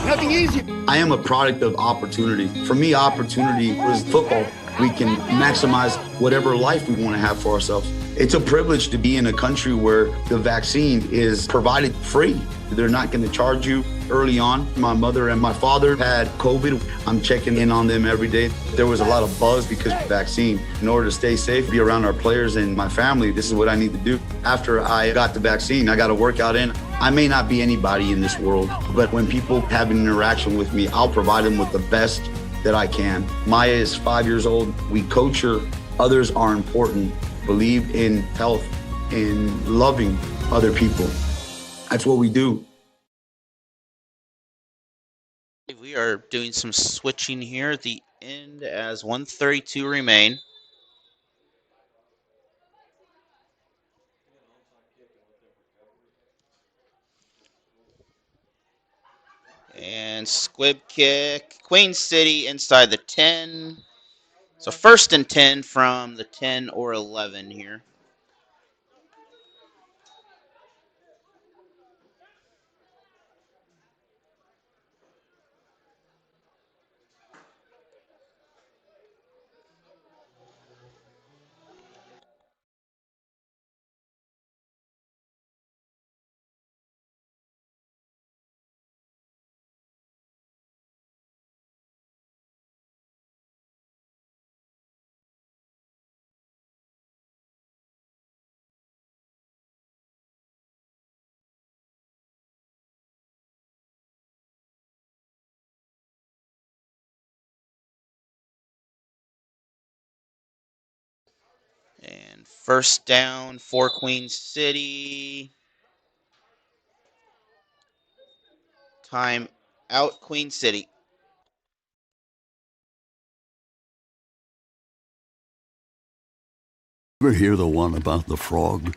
Nothing easy. I am a product of opportunity. For me, opportunity was football. We can maximize whatever life we want to have for ourselves. It's a privilege to be in a country where the vaccine is provided free. They're not going to charge you early on. My mother and my father had COVID. I'm checking in on them every day. There was a lot of buzz because of the vaccine. In order to stay safe, be around our players and my family, this is what I need to do. After I got the vaccine, I got a workout in. I may not be anybody in this world, but when people have an interaction with me, I'll provide them with the best that I can. Maya is 5 years old. We coach her. Others are important. Believe in health. and loving other people. That's what we do. We are doing some switching here at the end as 1:32 remain. And squib kick. Queen City inside the 10. So 1st and 10 from the 10 or 11 here. And 1st down for Queen City. Time out, Queen City. Ever hear the one about the frog?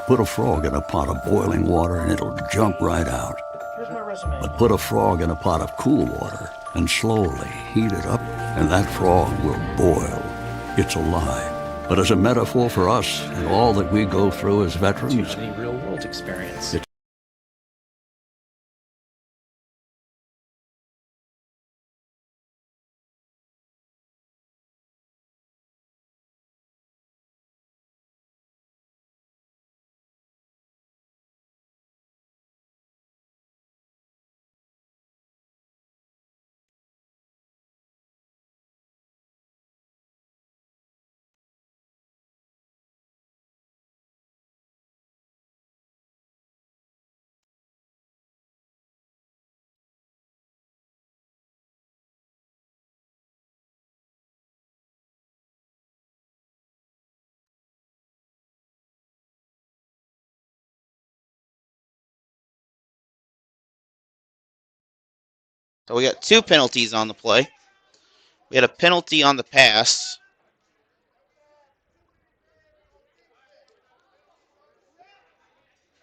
Put a frog in a pot of boiling water and it'll jump right out. Here's my resume. But put a frog in a pot of cool water and slowly heat it up, and that frog will boil. It's a lie. But as a metaphor for us and all that we go through as veterans, The real-world experience. So we got 2 penalties on the play. We had a penalty on the pass.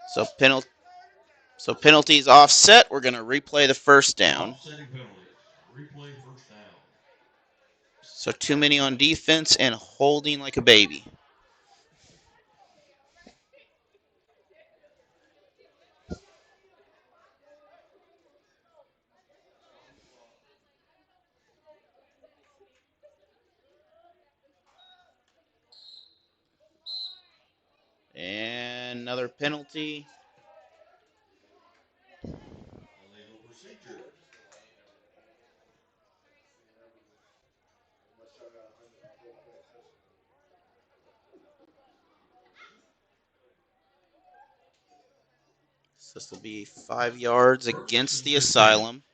So penalties offset. We're going to replay the 1st down. Replay 1st down. So too many on defense and holding like a baby. And another penalty. Illegal procedure. So this will be 5 yards against the Asylum.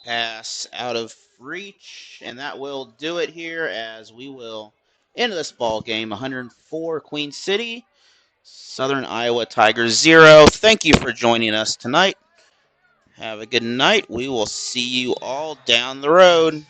Pass out of reach, and that will do it here as we will end this ball game. 104 Queen City, Southern Iowa Tigers 0. Thank you for joining us tonight. Have a good night. We will see you all down the road.